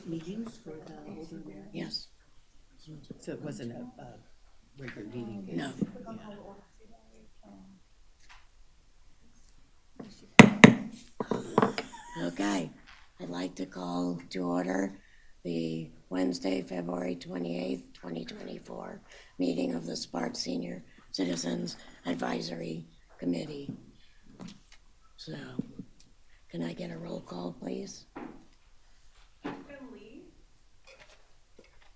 meetings for the older Americans? Yes. So it wasn't a regular meeting? No. Okay, I'd like to call to order the Wednesday, February 28th, 2024 meeting of the Sparks Senior Citizens Advisory Committee. So, can I get a roll call, please? Kim Lee.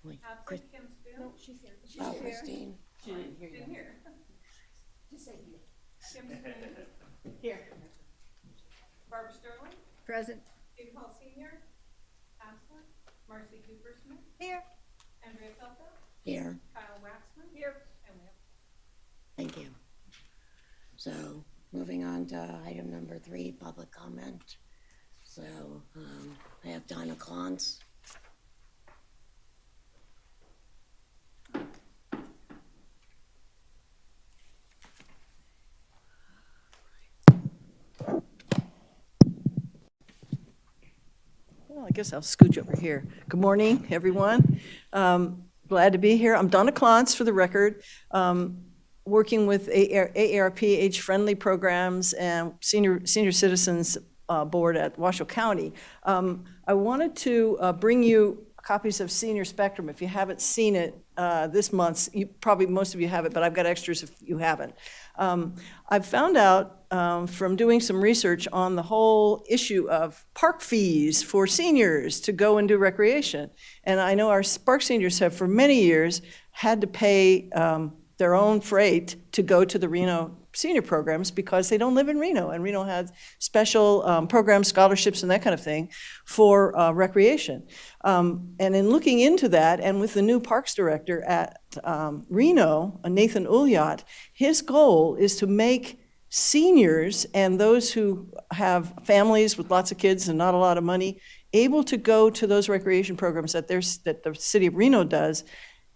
Wait, Absent Kim Spoon. No, she's here. Oh, Christine. She didn't hear Didn't you. hear. Just say here. Kim Spoon. Here. Barbara Sterling. Present. Steve Hall Senior. Absent. Marcy Cooper Smith. Here. Andrea Felto. Here, Kyle Waxman. Here. And we have thank you. So, moving on to item number 3, public comment. So, I have Donna Clance. Well, I guess I'll scooch over here. Good morning, everyone. Glad to be here. I'm Donna Clance, for the record, working with AARP age-friendly programs and senior citizens board at Washoe County. I wanted to bring you copies of Senior Spectrum. If you haven't seen it this month, probably most of you have it, but I've got extras if you haven't. I've found out from doing some research on the whole issue of park fees for seniors to go and do recreation. And I know our Spark seniors have for many years had to pay their own freight to go to the Reno senior programs because they don't live in Reno, and Reno has special programs, scholarships, and that kind of thing for recreation. And in looking into that, and with the new parks director at Reno, Nathan Ulyat, his goal is to make seniors and those who have families with lots of kids and not a lot of money able to go to those recreation programs that the city of Reno does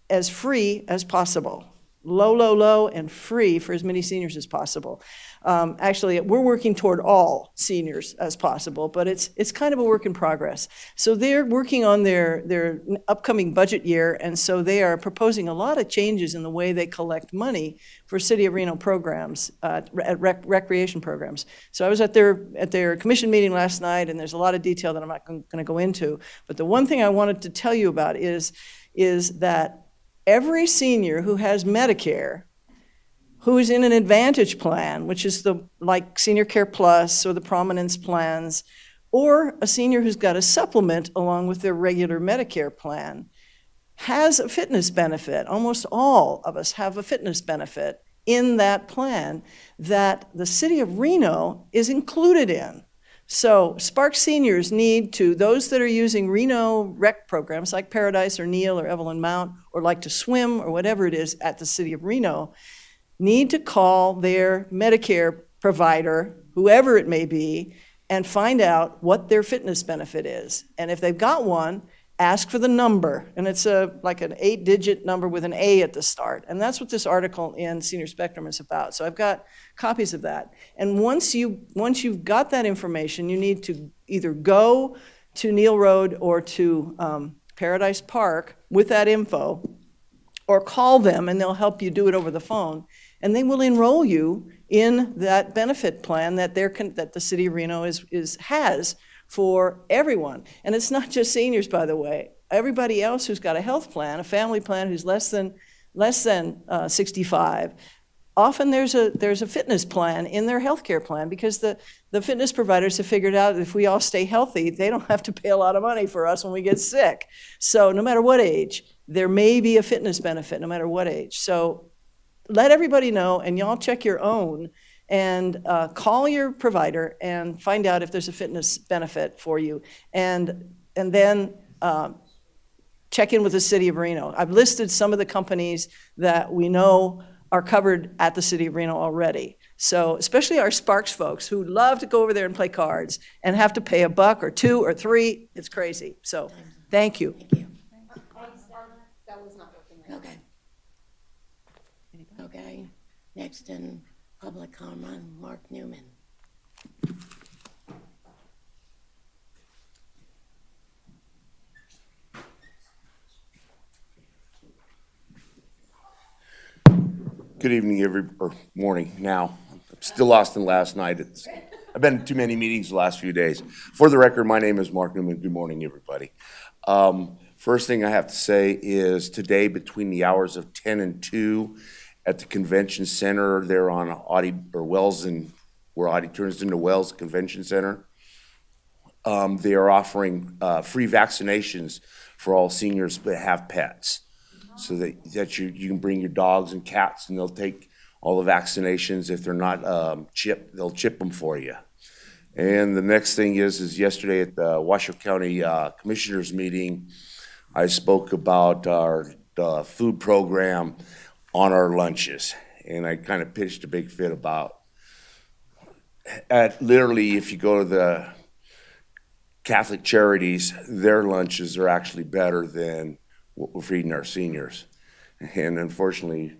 as free as possible. Low, and free for as many seniors as possible. Actually, we're working toward all seniors as possible, but it's kind of a work in progress. So they're working on their upcoming budget year, and so they are proposing a lot of changes in the way they collect money for City of Reno programs, recreation programs. So I was at their commission meeting last night, and there's a lot of detail that I'm not going to go into. But the one thing I wanted to tell you about is that every senior who has Medicare, who is in an Advantage plan, which is like Senior Care Plus or the Prominence plans, or a senior who's got a supplement along with their regular Medicare plan, has a fitness benefit. Almost all of us have a fitness benefit in that plan that the city of Reno is included in. So Spark seniors need to, those that are using Reno rec programs like Paradise or Neil or Evelyn Mount, or like to swim or whatever it is at the city of Reno, need to call their Medicare provider, whoever it may be, and find out what their fitness benefit is. And if they've got one, ask for the number. And it's like an 8-digit number with an A at the start. And that's what this article in Senior Spectrum is about. So I've got copies of that. And once you've got that information, you need to either go to Neil Road or to Paradise Park with that info, or call them and they'll help you do it over the phone. And they will enroll you in that benefit plan that the city of Reno has for everyone. And it's not just seniors, by the way. Everybody else who's got a health plan, a family plan, who's less than 65, often there's a fitness plan in their health care plan, because the fitness providers have figured out that if we all stay healthy, they don't have to pay a lot of money for us when we get sick. So no matter what age, there may be a fitness benefit, no matter what age. So let everybody know, and y'all check your own, and call your provider and find out if there's a fitness benefit for you. And then check in with the city of Reno. I've listed some of the companies that we know are covered at the city of Reno already. So especially our Sparks folks who love to go over there and play cards and have to pay $1 or $2 or $3. It's crazy. So thank you. Thank you. that was not working right. Okay. Okay, next in public comment, Mark Newman. Good evening, or morning now. I'm still lost in last night. I've been to too many meetings the last few days. For the record, my name is Mark Newman. Good morning, everybody. First thing I have to say is today between the hours of 10 and 2 at the convention center there on Wells, and where Audie turns into Wells Convention Center, they are offering free vaccinations for all seniors that have pets. So that you can bring your dogs and cats, and they'll take all the vaccinations. If they're not chipped, they'll chip them for you. And the next thing is yesterday at the Washoe County Commissioners meeting, I spoke about our food program on our lunches, and I kind of pitched a big fit about literally, if you go to the Catholic Charities, their lunches are actually better than what we're feeding our seniors. And unfortunately,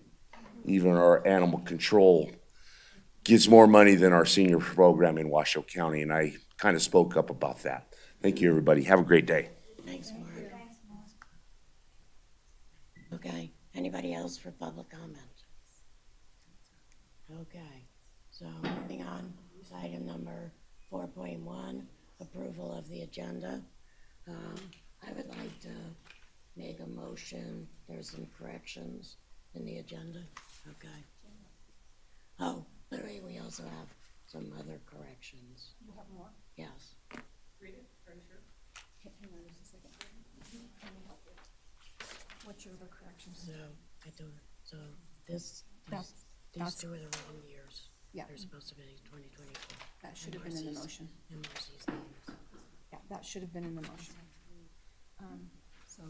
even our animal control gets more money than our senior program in Washoe County, and I kind of spoke up about that. Thank you, everybody. Have a great day. Thanks, Mark. Okay, anybody else for public comment? Okay, so moving on, item number 4.1, approval of the agenda. I would like to make a motion. There's some corrections in the agenda. Okay. Oh, by the way, we also have some other corrections. You have more? Yes. Read it, are you sure? Hang on just a second. Let me help you. What's your other corrections? So this, That's- these that's- two are the wrong years. Yeah. They're supposed to be 2024. That should have been in the motion. And Marcy's names. Yeah, that should have been in the motion. So.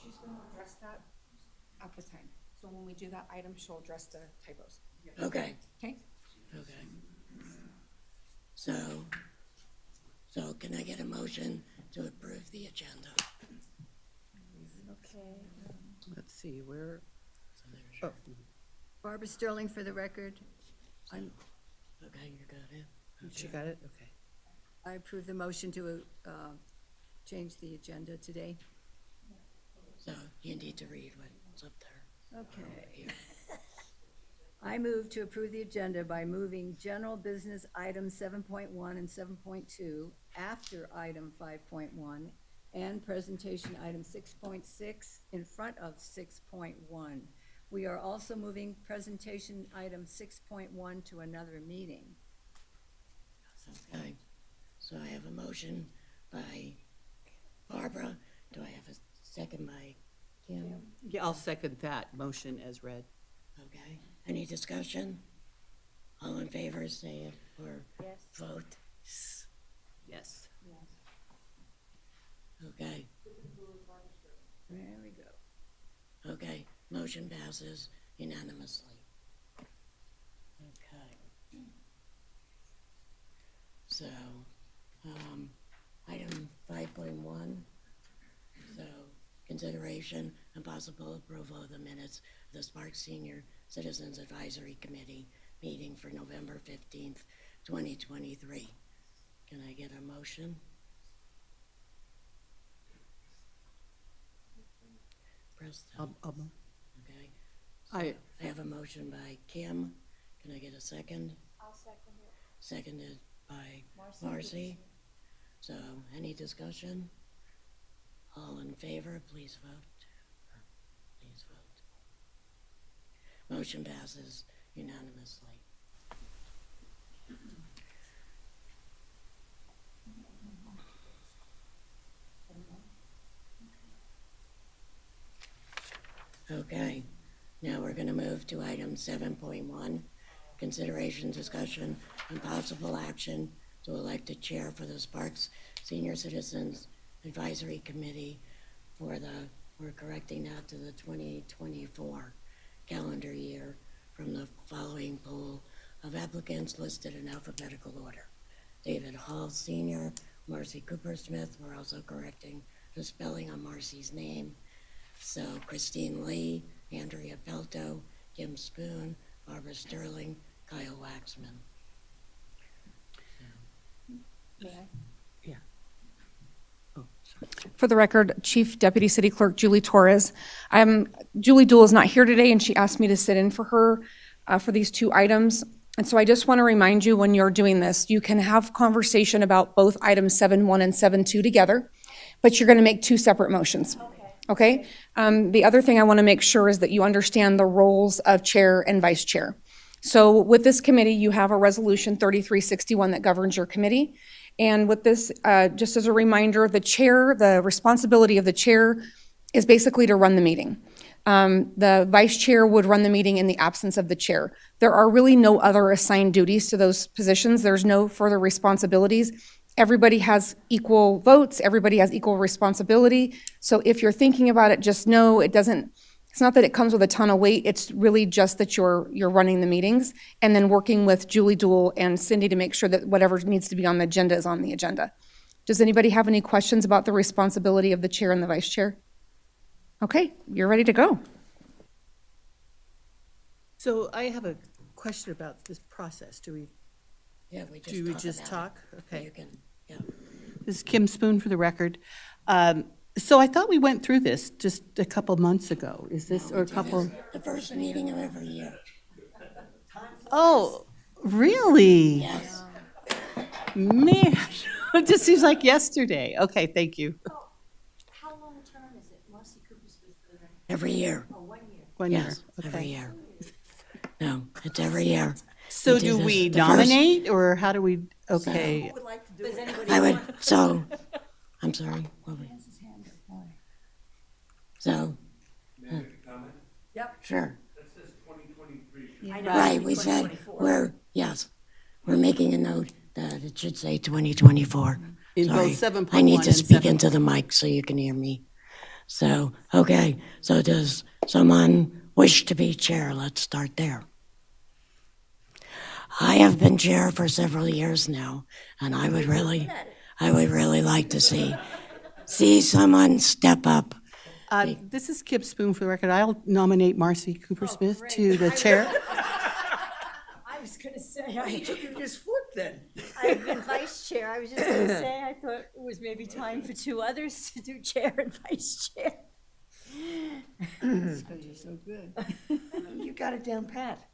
She's gonna address that at the time. So when we do that item, she'll address the typos. Okay, Okay? okay. So can I get a motion to approve the agenda? Okay. Let's see, where, So there's, Barbara Sterling for the record. okay, you got it? she got it? Okay. I approve the motion to change the agenda today. So you need to read what's up there. Okay. I move to approve the agenda by moving general business items 7.1 and 7.2 after item 5.1 and presentation item 6.6 in front of 6.1. We are also moving presentation item 6.1 to another meeting. Okay, so I have a motion by Barbara. Do I have a second by Kim? Yeah, I'll second that motion as read. Okay, any discussion? All in favor, say it or Yes. vote. Yes. Okay, There we go. okay, motion passes unanimously. Okay. So, item 5.1, so consideration and possible approval of the minutes of the Sparks Senior Citizens Advisory Committee meeting for November 15th, 2023. Can I get a motion? Preston, okay. I, I have a motion by Kim. Can I get a second? I'll second it. Seconded by Marcy. So, any discussion? All in favor, please vote. Please vote. Motion passes unanimously. Okay, now we're gonna move to item 7.1, consideration, discussion, and possible action to elect a chair for the Sparks Senior Citizens Advisory Committee for we're correcting that to the 2024 calendar year from the following pool of applicants listed in alphabetical order. David Hall Senior, Marcy Cooper Smith, we're also correcting the spelling on Marcy's name. So Christine Lee, Andrea Pelto, Kim Spoon, Barbara Sterling, Kyle Waxman. For the record, Chief Deputy City Clerk Julie Torres. Julie Duell is not here today, and she asked me to sit in for her for these two items. And so I just want to remind you, when you're doing this, you can have conversation about both items 7.1 and 7.2 together, but you're going to make two separate motions. Okay? The other thing I want to make sure is that you understand the roles of chair and vice chair. So with this committee, you have a resolution 3361 that governs your committee. And with this, just as a reminder, the responsibility of the chair is basically to run the meeting. The vice chair would run the meeting in the absence of the chair. There are really no other assigned duties to those positions. There's no further responsibilities. Everybody has equal votes. Everybody has equal responsibility. So if you're thinking about it, just know it's not that it comes with a ton of weight. It's really just that you're running the meetings and then working with Julie Duell and Cindy to make sure that whatever needs to be on the agenda is on the agenda. Does anybody have any questions about the responsibility of the chair and the vice chair? Okay, you're ready to go. So I have a question about this process. Do we just about talk? it. Okay. You can, yeah. This is Kim Spoon for the record. So I thought we went through this just a couple months ago. Is this, or a couple? The first meeting of every year. Oh, really? Yes. Man, it just seems like yesterday. Okay, thank you. How long term is it? Marcy Cooper's for the record. Every year. Oh, 1 year. 1 year. Yes, every Okay. year. No, it's every year. So We do do this we the first- nominate, or how do we, okay. I would, so, I'm sorry. What were- So. Yep. Sure. Right, we said, we're making a note that it should say 2024. In both Sorry, 7.1 I need to and speak into the mic so you can hear me. So, okay, so does someone wish to be chair? Let's start there. I have been chair for several years now, and I would really like to see someone step up. This is Kip Spoon for the record. I'll nominate Marcy Cooper Smith to the chair. I was gonna say, You just flipped then. I've been vice chair. I was just gonna say, I thought it was maybe time for two others to do chair and vice chair. Because you're so good. You got it down pat.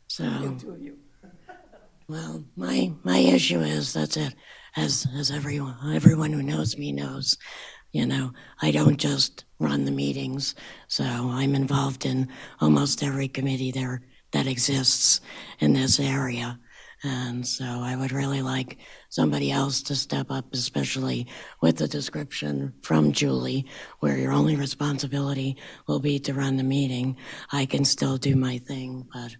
So, Two of you. well, my issue is, that's it, as everyone who knows me knows, you know, I don't just run the meetings, so I'm involved in almost every committee there that exists in this area. And so I would really like somebody else to step up, especially with the description from Julie, where your only responsibility will be to run the meeting. I can still do my thing, but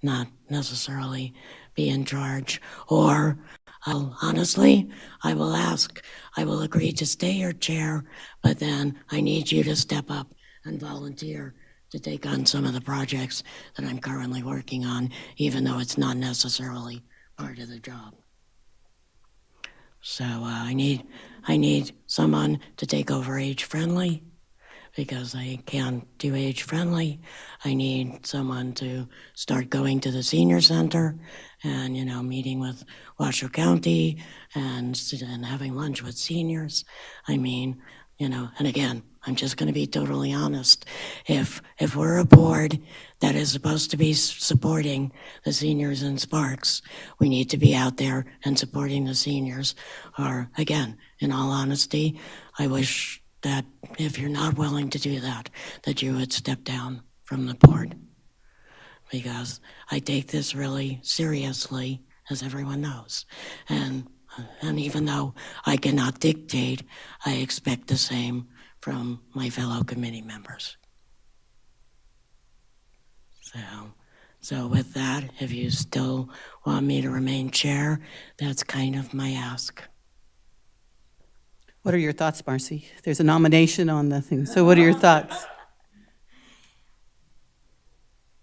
not necessarily be in charge. Or honestly, I will agree to stay your chair, but then I need you to step up and volunteer to take on some of the projects that I'm currently working on, even though it's not necessarily part of the job. So I need someone to take over Age Friendly, because I can't do Age Friendly. I need someone to start going to the senior center and, you know, meeting with Washoe County and having lunch with seniors. I mean, you know, and again, I'm just going to be totally honest. If we're a board that is supposed to be supporting the seniors in Sparks, we need to be out there and supporting the seniors. Or again, in all honesty, I wish that if you're not willing to do that, that you would step down from the board. Because I take this really seriously, as everyone knows. And even though I cannot dictate, I expect the same from my fellow committee members. So with that, if you still want me to remain chair, that's kind of my ask. What are your thoughts, Marcy? There's a nomination on the thing, so what are your thoughts?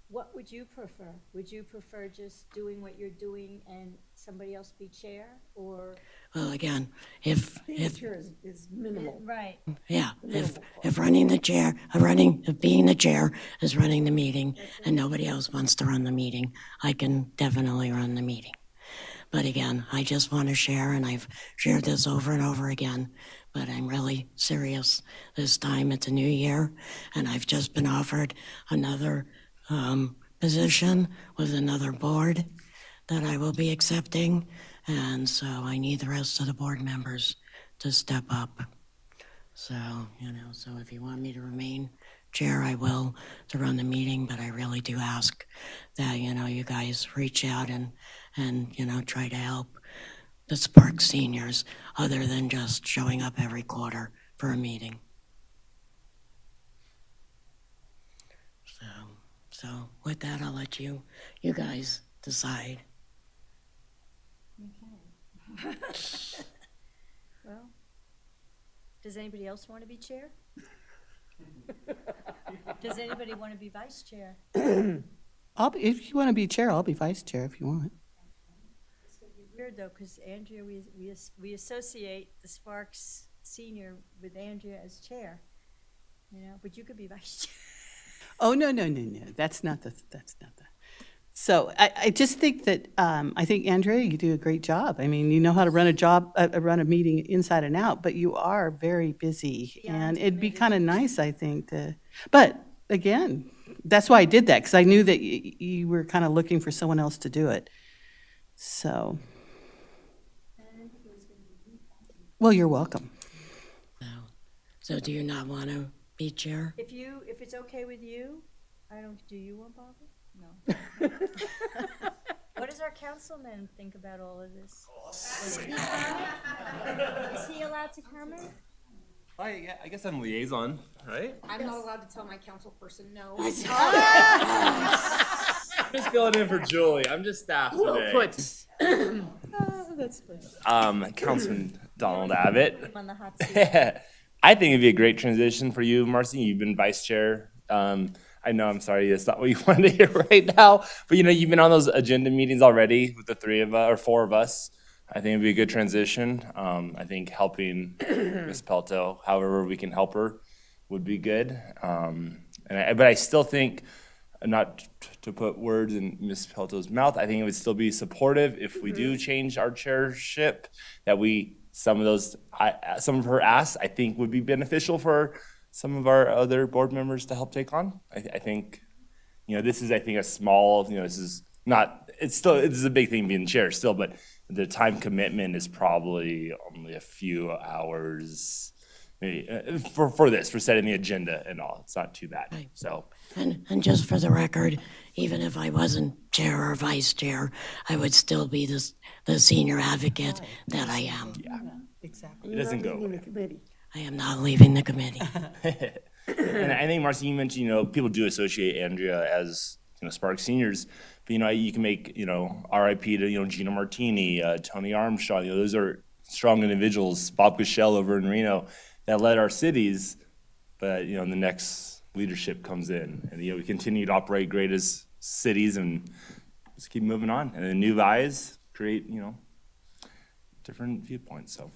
What would you prefer? Would you prefer just doing what you're doing and somebody else be chair, or? Well, again, if Is minimal. Right. yeah, if running the chair, if being the chair is running the meeting and nobody else wants to run the meeting, I can definitely run the meeting. But again, I just want to share, and I've shared this over and over again, but I'm really serious this time. It's a new year, and I've just been offered another position with another board that I will be accepting, and so I need the rest of the board members to step up. So, so if you want me to remain chair, I will, to run the meeting, but I really do ask that, you guys reach out and try to help the Sparks seniors, other than just showing up every quarter for a meeting. So with that, I'll let you guys decide. Well, does anybody else want to be chair? Does anybody want to be vice chair? If you want to be chair, I'll be vice chair if you want. It's gonna be weird though, because Andrea, we associate the Sparks senior with Andrea as chair. But you could be vice chair. Oh, no. That's not the. So I just think that, I think, Andrea, you do a great job. I mean, you know how to run run a meeting inside and out, but you are very busy. And it'd be kind of nice, I think, but again, that's why I did that, because I knew that you were kind of looking for someone else to do it. So. Well, you're welcome. So do you not want to be chair? If it's okay with you, do you want Barbara? No. What does our councilman think about all of this? Is he allowed to comment? I guess I'm liaison, right? I'm not allowed to tell my council person no. I'm just filling in for Julie. I'm just staff today. That's funny. Councilman Donald Abbott. I'm on the hot seat. I think it'd be a great transition for you, Marcy. You've been vice chair. I know, I'm sorry, it's not what you wanted to hear right now, but you've been on those agenda meetings already with the three of us or four of us. I think it'd be a good transition. I think helping Ms. Pelto, however we can help her, would be good. But I still think, not to put words in Ms. Pelto's mouth, I think it would still be supportive if we do change our chairship, that some of her asks, I think, would be beneficial for some of our other board members to help take on. I think, this is, a small, this is not, it's a big thing being chair still, but the time commitment is probably only a few hours maybe, for setting the agenda and all. It's not too bad, Right. so. And just for the record, even if I wasn't chair or vice chair, I would still be the senior advocate that I am. Exactly. It doesn't go away. I am not leaving the committee. And I think, Marcy, you mentioned, people do associate Andrea as, Sparks seniors, but, you can make, RIP to, Gina Martini, Tony Armstrong, those are strong individuals, Bob Cushell over in Reno, that led our cities, but, the next leadership comes in, and, we continue to operate great as cities and just keep moving on. And then new eyes create, different viewpoints, so.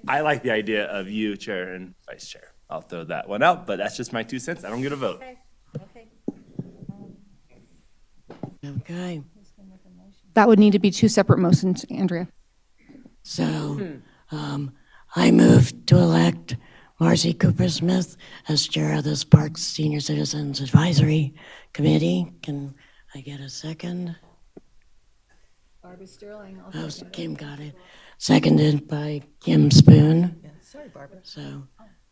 I like the idea of you, chair and vice chair. I'll throw that one out, but that's just my 2 cents. I don't get a vote. Okay. Okay, That would need to be two separate motions, Andrea. so I move to elect Marcy Cooper Smith as chair of the Sparks Senior Citizens Advisory Committee. Can I get a second? Barbara Sterling, I'll Oh, second it. Kim got it. Seconded by Kim Spoon. Sorry, Barbara. So,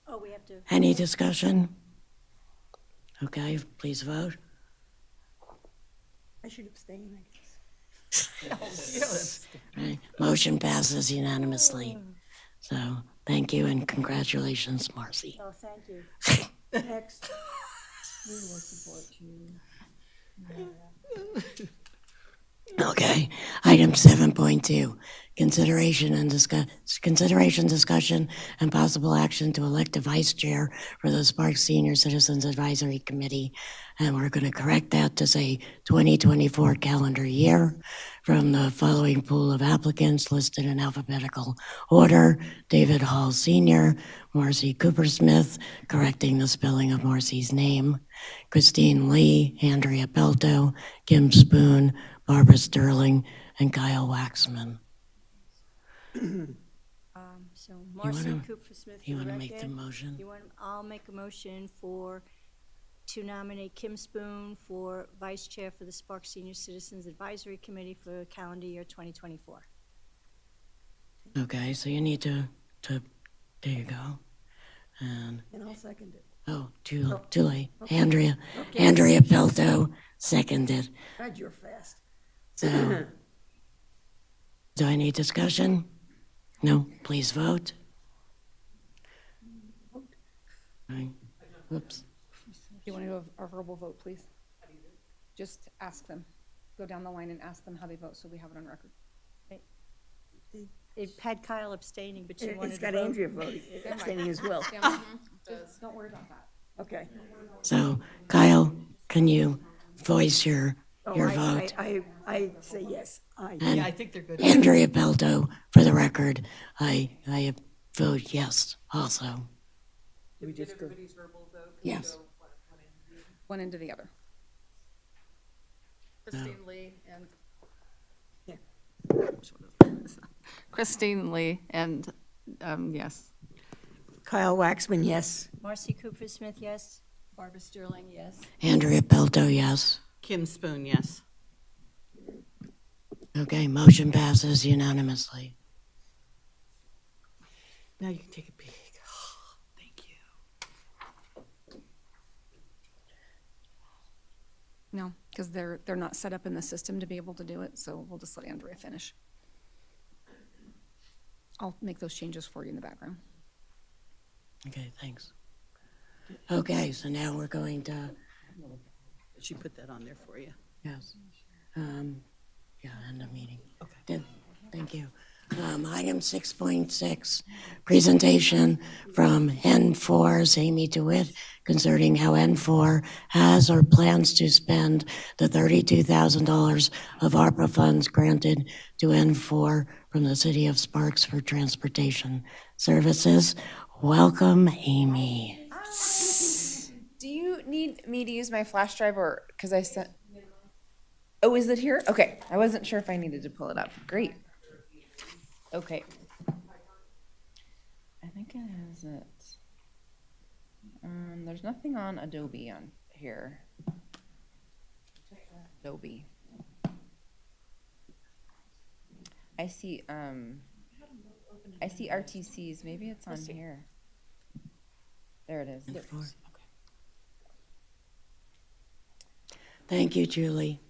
Oh, we have to. any discussion? Okay, please vote. I should abstain, I guess. Right. Motion passes unanimously. So, thank you and congratulations, Marcy. Oh, thank you. Next. We will support you. Okay, item 7.2, consideration, discussion, and possible action to elect a vice chair for the Sparks Senior Citizens Advisory Committee. And we're going to correct that to say 2024 calendar year from the following pool of applicants listed in alphabetical order: David Hall Sr., Marcy Cooper Smith, correcting the spelling of Marcy's name, Christine Lee, Andrea Pelto, Kim Spoon, Barbara Sterling, and Kyle Waxman. So Marcy wanna- Cooper Smith for You the want to make the record. motion? I'll make a motion to nominate Kim Spoon for vice chair for the Sparks Senior Citizens Advisory Committee for calendar year 2024. Okay, so you need to, there you go. And, And I'll second it. oh, too late. Andrea Pelto seconded. God, you're fast. So, do I need discussion? No, please vote. Right. Whoops. You want to do a verbal vote, please? Just ask them. Go down the line and ask them how they vote, so we have it on record. It had Kyle abstaining, but you wanted It's to got vote. Andrea voting, abstaining as well. Just don't worry about that. Okay. So, Kyle, can you voice your vote? I say yes. Yeah, I think they're good. Andrea Pelto, for the record, I vote yes also. We just go. Yes. One into the other. Christine Lee and. Yeah. Christine Lee and, yes. Kyle Waxman, yes. Marcy Cooper Smith, yes. Barbara Sterling, yes. Andrea Pelto, yes. Kim Spoon, yes. Okay, motion passes unanimously. Now you can take a peek. Thank you. No, because they're not set up in the system to be able to do it, so we'll just let Andrea finish. I'll make those changes for you in the background. Okay, thanks. Okay, so now we're going to, She put that on there for you. yes. Yeah, end of meeting. Okay. Good, thank you. Item 6.6, presentation from N4's Amy DeWitt concerning how N4 has or plans to spend the $32,000 of ARPA funds granted to N4 from the City of Sparks for transportation services. Welcome, Amy. Do you need me to use my flash drive or, because I sent, oh, is it here? Okay, I wasn't sure if I needed to pull it up. Great. Okay. I think it has it. There's nothing on Adobe on here. Adobe. I see RTCs. Maybe it's on here. There it is. Thank you, Julie.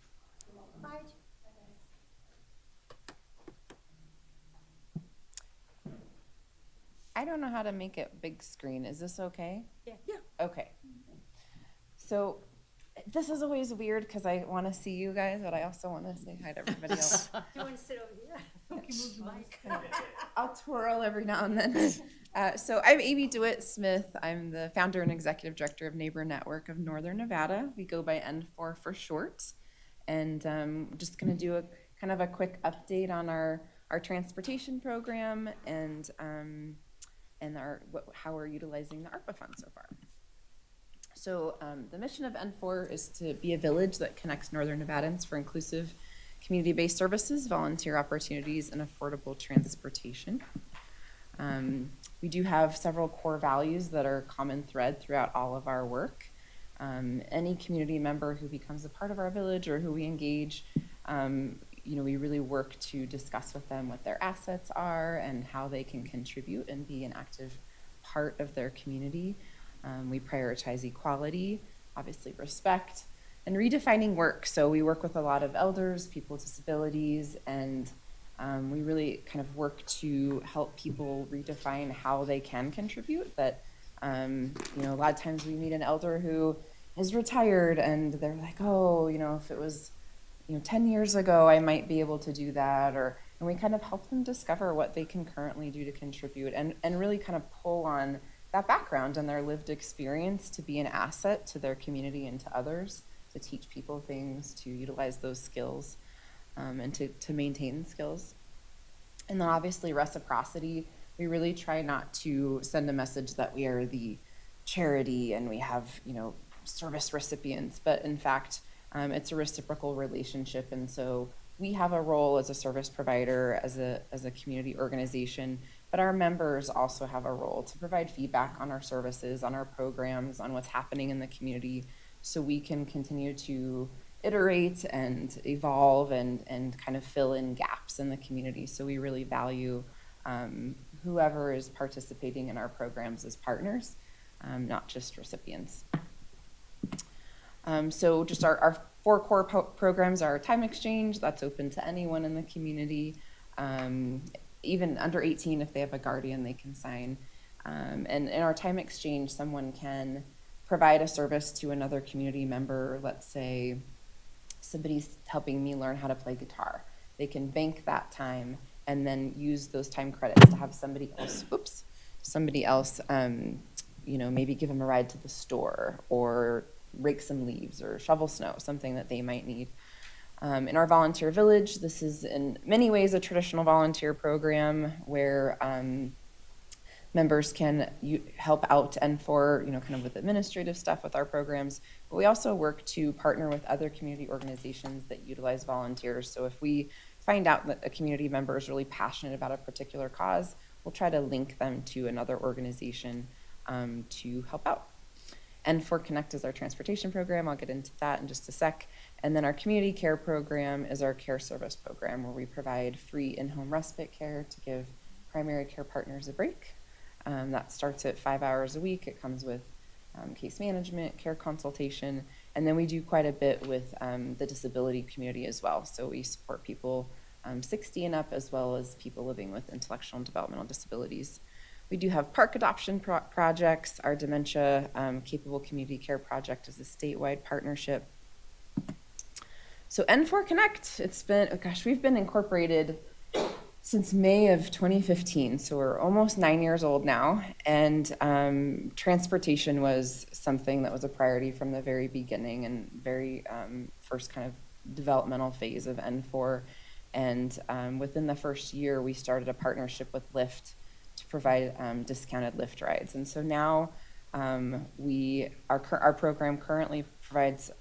I don't know how to make it big screen. Is this okay? Yeah. Okay. So this is always weird because I want to see you guys, but I also want to say hi to everybody else. Do you want to sit over here? Okay, move the mic. I'll twirl every now and then. So I'm Amy DeWitt Smith. I'm the founder and executive director of Neighbor Network of Northern Nevada. We go by N4 for short. And we're just going to do a kind of a quick update on our transportation program and how we're utilizing the ARPA funds so far. So the mission of N4 is to be a village that connects Northern Nevadans for inclusive community-based services, volunteer opportunities, and affordable transportation. We do have several core values that are common thread throughout all of our work. Any community member who becomes a part of our village or who we engage, we really work to discuss with them what their assets are and how they can contribute and be an active part of their community. We prioritize equality, obviously respect, and redefining work. So we work with a lot of elders, people with disabilities, and we really kind of work to help people redefine how they can contribute. That, a lot of times we meet an elder who is retired and they're like, oh, if it was 10 years ago, I might be able to do that, and we kind of help them discover what they can currently do to contribute and really kind of pull on that background and their lived experience to be an asset to their community and to others, to teach people things, to utilize those skills, and to maintain skills. And then obviously reciprocity, we really try not to send a message that we are the charity and we have, service recipients, but in fact, it's a reciprocal relationship, and so we have a role as a service provider, as a community organization, but our members also have a role to provide feedback on our services, on our programs, on what's happening in the community, so we can continue to iterate and evolve and kind of fill in gaps in the community. So we really value whoever is participating in our programs as partners, not just recipients. So just our 4 core programs are Time Exchange, that's open to anyone in the community. Even under 18, if they have a guardian, they can sign. And in our Time Exchange, someone can provide a service to another community member. Let's say somebody's helping me learn how to play guitar. They can bank that time and then use those time credits to have somebody else, maybe give them a ride to the store or rake some leaves or shovel snow, something that they might need. In our volunteer village, this is in many ways a traditional volunteer program where members can help out N4, kind of with administrative stuff with our programs. But we also work to partner with other community organizations that utilize volunteers. So if we find out that a community member is really passionate about a particular cause, we'll try to link them to another organization to help out. N4 Connect is our transportation program. I'll get into that in just a sec. And then our community care program is our care service program where we provide free in-home respite care to give primary care partners a break. That starts at 5 hours a week. It comes with case management, care consultation, and then we do quite a bit with the disability community as well. So we support people 60 and up, as well as people living with intellectual and developmental disabilities. We do have park adoption projects. Our dementia capable community care project is a statewide partnership. So N4 Connect, we've been incorporated since May of 2015, so we're almost 9 years old now, and transportation was something that was a priority from the very beginning and very first kind of developmental phase of N4. And within the first year, we started a partnership with Lyft to provide discounted Lyft rides. And so now our program currently provides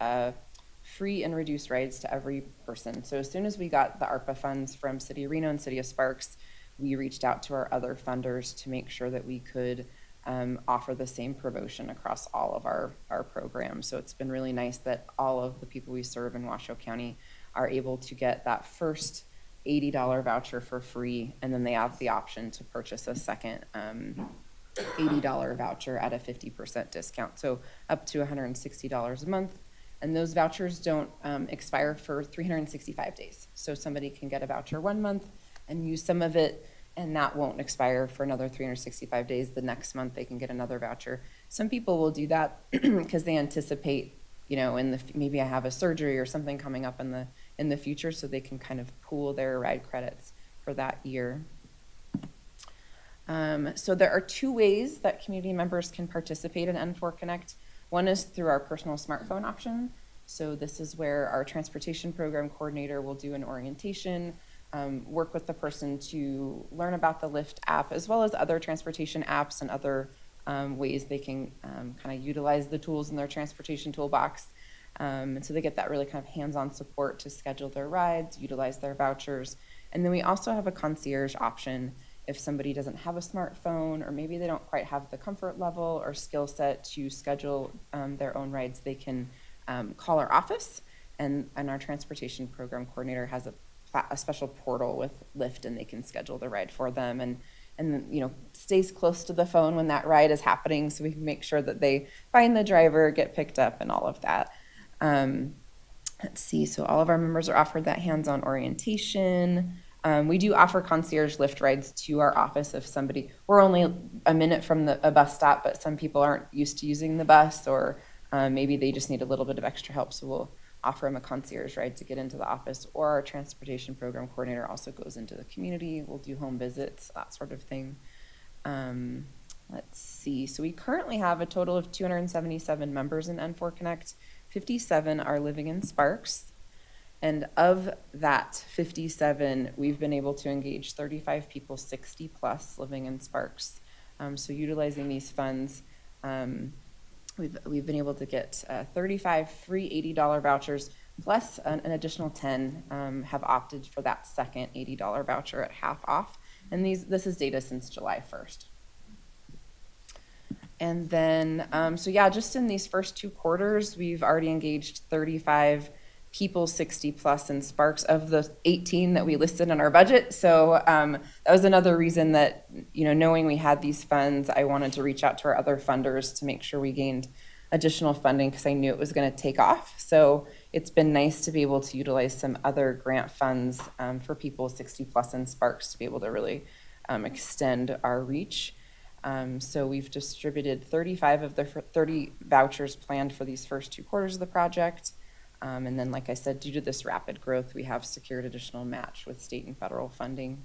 free and reduced rides to every person. So as soon as we got the ARPA funds from City of Reno and City of Sparks, we reached out to our other funders to make sure that we could offer the same promotion across all of our programs. So it's been really nice that all of the people we serve in Washoe County are able to get that first $80 voucher for free, and then they have the option to purchase a second $80 voucher at a 50% discount. So up to $160 a month. And those vouchers don't expire for 365 days. So somebody can get a voucher 1 month and use some of it, and that won't expire for another 365 days. The next month they can get another voucher. Some people will do that because they anticipate, maybe I have a surgery or something coming up in the future, so they can kind of pool their ride credits for that year. So there are 2 ways that community members can participate in N4 Connect. One is through our personal smartphone option. So this is where our transportation program coordinator will do an orientation, work with the person to learn about the Lyft app, as well as other transportation apps and other ways they can kind of utilize the tools in their transportation toolbox. And so they get that really kind of hands-on support to schedule their rides, utilize their vouchers. And then we also have a concierge option. If somebody doesn't have a smartphone, or maybe they don't quite have the comfort level or skill set to schedule their own rides, they can call our office, and our transportation program coordinator has a special portal with Lyft, and they can schedule the ride for them, and stays close to the phone when that ride is happening, so we can make sure that they find the driver, get picked up, and all of that. Let's see, so all of our members are offered that hands-on orientation. We do offer concierge Lyft rides to our office if we're only a minute from a bus stop, but some people aren't used to using the bus, or maybe they just need a little bit of extra help, so we'll offer them a concierge ride to get into the office. Or our transportation program coordinator also goes into the community. We'll do home visits, that sort of thing. Let's see, so we currently have a total of 277 members in N4 Connect. 57 are living in Sparks. And of that 57, we've been able to engage 35 people, 60 plus, living in Sparks. So utilizing these funds, we've been able to get 35 free $80 vouchers plus an additional 10 have opted for that second $80 voucher at half off. And this is data since July 1st. And then, so yeah, just in these first 2 quarters, we've already engaged 35 people 60 plus in Sparks of the 18 that we listed in our budget. So that was another reason that, knowing we had these funds, I wanted to reach out to our other funders to make sure we gained additional funding because I knew it was going to take off. So it's been nice to be able to utilize some other grant funds for people 60 plus in Sparks to be able to really extend our reach. So we've distributed 35 of the 30 vouchers planned for these first 2 quarters of the project. And then, like I said, due to this rapid growth, we have secured additional match with state and federal funding.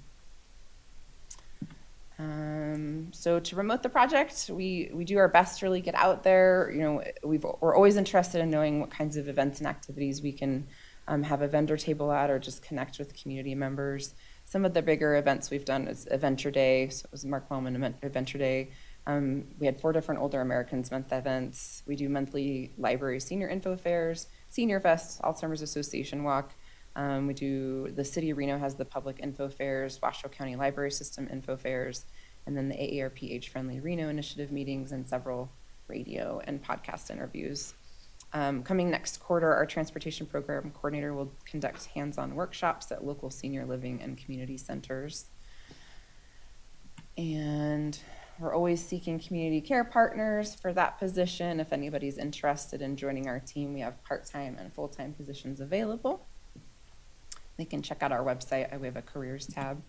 So to promote the project, we do our best to really get out there. We're always interested in knowing what kinds of events and activities we can have a vendor table at or just connect with community members. Some of the bigger events we've done is Adventure Day. So it was Mark Wellman Adventure Day. We had 4 different Older Americans Month events. We do monthly library senior info fairs, Senior Fest, Alzheimer's Association Walk. We do, the city of Reno has the public info fairs, Washoe County Library System info fairs, and then the AARP Age Friendly Reno Initiative meetings and several radio and podcast interviews. Coming next quarter, our transportation program coordinator will conduct hands-on workshops at local senior living and community centers. And we're always seeking community care partners for that position. If anybody's interested in joining our team, we have part-time and full-time positions available. They can check out our website. We have a careers tab.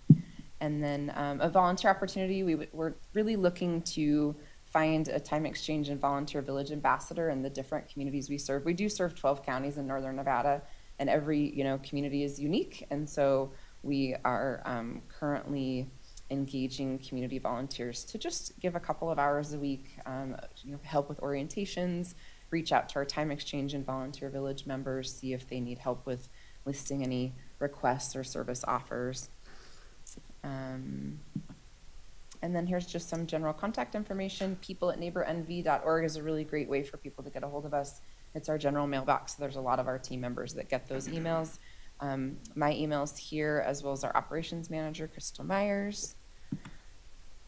And then a volunteer opportunity, we're really looking to find a time exchange and volunteer village ambassador in the different communities we serve. We do serve 12 counties in northern Nevada, and every community is unique. And so we are currently engaging community volunteers to just give a couple of hours a week, help with orientations, reach out to our time exchange and volunteer village members, see if they need help with listing any requests or service offers. And then here's just some general contact information. people@neighbornv.org is a really great way for people to get a hold of us. It's our general mailbox. So there's a lot of our team members that get those emails. My email's here, as well as our operations manager, Crystal Myers.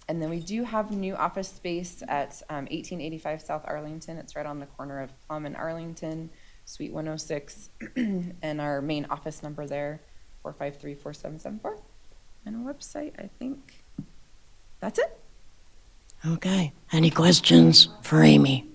And then we do have new office space at 1885 South Arlington. It's right on the corner of Plum and Arlington, Suite 106. And our main office number there, 453-4774. And a website, I think. That's it. Okay. Any questions for Amy?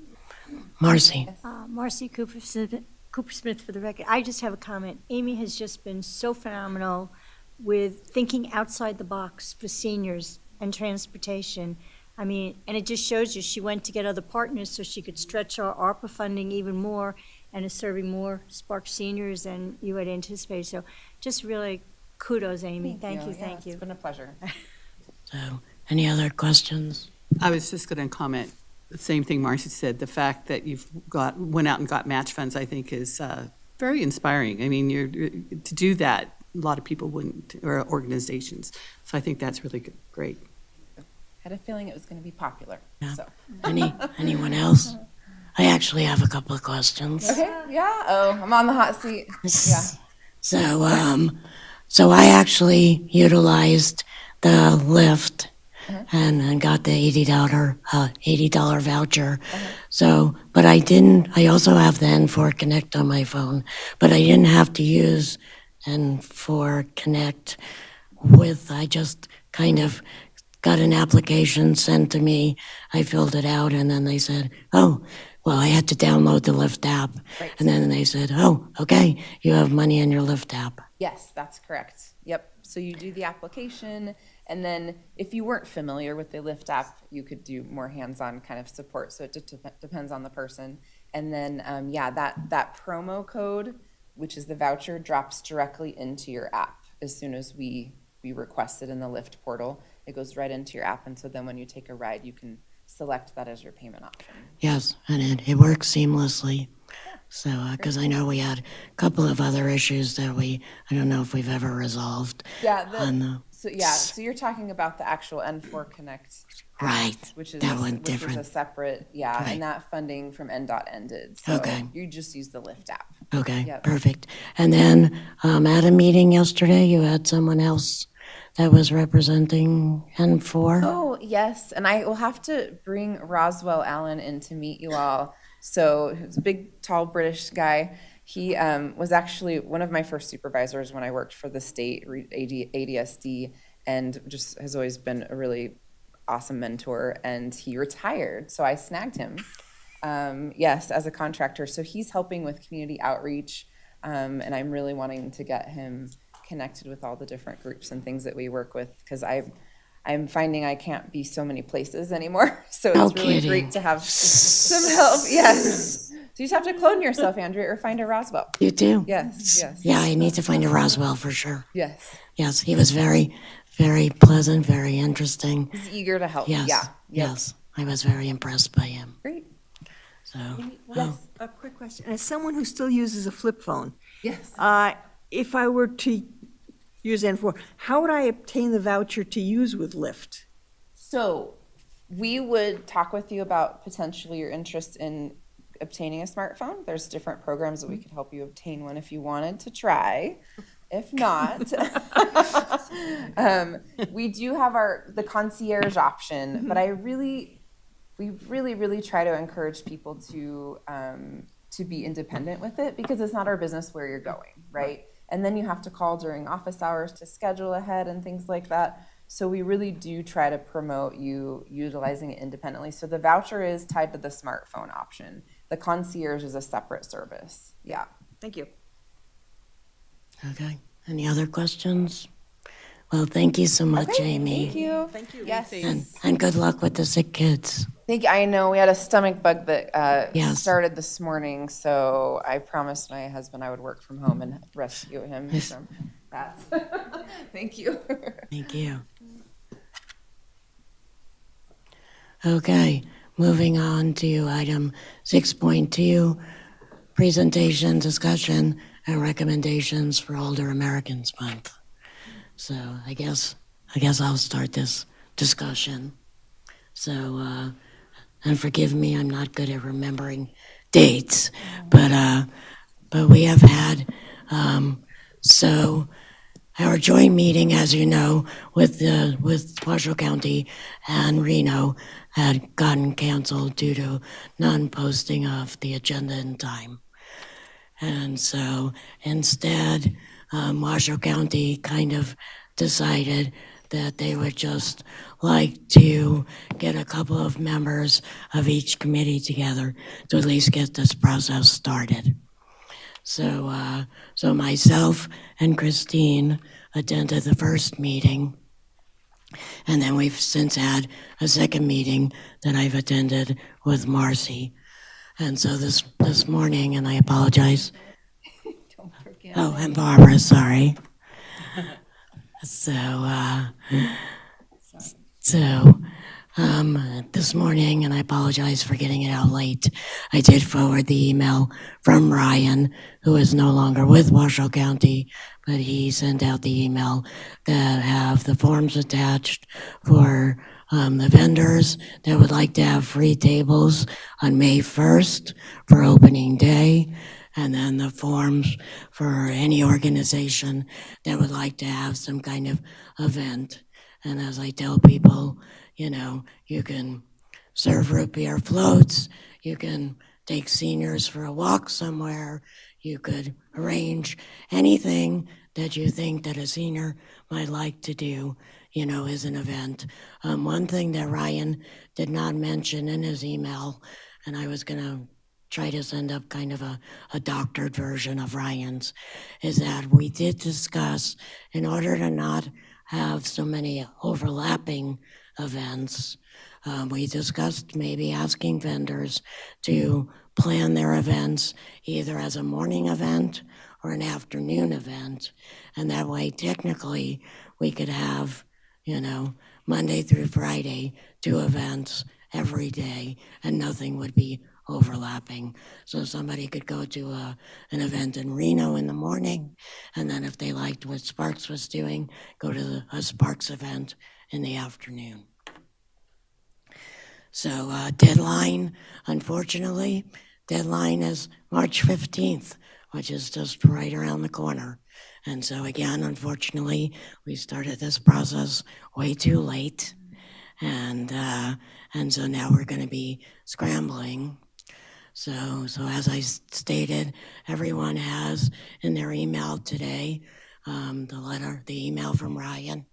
Marcy? Marcy Cooper-Smith for the record. I just have a comment. Amy has just been so phenomenal with thinking outside the box for seniors and transportation. I mean, and it just shows you she went to get other partners so she could stretch our ARPA funding even more and is serving more Spark seniors than you had anticipated. So just really kudos, Amy. Thank you, thank you. It's been a pleasure. So, any other questions? I was just going to comment, the same thing Marcy said, the fact that went out and got match funds, I think is very inspiring. I mean, to do that, a lot of people wouldn't, or organizations. So I think that's really good, great. Had a feeling it was going to be popular. Yeah. So. Anyone else? I actually have a couple of questions. Okay, yeah. Oh, I'm on the hot seat. Yeah. So I actually utilized the Lyft and got the $80 voucher. So, but I also have the N4 Connect on my phone, but I didn't have to use N4 Connect I just kind of got an application sent to me. I filled it out and then they said, oh, well, I had to download the Lyft app. Right. And then they said, oh, okay, you have money in your Lyft app. Yes, that's correct. Yep. So you do the application, and then if you weren't familiar with the Lyft app, you could do more hands-on kind of support. So it depends on the person. And then, that promo code, which is the voucher, drops directly into your app as soon as we request it in the Lyft portal. It goes right into your app, and so then when you take a ride, you can select that as your payment option. Yes, and it works seamlessly. So, because I know we had a couple of other issues that I don't know if we've ever resolved. Yeah, so you're talking about the actual N4 Connect app, Right, which is that one different. Is a separate, Right. and that funding from NDOT ended. So Okay. you just use the Lyft app. Okay, Yep. perfect. And then at a meeting yesterday, you had someone else that was representing N4? Oh, yes, and I will have to bring Roswell Allen in to meet you all. So he's a big, tall British guy. He was actually one of my first supervisors when I worked for the state ADSD, and just has always been a really awesome mentor. And he retired, so I snagged him. Yes, as a contractor. So he's helping with community outreach, and I'm really wanting to get him connected with all the different groups and things that we work with, because I'm finding I can't be so many places anymore. So No it's really kidding. great to have some help. Yes. So you just have to clone yourself, Andrea, or find a Roswell. You do? Yes, yes, Yeah, I need to find a Roswell for sure. yes. Yes, he was very, very pleasant, very interesting. He's eager to help. Yes, Yeah. Yep. yes. I was very impressed by him. Great. So, Yes. A quick question. As someone who still uses a flip phone, Yes. if I were to use N4, how would I obtain the voucher to use with Lyft? So we would talk with you about potentially your interest in obtaining a smartphone. There's different programs that we could help you obtain one if you wanted to try. If not, we do have the concierge option, but we really try to encourage people to be independent with it, because it's not our business where you're going, right? And then you have to call during office hours to schedule ahead and things like that. So we really do try to promote you utilizing it independently. So the voucher is tied to the smartphone option. The concierge is a separate service. Yeah. Thank you. okay. Any other questions? Well, thank you so much, Amy. Thank you. Thank you. Yes. And good luck with the sick kids. Thank you. I know we had a stomach bug that Yes. started this morning, so I promised my husband I would work from home and rescue him from that. Thank you. Thank you. Okay, moving on to item 6.2, presentation, discussion, and recommendations for Older Americans Month. So I guess I'll start this discussion. So, and forgive me, I'm not good at remembering dates, but we have had, so our joint meeting, as you know, with Washoe County and Reno had gotten canceled due to non-posting of the agenda in time. And so instead, Washoe County kind of decided that they would just like to get a couple of members of each committee together to at least get this process started. So, so myself and Christine attended the first meeting, and then we've since had a second meeting that I've attended with Marcy. And so this morning, and I apologize. Don't forget. Oh, and Barbara, sorry. This morning, and I apologize for getting it out late, I did forward the email from Ryan, who is no longer with Washoe County, but he sent out the email that have the forms attached for the vendors that would like to have free tables on May 1st for opening day, and then the forms for any organization that would like to have some kind of event. And as I tell people, you know, you can serve root beer floats, you can take seniors for a walk somewhere, you could arrange anything that you think that a senior might like to do, you know, as an event. One thing that Ryan did not mention in his email, and I was gonna try to send up kind of a doctored version of Ryan's, is that we did discuss, in order to not have so many overlapping events, we discussed maybe asking vendors to plan their events either as a morning event or an afternoon event. And that way, technically, we could have, you know, Monday through Friday, 2 events every day, and nothing would be overlapping. So somebody could go to an event in Reno in the morning, and then if they liked what Sparks was doing, go to a Sparks event in the afternoon. So deadline, unfortunately, deadline is March 15th. which is just right around the corner. And so again, unfortunately, we started this process way too late. And so now we're going to be scrambling. So as I stated, everyone has in their email today, the email from Ryan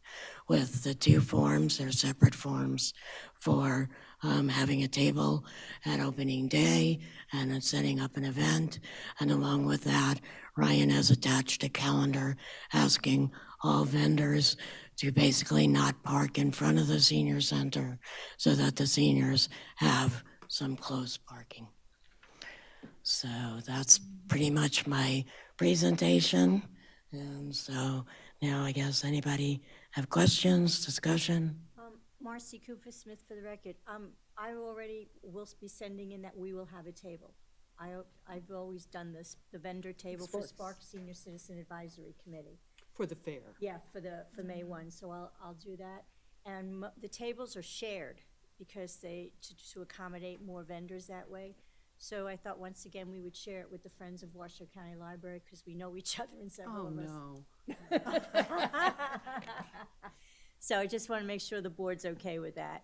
with the two forms, they're separate forms for having a table at opening day and then setting up an event. And along with that, Ryan has attached a calendar asking all vendors to basically not park in front of the senior center so that the seniors have some close parking. So that's pretty much my presentation. And so now I guess anybody have questions, discussion? Marcy Cooper Smith for the record. I already will be sending in that we will have a table. I've always done this, the vendor table for Spark Senior Citizen Advisory Committee. For the fair. Yeah, for May 1, so I'll do that. And the tables are shared because to accommodate more vendors that way. So I thought once again we would share it with the Friends of Washoe County Library because we know each other and several Oh, of us. no. So I just want to make sure the board's okay with that,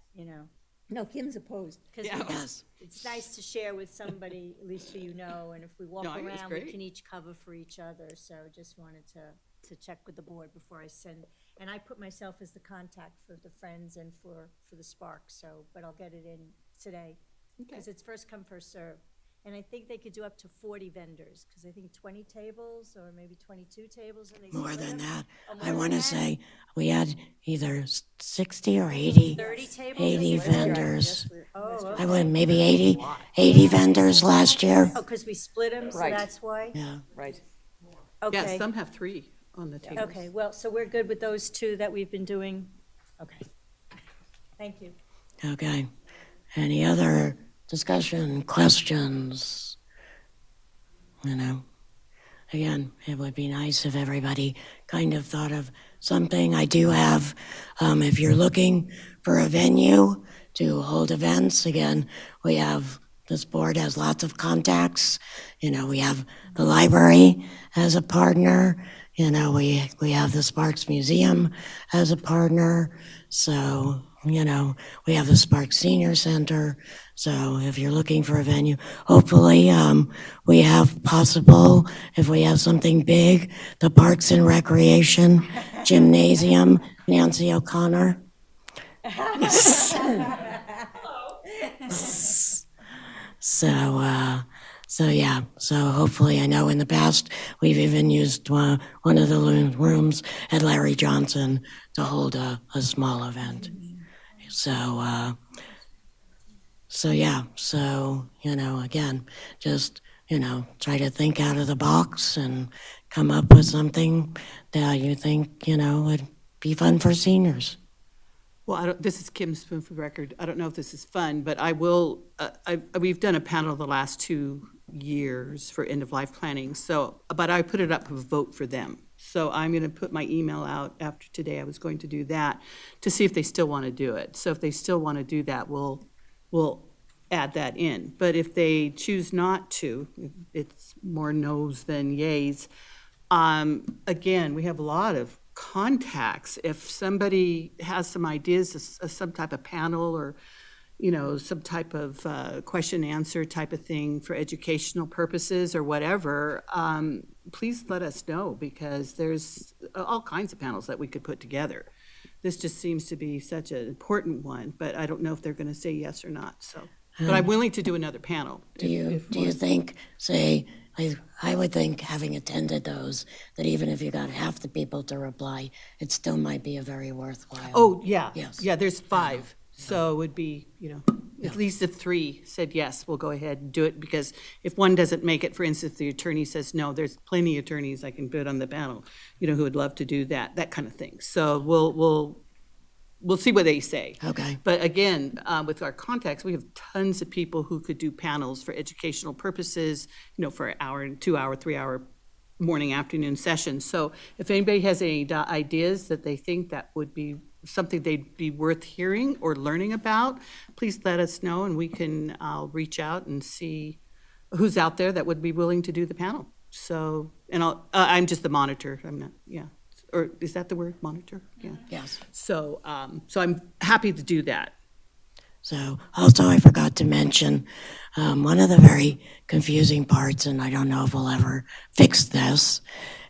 No, Kim's opposed. because Yes. it's nice to share with somebody, at least who you know, and if we walk No, I think it's around, we great. can each cover for each other. So just wanted to check with the board before I send. And I put myself as the contact for the Friends and for the Spark, but I'll get it in today. Because it's first come, first serve. And I think they could do up to 40 vendors, because I think 20 tables or maybe 22 tables. And they More split than them. that. Oh, more I than want to that? say we had either 60 or 80, 30 tables? 80 That's right. vendors. Oh, I went maybe 80 vendors last year. because we split them, so Right. that's why? Yeah. Right. Yeah, Okay. some have 3 on the table. Okay, well, so we're good with those two that we've been doing? Okay. Thank you. Okay. Any other discussion, questions? Again, it would be nice if everybody kind of thought of something. I do have, if you're looking for a venue to hold events, again, this board has lots of contacts. We have the library as a partner. We have the Sparks Museum as a partner. So, we have the Sparks Senior Center. So if you're looking for a venue, hopefully we have possible, if we have something big, the Parks and Recreation Gymnasium, Nancy O'Connor. So hopefully, I know in the past, we've even used one of the rooms at Larry Johnson to hold a small event. So again, just, try to think out of the box and come up with something that you think, would be fun for seniors. Well, this is Kim Spoon for the record. I don't know if this is fun, but I will, we've done a panel the last 2 years for end-of-life planning, but I put it up for a vote for them. So I'm going to put my email out after today. I was going to do that to see if they still want to do it. So if they still want to do that, we'll add that in. But if they choose not to, it's more no's than yays. Again, we have a lot of contacts. If somebody has some ideas, some type of panel or, some type of question answer type of thing for educational purposes or whatever, please let us know, because there's all kinds of panels that we could put together. This just seems to be such an important one, but I don't know if they're going to say yes or not, so. But I'm willing to do another panel. Do you think, say, I would think, having attended those, that even if you got half the people to reply, it still might be a very worthwhile. Oh, yeah. Yes. Yeah, there's 5. So it would be, at least if 3 said yes, we'll go ahead and do it, because if one doesn't make it, for instance, the attorney says no, there's plenty of attorneys I can put on the panel, who would love to do that kind of thing. So we'll see what they say. Okay. But again, with our contacts, we have tons of people who could do panels for educational purposes, for an hour, 2 hour, 3 hour morning, afternoon sessions. So if anybody has any ideas that they think that would be something they'd be worth hearing or learning about, please let us know, and I'll reach out and see who's out there that would be willing to do the panel. So, and I'm just the monitor, I'm not, yeah. Or is that the word, monitor? Yeah. Yes. So, so I'm happy to do that. So also I forgot to mention, one of the very confusing parts, and I don't know if we'll ever fix this,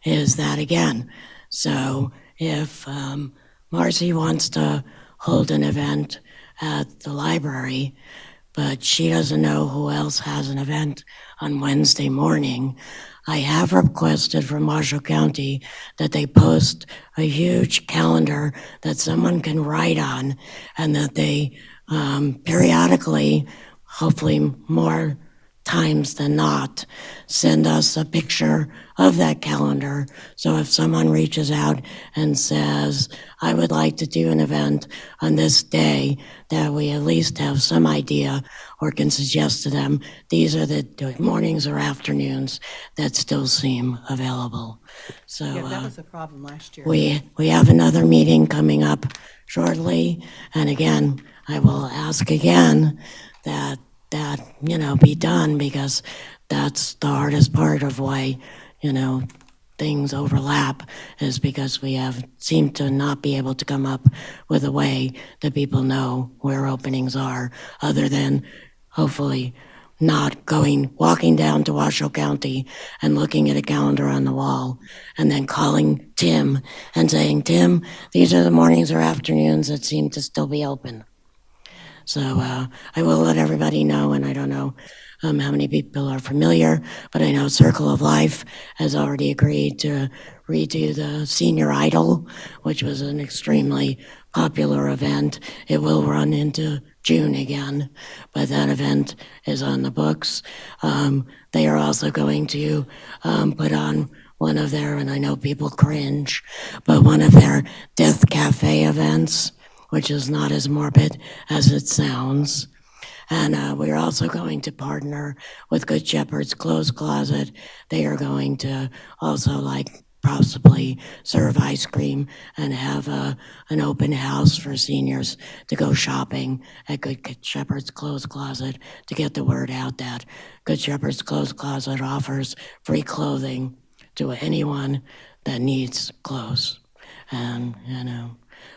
is that again, so if Marcy wants to hold an event at the library, but she doesn't know who else has an event on Wednesday morning, I have requested from Washoe County that they post a huge calendar that someone can write on, and that they periodically, hopefully more times than not, send us a picture of that calendar. So if someone reaches out and says, I would like to do an event on this day, that we at least have some idea or can suggest to them, these are the mornings or afternoons that still seem available. So Yeah, that was a problem last year. we have another meeting coming up shortly. And again, I will ask again that be done, because that's the hardest part of why, things overlap, is because we seem to not be able to come up with a way that people know where openings are, other than hopefully not walking down to Washoe County and looking at a calendar on the wall and then calling Tim and saying, Tim, these are the mornings or afternoons that seem to still be open. So I will let everybody know, and I don't know how many people are familiar, but I know Circle of Life has already agreed to redo the Senior Idol, which was an extremely popular event. It will run into June again, but that event is on the books. They are also going to put on one of their, and I know people cringe, but one of their Death Cafe events, which is not as morbid as it sounds. And we're also going to partner with Good Shepherd's Clothes Closet. They are going to also possibly serve ice cream and have an open house for seniors to go shopping at Good Shepherd's Clothes Closet, to get the word out that Good Shepherd's Clothes Closet offers free clothing to anyone that needs clothes. And,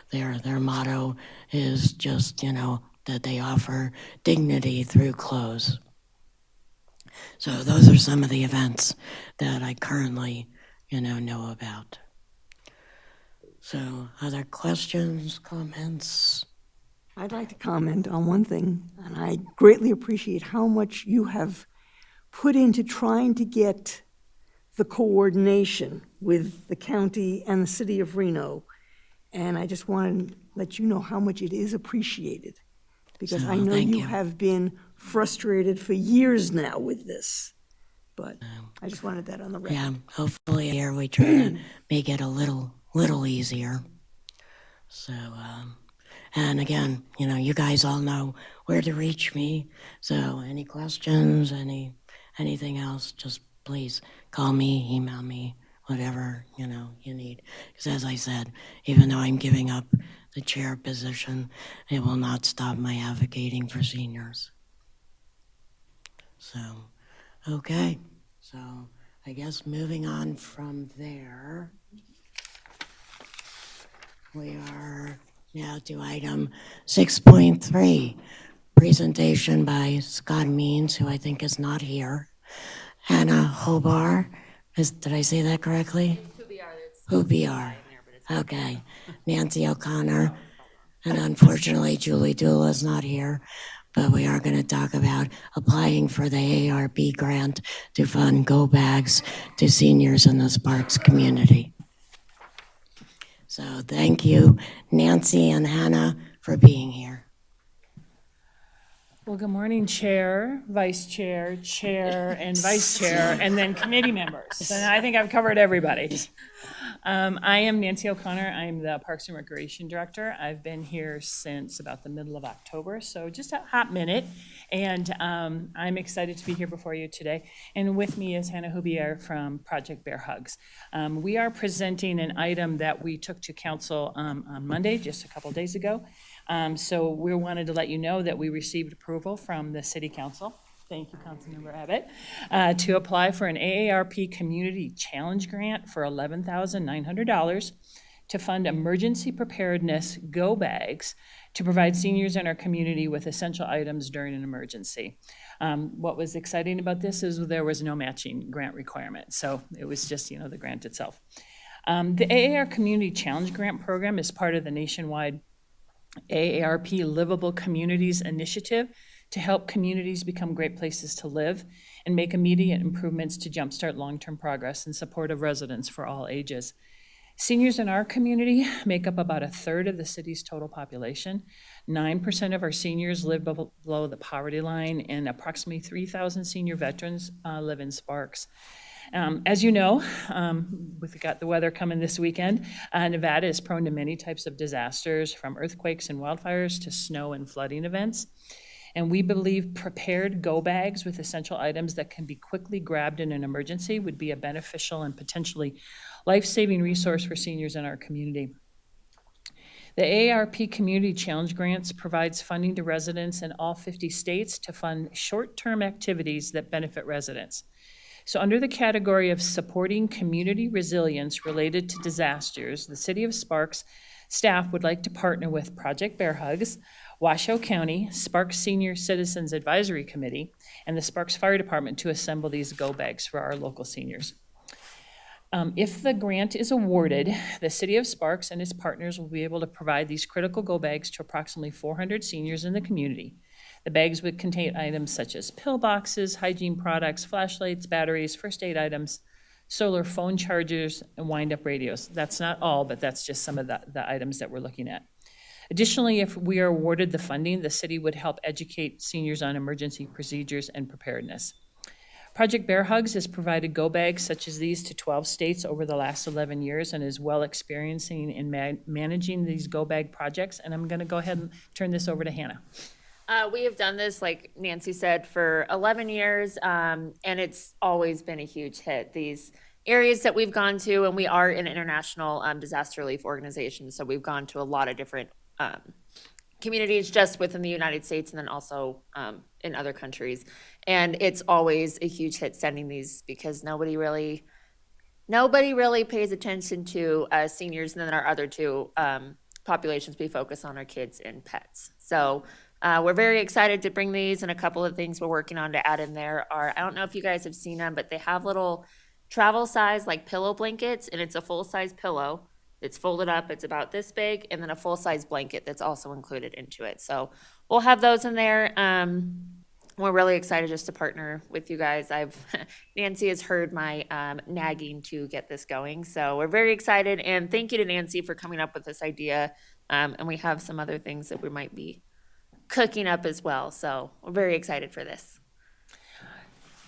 their motto is just, that they offer dignity through clothes. So those are some of the events that I currently, know about. So other questions, comments? I'd like to comment on one thing, and I greatly appreciate how much you have put into trying to get the coordination with the county and the city of Reno. And I just want to let you know how much it is appreciated, because I know thank you you. have been frustrated for years now with this. But I just wanted that on the record. Yeah, hopefully here we try to make it a little easier. So, and again, you guys all know where to reach me. So any questions, anything else, just please call me, email me, whatever, you need. Because as I said, even though I'm giving up the chair position, it will not stop my advocating for seniors. So, okay. So I guess moving on from there, we are now to item 6.3, presentation by Scott Means, who I think is not here. Hannah Hobar, did I say that correctly? Hubiar. Okay. Nancy O'Connor. And unfortunately, Julie Dool is not here, but we are going to talk about applying for the ARB grant to fund Go Bags to seniors in the Sparks community. So thank you, Nancy and Hannah, for being here. Well, good morning, Chair, Vice Chair, Chair, and Vice Chair, and then committee members. And I think I've covered everybody. I am Nancy O'Connor. I'm the Parks and Recreation Director. I've been here since about the middle of October, so just a hot minute. And I'm excited to be here before you today. And with me is Hannah Hubier from Project Bear Hugs. We are presenting an item that we took to council on Monday, just a couple days ago. So we wanted to let you know that we received approval from the City Council Thank you, Councilmember Abbott, to apply for an AARP Community Challenge Grant for $11,900 to fund emergency preparedness go bags to provide seniors in our community with essential items during an emergency. What was exciting about this is there was no matching grant requirement, so it was just, the grant itself. The AAR Community Challenge Grant Program is part of the nationwide AARP Livable Communities Initiative to help communities become great places to live and make immediate improvements to jumpstart long-term progress in support of residents for all ages. Seniors in our community make up about a third of the city's total population. 9% of our seniors live below the poverty line, and approximately 3,000 senior veterans live in Sparks. As you know, we've got the weather coming this weekend. Nevada is prone to many types of disasters, from earthquakes and wildfires to snow and flooding events. And we believe prepared go bags with essential items that can be quickly grabbed in an emergency would be a beneficial and potentially life-saving resource for seniors in our community. The AARP Community Challenge Grants provides funding to residents in all 50 states to fund short-term activities that benefit residents. So under the category of supporting community resilience related to disasters, the City of Sparks staff would like to partner with Project Bear Hugs, Washoe County, Sparks Senior Citizens Advisory Committee, and the Sparks Fire Department to assemble these go bags for our local seniors. If the grant is awarded, the City of Sparks and its partners will be able to provide these critical go bags to approximately 400 seniors in the community. The bags would contain items such as pill boxes, hygiene products, flashlights, batteries, first aid items, solar phone chargers, and wind-up radios. That's not all, but that's just some of the items that we're looking at. Additionally, if we are awarded the funding, the city would help educate seniors on emergency procedures and preparedness. Project Bear Hugs has provided go bags such as these to 12 states over the last 11 years and is well experiencing in managing these go bag projects. And I'm going to go ahead and turn this over to Hannah. We have done this, like Nancy said, for 11 years, and it's always been a huge hit. These areas that we've gone to, and we are an international disaster relief organization, so we've gone to a lot of different communities just within the United States and then also in other countries. And it's always a huge hit sending these because nobody really pays attention to seniors, and then our other two populations we focus on are kids and pets. So we're very excited to bring these, and a couple of things we're working on to add in there are, I don't know if you guys have seen them, but they have little travel size like pillow blankets, and it's a full-size pillow. It's folded up, it's about this big, and then a full-size blanket that's also included into it. So we'll have those in there. We're really excited just to partner with you guys. Nancy has heard my nagging to get this going, so we're very excited, and thank you to Nancy for coming up with this idea. And we have some other things that we might be cooking up as well, so we're very excited for this.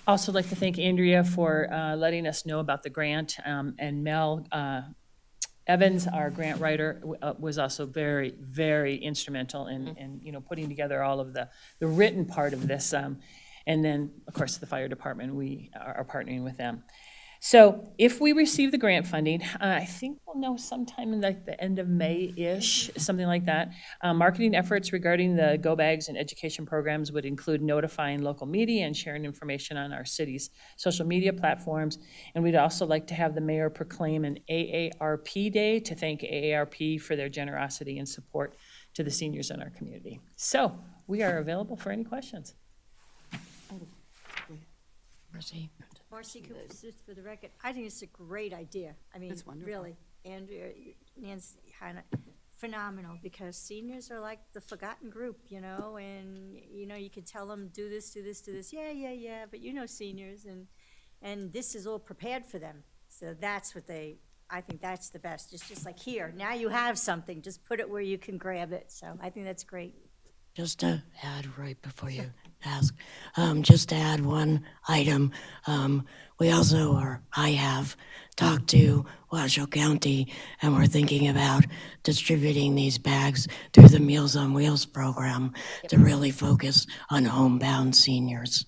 Also like to thank Andrea for letting us know about the grant, and Mel Evans, our grant writer, was also very, very instrumental in putting together all of the written part of this. And then, of course, the fire department, we are partnering with them. So if we receive the grant funding, I think we'll know sometime in like the end of May-ish, something like that. Marketing efforts regarding the go bags and education programs would include notifying local media and sharing information on our city's social media platforms. And we'd also like to have the mayor proclaim an AARP Day to thank AARP for their generosity and support to the seniors in our community. So we are available for any questions. Marcy Cooper, for the record, I think it's a great idea. I mean, That's wonderful. really, Andrea, Nancy, Hannah, phenomenal, because seniors are like the forgotten group, and, you could tell them, do this, yeah, but seniors, and this is all prepared for them. So that's what I think that's the best. It's just like, here, now you have something, just put it where you can grab it. So I think that's great. Just to add right before you ask, just to add one item, I have talked to Washoe County, and we're thinking about distributing these bags through the Meals on Wheels program to really focus on homebound seniors.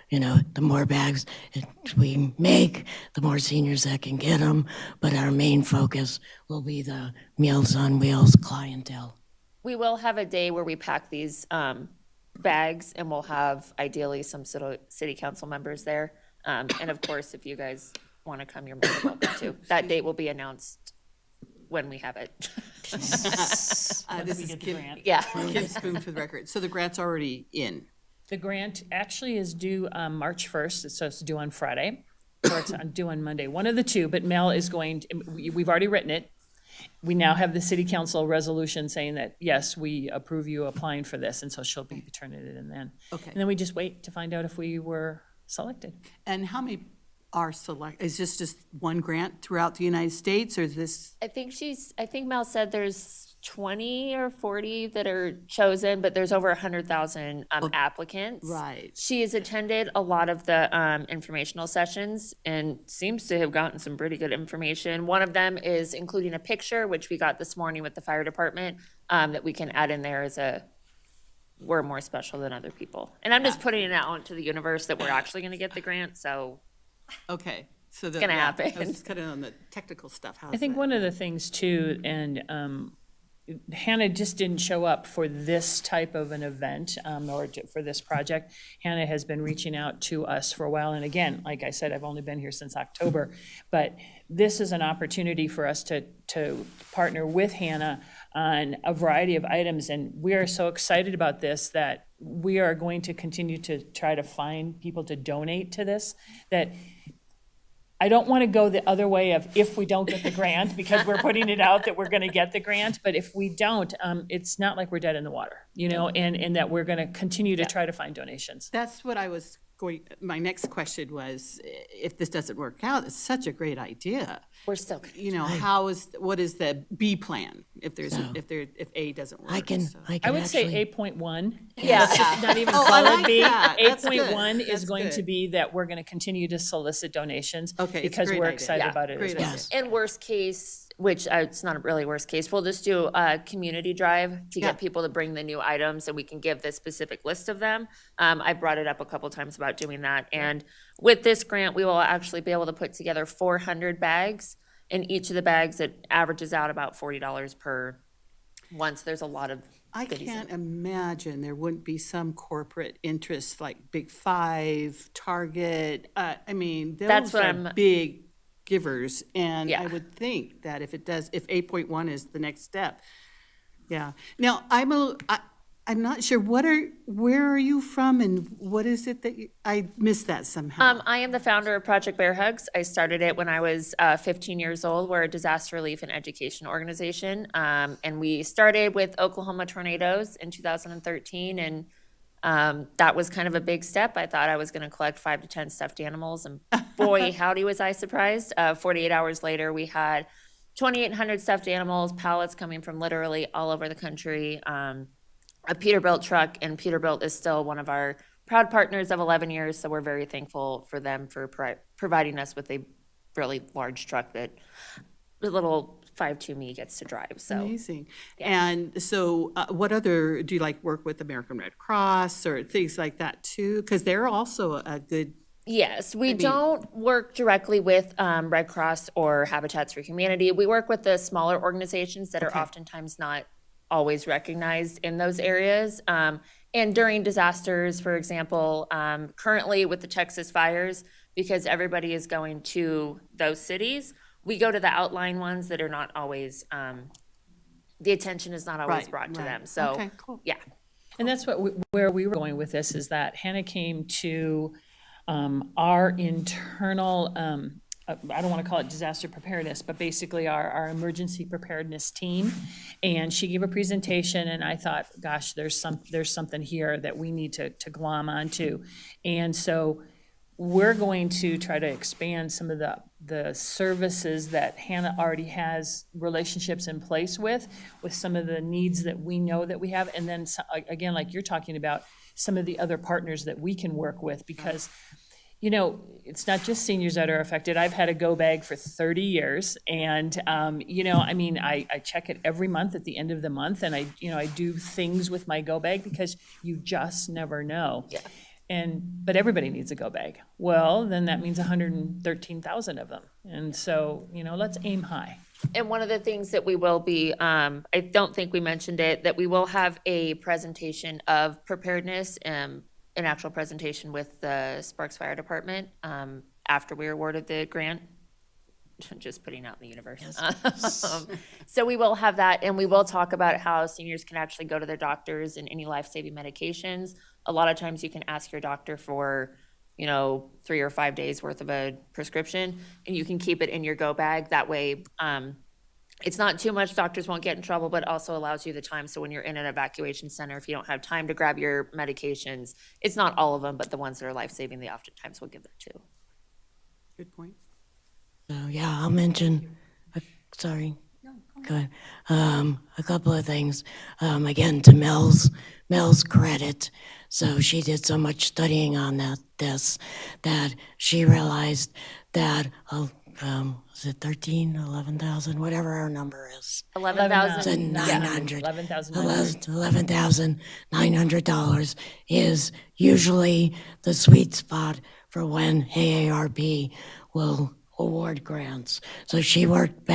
The more bags we make, the more seniors that can get them, but our main focus will be the Meals on Wheels clientele. We will have a day where we pack these bags, and we'll have ideally some city council members there. And of course, if you guys want to come, you're more than welcome to. That date will be announced when we have it. This is get the Kim, grant. Yeah. Kim Spoon for the record. So the grant's already in. The grant actually is due March 1st, so it's due on Friday, or it's due on Monday, one of the two, but Mel is going, we've already written it. We now have the city council resolution saying that, yes, we approve you applying for this, and so she'll be turning it in then. Okay. And then we just wait to find out if we were selected. And how many are is this just one grant throughout the United States, or is this? I think Mel said there's 20 or 40 that are chosen, but there's over 100,000 applicants. Right. She has attended a lot of the informational sessions and seems to have gotten some pretty good information. One of them is including a picture, which we got this morning with the fire department, that we can add in there as we're more special than other people. And I'm just putting it out into the universe that we're actually going to get the grant, so. Okay, so It's gonna happen. I was just kind of on the technical stuff. I think one of the things too, and Hannah just didn't show up for this type of an event, for this project. Hannah has been reaching out to us for a while, and again, like I said, I've only been here since October, but this is an opportunity for us to partner with Hannah on a variety of items, and we are so excited about this that we are going to continue to try to find people to donate to this, that I don't want to go the other way of if we don't get the grant, because we're putting it out that we're going to get the grant, but if we don't, it's not like we're dead in the water, and that we're going to continue to try to find donations. That's what I was my next question was, if this doesn't work out, it's such a great idea. We're still. What is the B plan if if A doesn't work? I would say 8.1. Yeah. Let's just not even Oh, I call it like B. that. That's good. 8.1 is That's going to good. be that we're going to continue to solicit donations. Okay, it's a Because great we're idea. excited Yeah. about it as Great well. idea. And worst case, which it's not really worst case, we'll just do a community drive to Yeah. get people to bring the new items, and we can give the specific list of them. I brought it up a couple times about doing that, and with this grant, we will actually be able to put together 400 bags, and each of the bags, it averages out about $40 per one, so there's a lot of I goodies in can't imagine there wouldn't be some corporate interests like Big Five, Target. I mean, That's those what are big givers, and Yeah. I would think that if 8.1 is the next step, yeah. Now I'm not sure. Where are you from, and what is it that I missed that somehow? I am the founder of Project Bear Hugs. I started it when I was 15 years old. We're a disaster relief and education organization. And we started with Oklahoma tornadoes in 2013. And that was kind of a big step. I thought I was going to collect 5 to 10 stuffed animals. And boy, howdy was I surprised. 48 hours later, we had 2,800 stuffed animals, pallets coming from literally all over the country. A Peterbilt truck, and Peterbilt is still one of our proud partners of 11 years, so we're very thankful for them for providing us with a really large truck that the little 5.2 me gets to drive, so. Amazing. And so what other, do you like work with American Red Cross or things like that too? Because they're also a good, Yes, we don't work directly with Red Cross or Habitats for Humanity. We work with the smaller organizations that are oftentimes not always recognized in those areas. And during disasters, for example, currently with the Texas fires, because everybody is going to those cities, we go to the outlying ones that are not always, the attention is not always Right, brought to right. them. So, Okay, cool. yeah. And that's where we were going with this, is that Hannah came to our internal, I don't want to call it disaster preparedness, but basically our emergency preparedness team. And she gave a presentation, and I thought, gosh, there's something here that we need to glom onto. And so we're going to try to expand some of the services that Hannah already has relationships in place with some of the needs that we know that we have. And then, again, like you're talking about, some of the other partners that we can work with, because it's not just seniors that are affected. I've had a Go Bag for 30 years, and I check it every month at the end of the month, and I do things with my Go Bag because you just never know. Yeah. But everybody needs a Go Bag. Well, then that means 113,000 of them, and so let's aim high. And one of the things that we will be, I don't think we mentioned it, that we will have a presentation of preparedness, an actual presentation with the Sparks Fire Department, after we were awarded the grant. Just putting out in the universe. So we will have that, and we will talk about how seniors can actually go to their doctors and any life-saving medications. A lot of times you can ask your doctor for, 3 or 5 days worth of a prescription, and you can keep it in your go bag. That way, it's not too much, doctors won't get in trouble, but also allows you the time. So when you're in an evacuation center, if you don't have time to grab your medications, it's not all of them, but the ones that are life-saving, they oftentimes will give that too. Good point. So, yeah, I'll mention, sorry. Go ahead. A couple of things. Again, to Mel's credit. So she did so much studying on this, that she realized that, was it 11,000, whatever our number is. 11,000. $11,900 is usually the sweet spot for when AARP will award grants. So we worked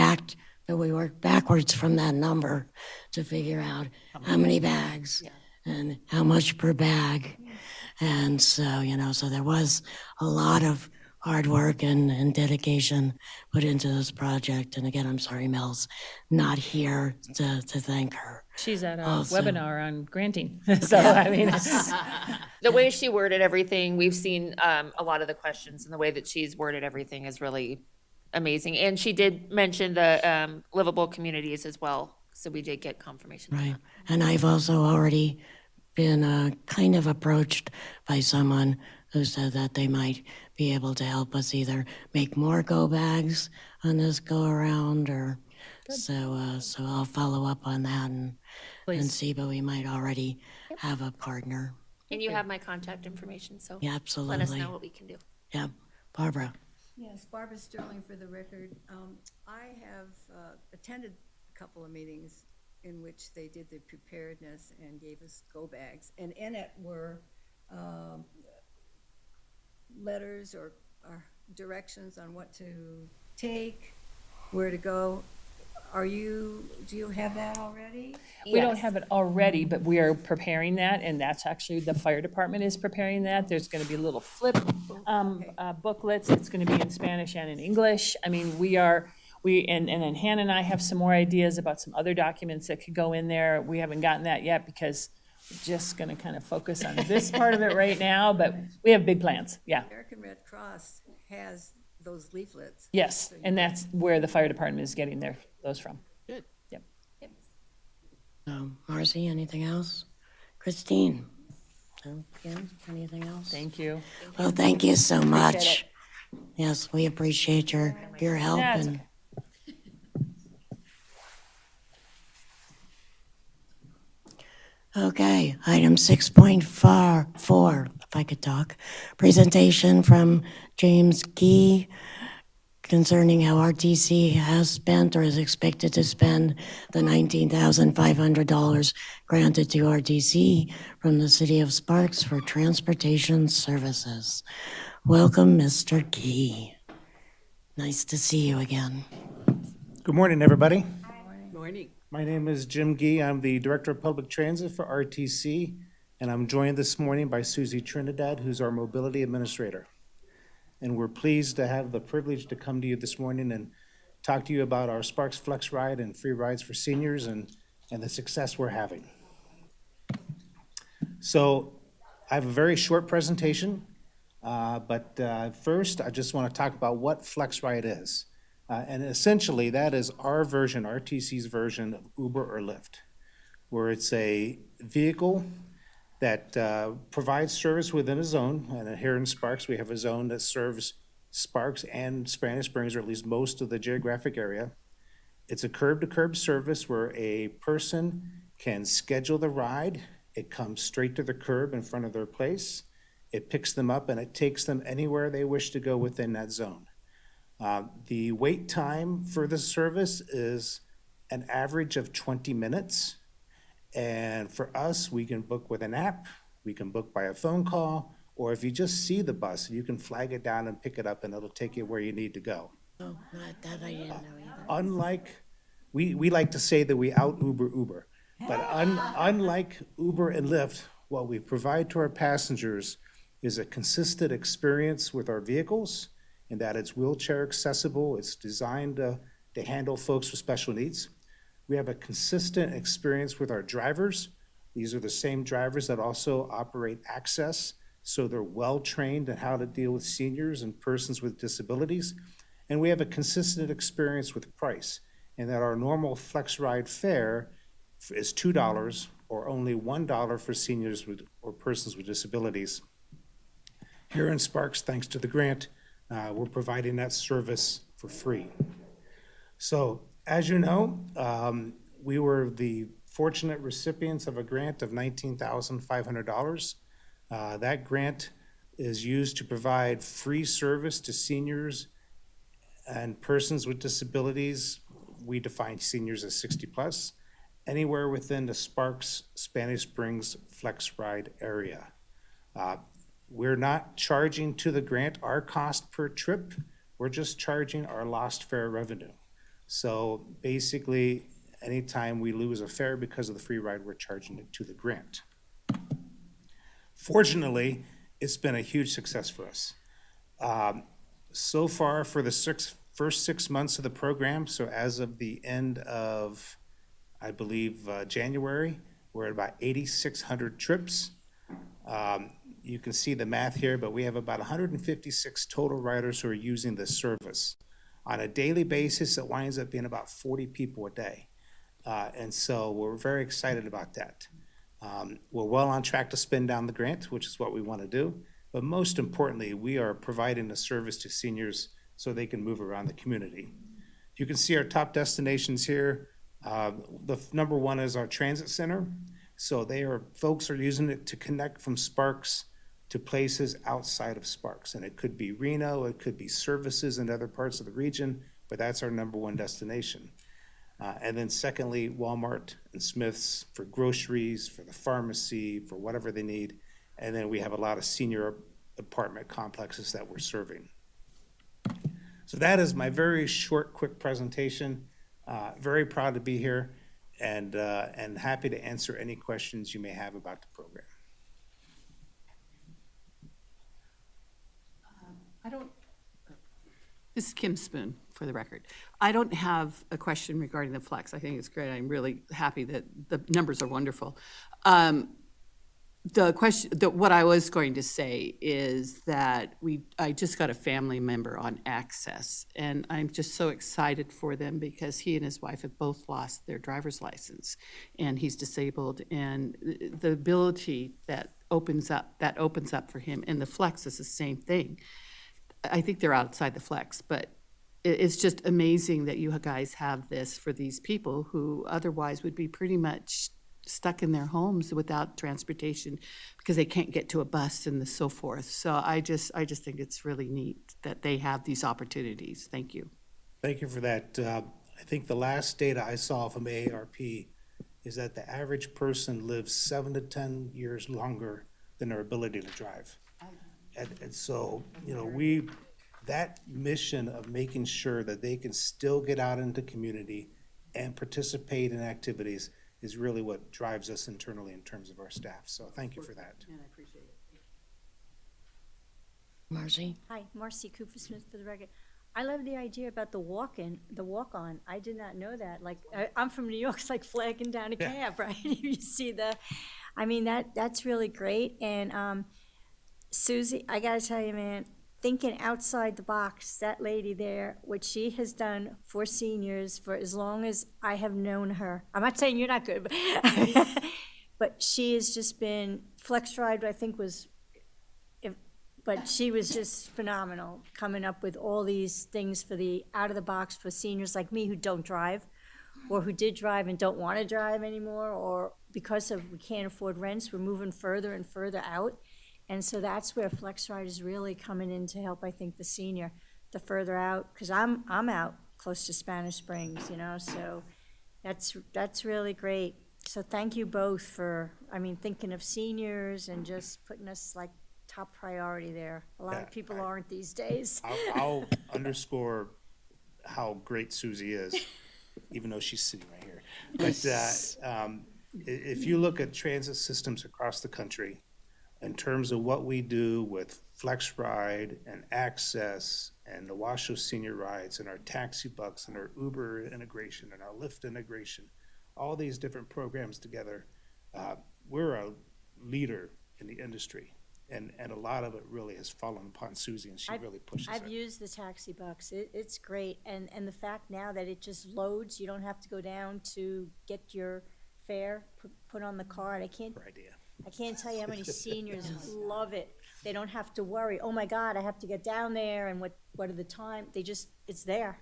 backwards from that number to figure out how many bags and how much per bag. And so, so there was a lot of hard work and dedication put into this project. And again, I'm sorry Mel's not here to thank her. She's at a Also- webinar on granting, so I mean, The way she worded everything, we've seen a lot of the questions, and the way that she's worded everything is really amazing. And she did mention the livable communities as well, so we did get confirmation. Right. And I've also already been kind of approached by someone who said that they might be able to help us either make more go bags on this go around, or so I'll follow up on that and see, but we might already have a partner. And you have my contact information, so Yeah, let us absolutely. know what we can do. Yeah. Barbara. Yes, Barbara Sterling for the record. I have attended a couple of meetings in which they did the preparedness and gave us go bags. And in it were letters or directions on what to take, where to go. Do you have that already? we don't have it already, but we are preparing that, and that's actually, the fire department is preparing that. There's gonna be little flip booklets. It's gonna be in Spanish and in English. I mean, and then Hannah and I have some more ideas about some other documents that could go in there. We haven't gotten that yet because we're just gonna kind of focus on this part of it right now, but we have big plans, yeah. American Red Cross has those leaflets. Yes, and that's where the fire department is getting those from. Good. Yep. Marcy, anything else? Christine? No? Yeah, anything else? Thank you. Well, thank you so much. Appreciate Yes, we appreciate your help Yeah, it's and. Okay, item 6.4, if I could talk. Presentation from James Gee concerning how RTC has spent or is expected to spend the $19,500 granted to RTC from the City of Sparks for transportation services. Welcome, Mr. Gee. Nice to see you again. Good morning, everybody. Morning. My name is Jim Gee. I'm the Director of Public Transit for RTC, and I'm joined this morning by Susie Trinidad, who's our Mobility Administrator. And we're pleased to have the privilege to come to you this morning and talk to you about our Sparks Flex Ride and free rides for seniors and the success we're having. So I have a very short presentation, but first I just want to talk about what Flex Ride is. And essentially, that is our version, RTC's version of Uber or Lyft, where it's a vehicle that provides service within a zone. And here in Sparks, we have a zone that serves Sparks and Spanish Springs, or at least most of the geographic area. It's a curb-to-curb service where a person can schedule the ride. It comes straight to the curb in front of their place. It picks them up and it takes them anywhere they wish to go within that zone. The wait time for the service is an average of 20 minutes. And for us, we can book with an app, we can book by a phone call, or if you just see the bus, you can flag it down and pick it up and it'll take you where you need to go. Oh, not that I didn't know either. Unlike, we like to say that we out Uber, but unlike Uber and Lyft, what we provide to our passengers is a consistent experience with our vehicles, in that it's wheelchair accessible, it's designed to handle folks with special needs. We have a consistent experience with our drivers. These are the same drivers that also operate Access, so they're well-trained in how to deal with seniors and persons with disabilities. And we have a consistent experience with price, in that our normal Flex Ride fare is $2 or only $1 for seniors or persons with disabilities. Here in Sparks, thanks to the grant, we're providing that service for free. So, as you know, we were the fortunate recipients of a grant of $19,500. That grant is used to provide free service to seniors and persons with disabilities. We define seniors as 60 plus, anywhere within the Sparks Spanish Springs Flex Ride area. We're not charging to the grant our cost per trip, we're just charging our lost fare revenue. So basically, anytime we lose a fare because of the free ride, we're charging it to the grant. Fortunately, it's been a huge success for us. So far, for the first 6 months of the program, so as of the end of, I believe, January, we're at about 8,600 trips. You can see the math here, but we have about 156 total riders who are using this service. On a daily basis, it winds up being about 40 people a day. And so we're very excited about that. We're well on track to spend down the grant, which is what we want to do. But most importantly, we are providing a service to seniors so they can move around the community. You can see our top destinations here. The number one is our transit center. So folks are using it to connect from Sparks to places outside of Sparks. And it could be Reno, it could be services in other parts of the region, but that's our number one destination. And then secondly, Walmart and Smith's for groceries, for the pharmacy, for whatever they need. And then we have a lot of senior apartment complexes that we're serving. So that is my very short, quick presentation. Very proud to be here and happy to answer any questions you may have about the program. This is Kim Spoon, for the record. I don't have a question regarding the flex. I think it's great. I'm really happy that the numbers are wonderful. The question, what I was going to say is that I just got a family member on Access, and I'm just so excited for them because he and his wife have both lost their driver's license, and he's disabled, and the ability that opens up for him, and the flex is the same thing. I think they're outside the flex, but it's just amazing that you guys have this for these people who otherwise would be pretty much stuck in their homes without transportation because they can't get to a bus and so forth. So I just think it's really neat that they have these opportunities. Thank you. Thank you for that. I think the last data I saw from AARP is that the average person lives 7 to 10 years longer than their ability to drive. And so, that mission of making sure that they can still get out into community and participate in activities is really what drives us internally in terms of our staff. So thank you for that. And I appreciate it. Marcy? Hi, Marcy Cooper Smith for the record. I love the idea about the walk-on. I did not know that. Like, I'm from New York, it's like flagging down a cab, right? You see that's really great. And Susie, I gotta tell you, man, thinking outside the box, that lady there, what she has done for seniors for as long as I have known her. I'm not saying you're not good, but she has just been, Flex Ride, I think but she was just phenomenal, coming up with all these things for the out of the box for seniors like me who don't drive, or who did drive and don't want to drive anymore, or because we can't afford rents, we're moving further and further out. And so that's where Flex Ride is really coming in to help, I think, the senior, the further out, because I'm out close to Spanish Springs, so that's really great. So thank you both for, thinking of seniors and just putting us like top priority there. A lot of people aren't these days. I'll underscore how great Susie is, even though she's sitting right here. But if you look at transit systems across the country, in terms of what we do with Flex Ride and Access and the Washoe Senior Rides and our taxi bucks and our Uber integration and our Lyft integration, all these different programs together, we're a leader in the industry. And a lot of it really has fallen upon Susie, and she really pushes I've it. used the taxi bucks. It's great. And the fact now that it just loads, you don't have to go down to get your fare put on the card. I can't tell you how many seniors love it. They don't have to worry, oh my God, I have to get down there and what are the time? It's there.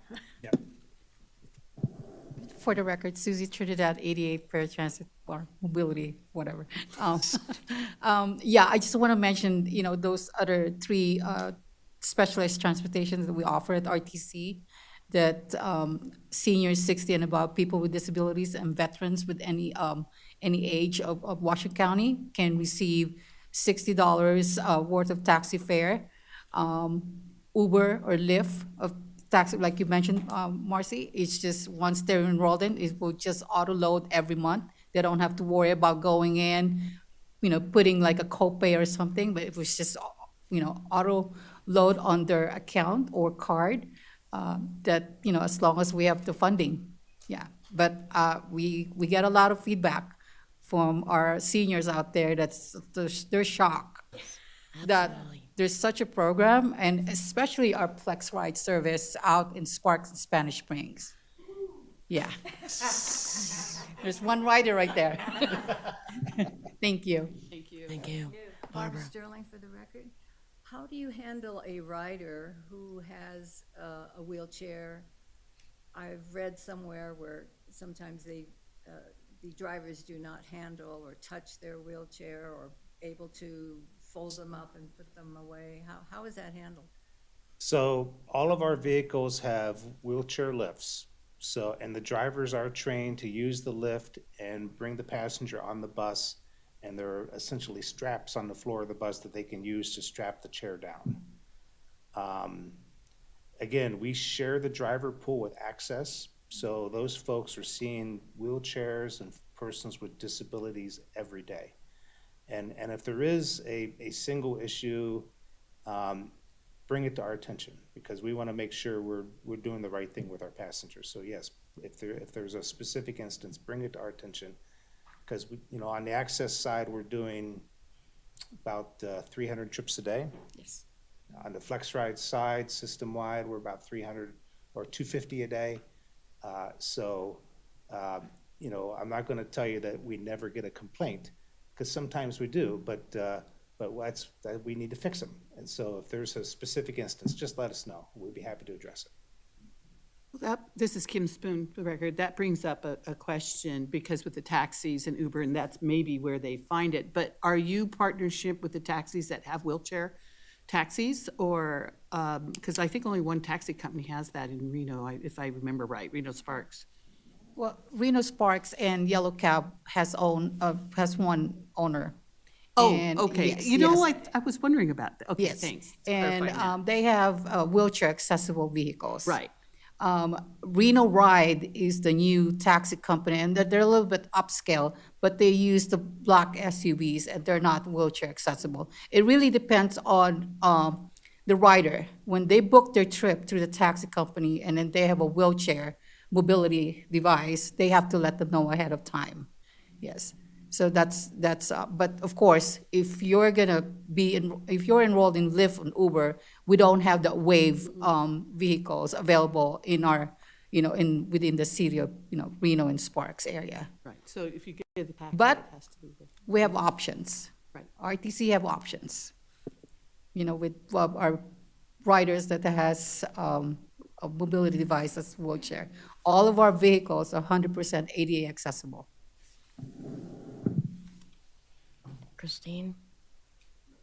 For the record, Susie Trinidad, 88 Paratransit or Mobility, whatever. Yeah, I just want to mention, those other three specialized transportations that we offer at RTC, that seniors 60 and above, people with disabilities, and veterans with any age of Washington County can receive $60 worth of taxi fare, Uber or Lyft of taxi, like you mentioned, Marcy. It's just once they're enrolled in, it will just auto load every month. They don't have to worry about going in, putting like a copay or something, but it was just, auto load on their account or card, that, as long as we have the funding. Yeah, but we get a lot of feedback from our seniors out there they're shocked that there's such a program, and especially our Flex Ride service out in Sparks and Spanish Springs. Yeah. There's one rider right there. Thank you. Thank you. Barbara Sterling for the record. How do you handle a rider who has a wheelchair? I've read somewhere where sometimes the drivers do not handle or touch their wheelchair or able to fold them up and put them away. How is that handled? So all of our vehicles have wheelchair lifts. So, and the drivers are trained to use the lift and bring the passenger on the bus, and there are essentially straps on the floor of the bus that they can use to strap the chair down. Again, we share the driver pool with Access, so those folks are seeing wheelchairs and persons with disabilities every day. And if there is a single issue, bring it to our attention, because we want to make sure we're doing the right thing with our passengers. So yes, if there's a specific instance, bring it to our attention, because on the Access side, we're doing about 300 trips a day. Yes. On the Flex Ride side, system-wide, we're about 300 or 250 a day. I'm not going to tell you that we never get a complaint, because sometimes we do, but we need to fix them. And so if there's a specific instance, just let us know. We'd be happy to address it. This is Kim Spoon, for the record. That brings up a question, because with the taxis and Uber, and that's maybe where they find it, but are you partnership with the taxis that have wheelchair taxis? Or, because I think only one taxi company has that in Reno, if I remember right, Reno Sparks. Well, Reno Sparks and Yellow Cab has one owner. Oh, And okay. yes, You know, yes. I was wondering about that. Okay, Yes. thanks. And they have wheelchair accessible vehicles. Right. Reno Ride is the new taxi company, and they're a little bit upscale, but they use the black SUVs, and they're not wheelchair accessible. It really depends on the rider. When they book their trip through the taxi company, and then they have a wheelchair mobility device, they have to let them know ahead of time. Yes. So that's but of course, if you're enrolled in Lyft and Uber, we don't have the Wave vehicles available in our, within the city of, Reno and Sparks area. Right, so if you get the package, But it has to be with. we have options. Right. RTC have options. With our riders that has a mobility device that's wheelchair. All of our vehicles are 100% ADA accessible. Christine?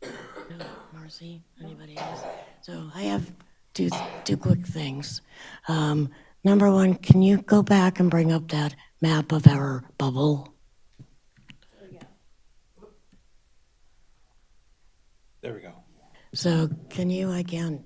No, Marcy? Anybody else? So I have two quick things. Number one, can you go back and bring up that map of our bubble? There we go. So can you again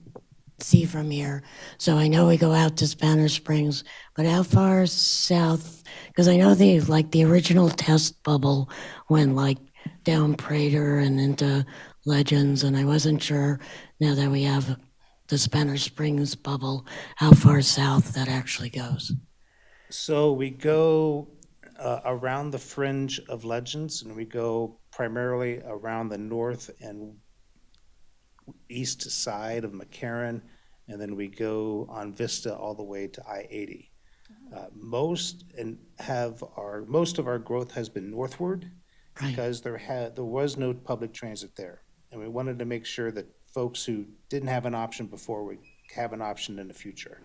see from here. So I know we go out to Spanish Springs, but how far south? Because I know the original test bubble went like down Prater and into Legends, and I wasn't sure now that we have the Spanish Springs bubble, how far south that actually goes. So we go around the fringe of Legends, and we go primarily around the north and east side of McCarran, and then we go on Vista all the way to I-80. Most of our growth has been northward because there was no public transit there, and we wanted to make sure that folks who didn't have an option before would have an option in the future.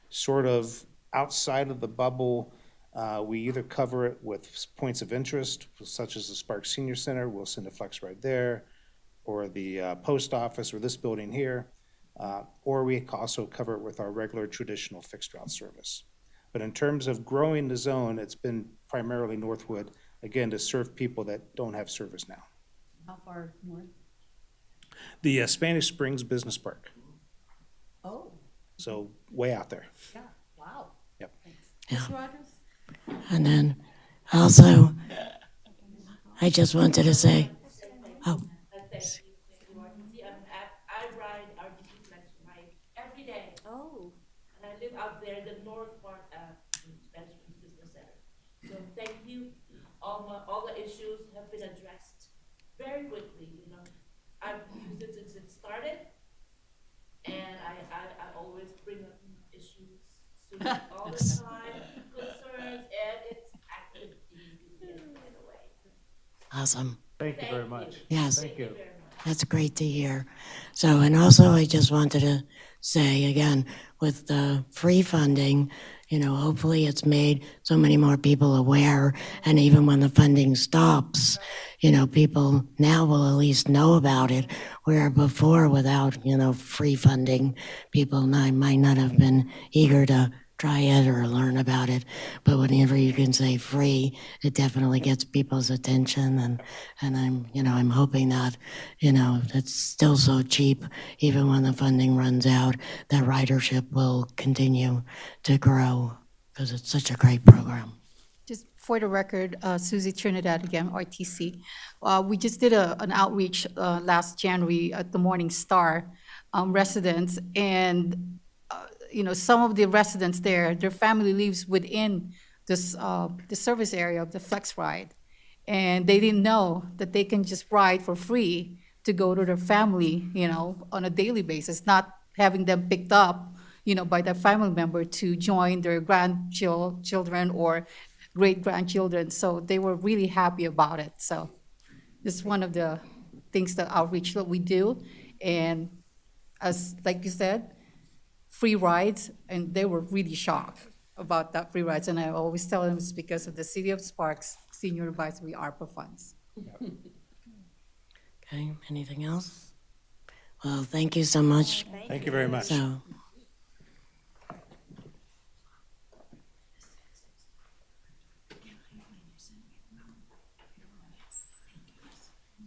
Sort of outside of the bubble, we either cover it with points of interest, such as the Sparks Senior Center, we'll send a flex ride there, or the post office, or this building here, or we also cover it with our regular traditional fixed route service. But in terms of growing the zone, it's been primarily Northwood, again, to serve people that don't have service now. How far north? The Spanish Springs Business Park, Oh, so way out there. yeah, wow. Yep. Ms. Rogers? And then also, I just wanted to say, oh, I ride RTC Flex Ride every day. Oh. And I live out there in the north part in Spanish Business Center. So thank you. All the issues have been addressed very quickly, you know. I've used it since it started. And I always bring up issues all the time, concerns, and it's actually easy in a way. awesome. Thank you very much. Yes. Thank you. That's great to hear. So, and also I just wanted to say again, with the free funding, you know, hopefully it's made so many more people aware. And even when the funding stops, you know, people now will at least know about it. Where before, without, you know, free funding, people might not have been eager to try it or learn about it. But whenever you can say free, it definitely gets people's attention. And I'm hoping that, you know, it's still so cheap, even when the funding runs out, that ridership will continue to grow because it's such a great program. Just for the record, Susie Trinidad again, RTC. We just did an outreach last January at the Morning Star residents, and you know, some of the residents there, their family lives within this the service area of the Flex Ride, and they didn't know that they can just ride for free to go to their family, you know, on a daily basis, not having them picked up, you know, by their family member to join their grandchildren or great-grandchildren. So they were really happy about it. So this is one of the things, the outreach that we do. And as, like you said, free rides, and they were really shocked about that free rides. And I always tell them it's because of the City of Sparks Senior Advisory ARPA funds. Okay, anything else? Well, thank you so much. Thank you very much. So,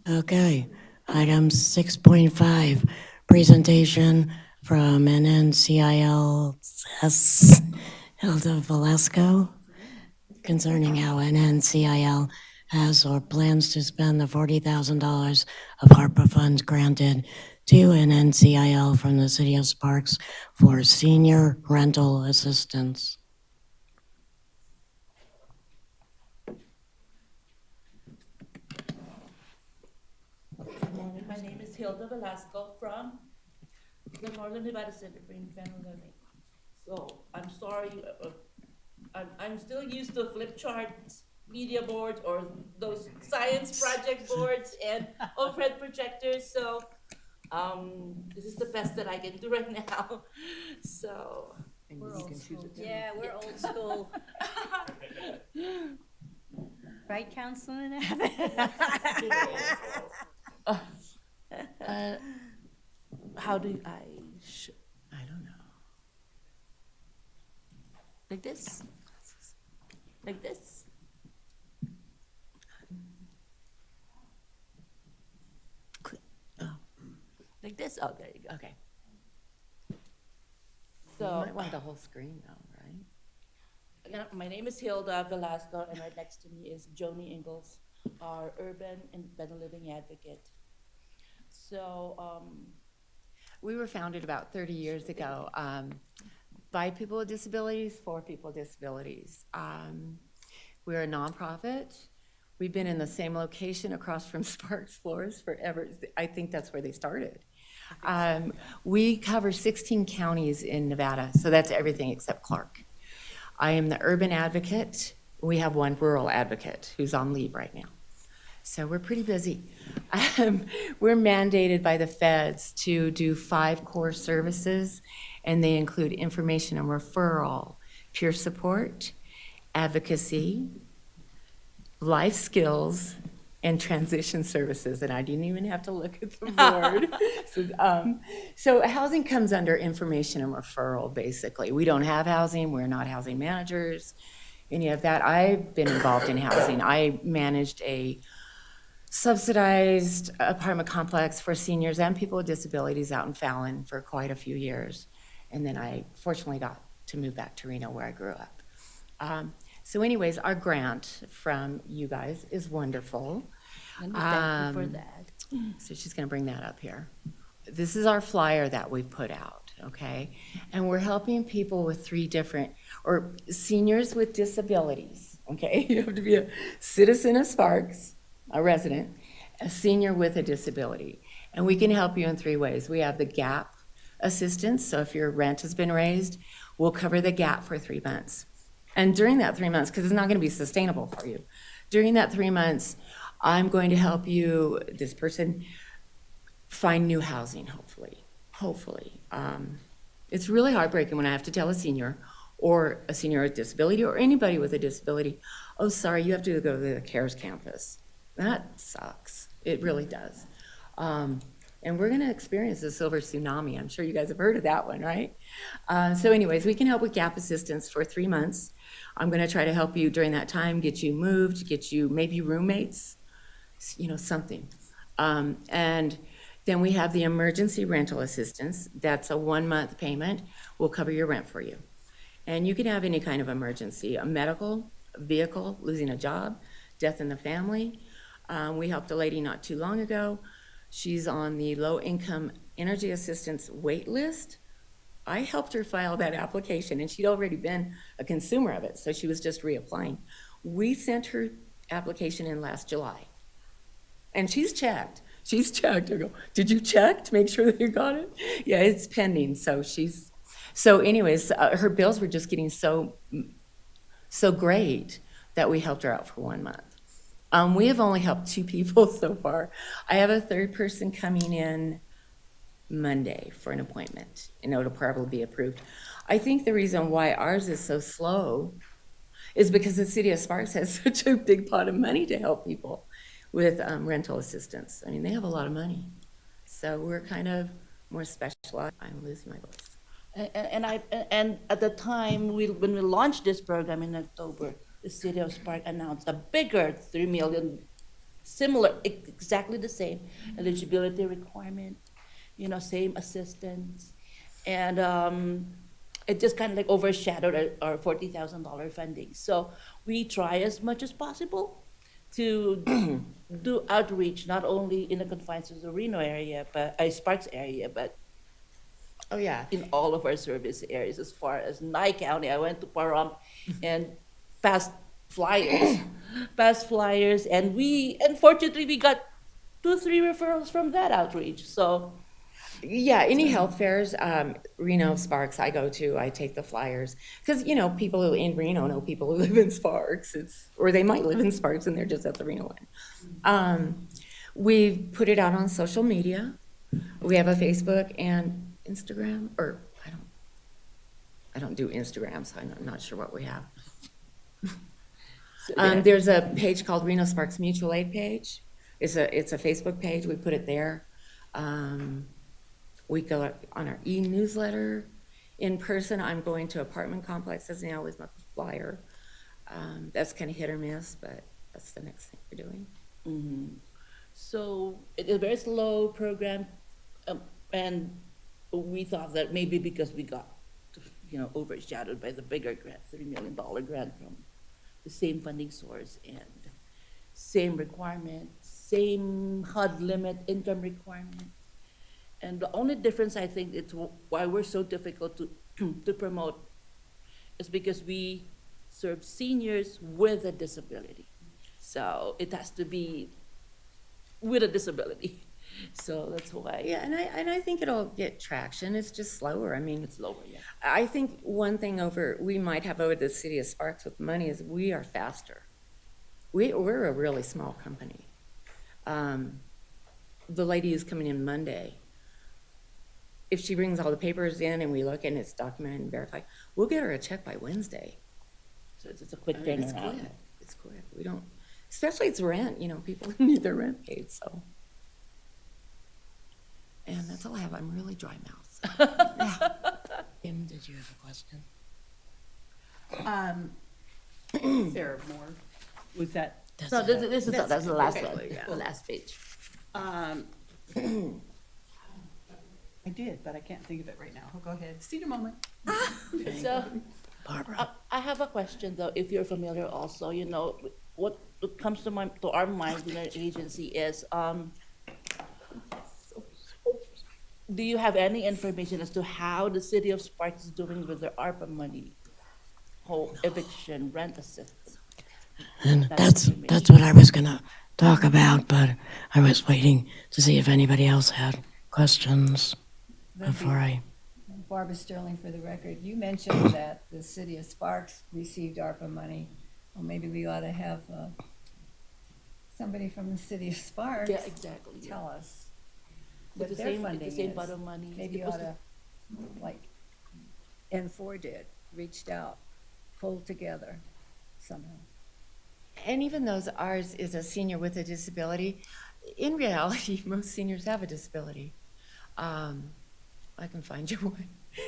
okay, item 6.5, presentation from NNCIL's Hilda Velasco concerning how NNCIL has or plans to spend the $40,000 of ARPA funds granted to NNCIL from the City of Sparks for senior rental assistance. My name is Hilda Velasco from the Northern Nevada Center for Independent Living. So I'm sorry, I'm still used to flip charts, media boards, or those science project boards and overhead projectors. So this is the best that I can do right now. So. Yeah, we're old school. Right, Councilman Abbott? How do I don't know. Like this? Like this? Oh. Like this? Oh, there you go. Okay. So, want the whole screen though, right? again, my name is Hilda Velasco, and right next to me is Joni Ingalls, our urban independent living advocate. So, We were founded about 30 years ago by people with disabilities, for people with disabilities. We're a nonprofit. We've been in the same location across from Sparks Floors forever. I think that's where they started. We cover 16 counties in Nevada, so that's everything except Clark. I am the urban advocate. We have one rural advocate who's on leave right now. So we're pretty busy. We're mandated by the feds to do 5 core services, and they include information and referral, peer support, advocacy, life skills, and transition services, and I didn't even have to look at the board. So housing comes under information and referral, basically. We don't have housing, we're not housing managers, any of that. I've been involved in housing. I managed a subsidized apartment complex for seniors and people with disabilities out in Fallon for quite a few years. And then I fortunately got to move back to Reno where I grew up. So anyways, our grant from you guys is wonderful. and thank you for that. So she's gonna bring that up here. This is our flyer that we put out, okay? And we're helping people with 3 different, or seniors with disabilities, okay? You have to be a citizen of Sparks, a resident, a senior with a disability. And we can help you in 3 ways. We have the GAP assistance, so if your rent has been raised, we'll cover the gap for 3 months. And during that 3 months, because it's not gonna be sustainable for you, during that 3 months, I'm going to help you, this person, find new housing, hopefully. It's really heartbreaking when I have to tell a senior or a senior with disability or anybody with a disability, oh, sorry, you have to go to the CARES campus. That sucks. It really does. And we're gonna experience the silver tsunami. I'm sure you guys have heard of that one, right? So anyways, we can help with gap assistance for 3 months. I'm gonna try to help you during that time, get you moved, get you maybe roommates, something. And then we have the emergency rental assistance. That's a 1-month payment. We'll cover your rent for you. And you can have any kind of emergency, a medical, a vehicle, losing a job, death in the family. We helped a lady not too long ago. She's on the low-income energy assistance wait list. I helped her file that application, and she'd already been a consumer of it, so she was just reapplying. We sent her application in last July. And she's checked. I go, did you check to make sure that you got it? Yeah, it's pending. So anyways, her bills were just getting so great that we helped her out for 1 month. We have only helped 2 people so far. I have a 3rd person coming in Monday for an appointment, and it'll probably be approved. I think the reason why ours is so slow is because the city of Sparks has such a big pot of money to help people with rental assistance. I mean, they have a lot of money. So we're kind of more specialized. I'm losing my voice. And at the time, when we launched this program in October, the city of Spark announced a bigger 3 million, similar, exactly the same eligibility requirement, same assistance. And it just kind of like overshadowed our $40,000 funding. So we try as much as possible to do outreach, not only in the confines of the Reno area, but Sparks area, but oh yeah, in all of our service areas. As far as Nye County, I went to Pahrump and passed flyers, and fortunately we got 2-3 referrals from that outreach. So yeah, any health fairs, Reno, Sparks, I go to, I take the flyers. Because, people who in Reno know people who live in Sparks. Or they might live in Sparks and they're just at the Reno one. We've put it out on social media. We have a Facebook and Instagram, or I don't do Instagram, so I'm not sure what we have. There's a page called Reno Sparks Mutual Aid page. It's a Facebook page, we put it there. We go on our e-newsletter. In person, I'm going to apartment complexes now with my flyer. That's kind of hit or miss, but that's the next thing we're doing. Mm-hmm. So it's a very slow program, and we thought that maybe because we got overshadowed by the bigger grant, $3 million grant from the same funding source and same requirement, same HUD limit, income requirement. And the only difference, I think, it's why we're so difficult to promote is because we serve seniors with a disability. So it has to be with a disability. So that's why. Yeah, and I think it'll get traction. It's just slower. I mean, It's lower, yeah. I think one thing we might have over the city of Sparks with money is we are faster. We're a really small company. The lady who's coming in Monday, if she brings all the papers in and we look and it's documented and verified, we'll get her a check by Wednesday. So it's a quick I mean, it's turnaround. quick. It's quick. We don't, especially it's rent, people need their rent paid, so. And that's all I have. I'm really dry mouth. Kim, did you have a question? Is there more? Was that? No, this is, that's the last okay, one, yeah. the last page. I did, but I can't think of it right now. Oh, go ahead. Senior moment. So, I have a question though, if you're familiar also, what comes to our mind in our agency is, do you have any information as to how the city of Sparks is doing with their ARPA money? Whole eviction, rent assistance? And That that's information. what I was gonna talk about, but I was waiting to see if anybody else had questions before I. Barbara Sterling for the record. You mentioned that the city of Sparks received ARPA money. Well, maybe we ought to have somebody from the city of Sparks Yeah, exactly. yeah. tell us With what the their same, funding the same is. pot of money. Maybe It you was ought to, like N4 did, reached out, pulled together somehow. And even though ours is a senior with a disability, in reality, most seniors have a disability. I can find you one.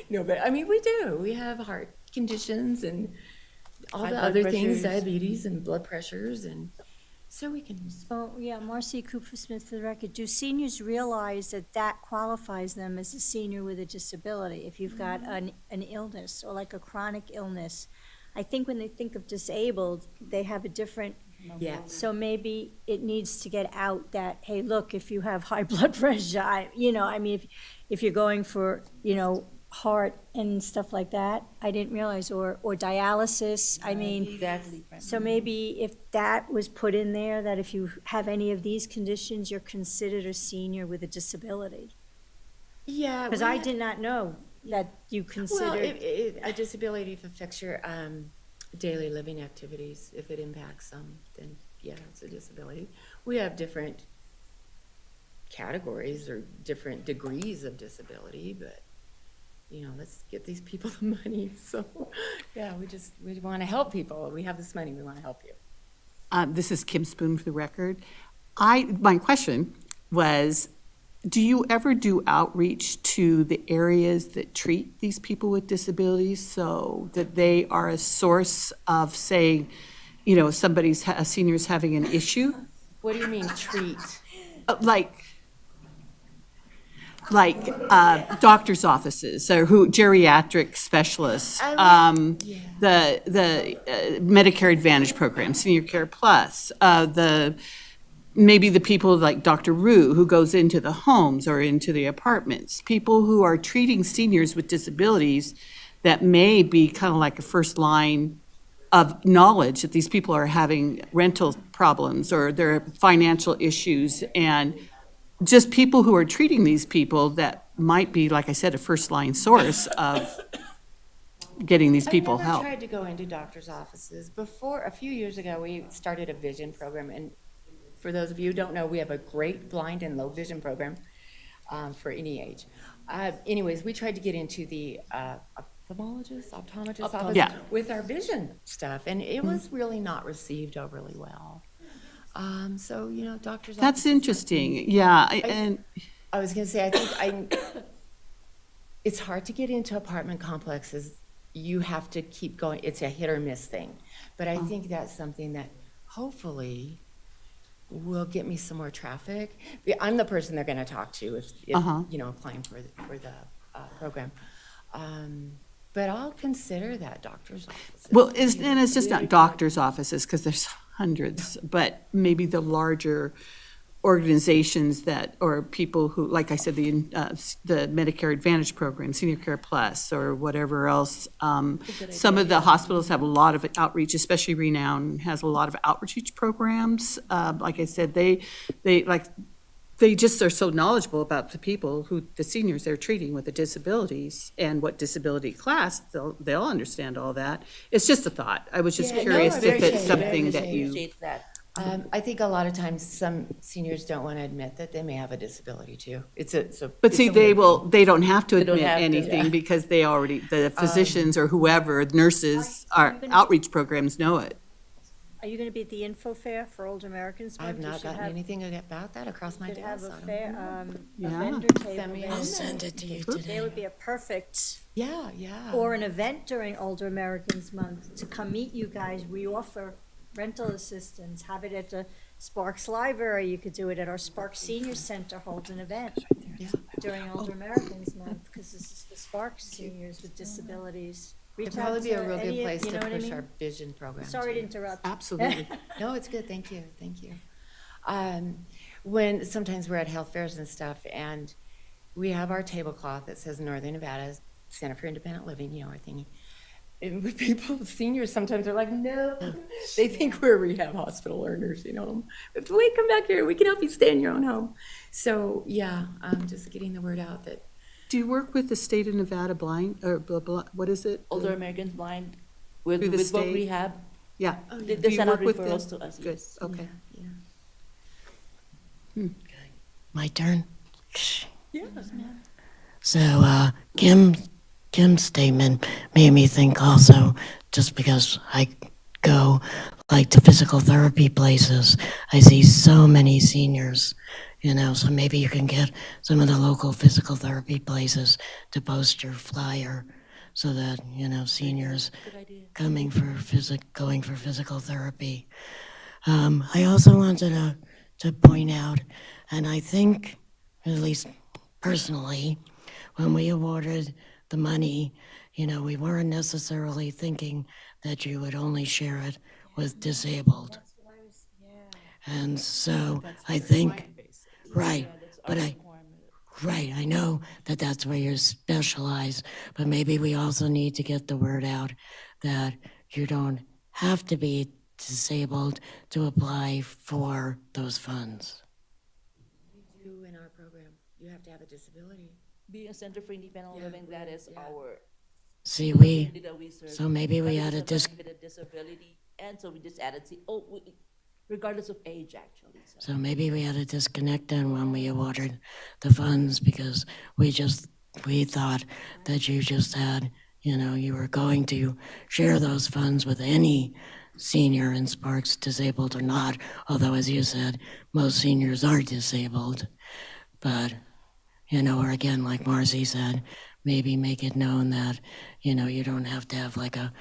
No, but I mean, we do. We have heart conditions and all High the blood other things, pressures. diabetes and blood pressures, and so we can. Oh, yeah, Marcy Cooper Smith for the record. Do seniors realize that that qualifies them as a senior with a disability? If you've got an illness or like a chronic illness, I think when they think of disabled, they have a different. Yeah. So maybe it needs to get out that, hey, look, if you have high blood pressure, I mean, if you're going for, heart and stuff like that, I didn't realize, or dialysis, I mean. Exactly. So maybe if that was put in there, that if you have any of these conditions, you're considered a senior with a disability. Yeah. Because I did not know that you Well, considered. a disability if it affects your daily living activities, if it impacts them, then yeah, it's a disability. We have different categories or different degrees of disability, but let's get these people the money. So yeah, we want to help people. We have this money, we want to help you. This is Kim Spoon for the record. My question was, do you ever do outreach to the areas that treat these people with disabilities so that they are a source of, say, a senior's having an issue? What do you mean treat? Like doctor's offices or geriatric specialists, the Medicare Advantage program, Senior Care Plus, maybe the people like Dr. Rue who goes into the homes or into the apartments, people who are treating seniors with disabilities that may be kind of like a first line of knowledge that these people are having rental problems or their financial issues, and just people who are treating these people that might be, like I said, a first line source of getting these people I help. never tried to go into doctor's offices. A few years ago, we started a vision program, and for those of you who don't know, we have a great blind and low vision program for any age. Anyways, we tried to get into the ophthalmologist office Yeah. with our vision stuff, and it was really not received overly well. So, doctor's offices. That's interesting, yeah, and I was gonna say, I think it's hard to get into apartment complexes. You have to keep going. It's a hit or miss thing. But I think that's something that hopefully will get me some more traffic. I'm the person they're gonna talk to if applying for the program. But I'll consider that doctor's office. Well, and it's just not doctor's offices, because there's hundreds, but maybe the larger organizations that, or people who, like I said, the Medicare Advantage program, Senior Care Plus, or whatever else. Some of the hospitals have a lot of outreach, especially Renown has a lot of outreach programs. Like I said, they just are so knowledgeable about the people the seniors they're treating with the disabilities and what disability class, they'll understand all that. It's just a thought. I was just curious if it's something that you. Appreciate that. I think a lot of times some seniors don't want to admit that they may have a disability too. But see, they don't have to They don't admit have to, anything yeah. because the physicians or whoever, nurses, our outreach programs know it. Are you going to be at the info fair for Older Americans Month? I've You not should gotten have- anything about that across my Should have desk. a I don't fair, know. a Yeah. vendor table. Send me there. a- I'll send it to you There today. would be a perfect, Yeah, yeah. or an event during Older Americans Month to come meet you guys. We offer rental assistance, have it at the Sparks Library. You could do it at our Sparks Senior Center, hold an event during Older Americans Month, because this is for Sparks seniors with disabilities. It'd Reach out probably be a to real any good of- place you to know what I push mean? our vision program. Sorry to too. interrupt. Absolutely. No, it's good, thank you, thank you. When, sometimes we're at health fairs and stuff, and we have our tablecloth that says Northern Nevada Center for Independent Living, you know, our thingy. And with people, seniors sometimes are like, no, they think we're rehab hospital earners, you know. If we come back here, we can help you stay in your own home. So, yeah, I'm just getting the word out that Do you work with the state of Nevada blind, or what is it? Older Americans Blind with Through the work state? rehab. Yeah. They Do you send out work with them? referrals to us, Good, yes. okay. My turn? Yeah. So, Kim's statement made me think also, just because I go like to physical therapy places, I see so many seniors, you know, so maybe you can get some of the local physical therapy places to post your flyer so that, you know, seniors going for physical therapy. I also wanted to point out, and I think, at least personally, when we awarded the money, you know, we weren't necessarily thinking that you would only share it with disabled. And so I think, right, but I know that that's where you're specialized, but maybe we also need to get the word out that you don't have to be disabled to apply for those funds. we do in our program. You have to have a disability. Being a Center for Independent Living, that is our. See, community that we serve. so maybe we Regardless added of this, having a disability, and so we just added, regardless of age, actually. so maybe we had a disconnect then when we awarded the funds because we thought that you just had, you know, you were going to share those funds with any senior in Sparks, disabled or not, although as you said, most seniors are disabled. But, you know, or again, like Marcy said, maybe make it known that, you know, you don't have to have like a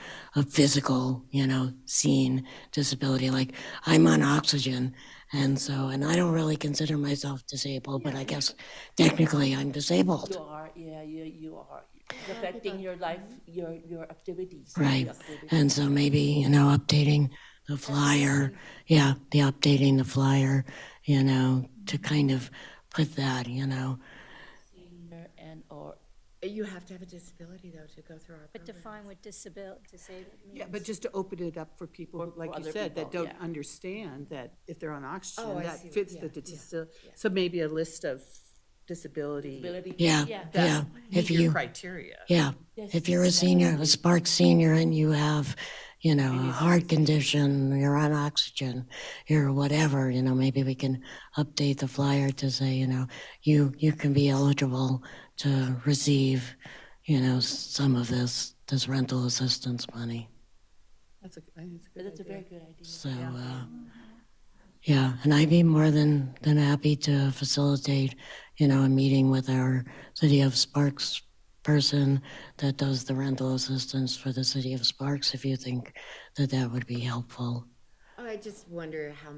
physical, you know, seen disability. Like I'm on oxygen and I don't really consider myself disabled, but I guess technically I'm disabled. You are, yeah, you are. It's affecting your life, your activities. Right. your activities. And so maybe, you know, updating the flyer, updating the flyer, you know, to kind of put that, you know, And, or, You have to have a disability, though, to go through our But program. define what disabled means. Yeah, but just to open it up for people, For like you other said, that people, don't understand that if they're on oxygen, Oh, I that see. fits Yeah, the, so maybe a list of disability. disability. yeah, yeah. If Meet your you, criteria. yeah, if you're a senior, a Spark senior, and you have, you know, a heart condition, you're on oxygen, you're whatever, you know, maybe we can update the flyer to say, you know, you can be eligible to receive, you know, some of this rental assistance money. That's a good That's a idea. very good idea. So, yeah, and I'd be more than happy to facilitate, you know, a meeting with our City of Sparks person that does the rental assistance for the City of Sparks, if you think that would be helpful. Oh, I just wonder how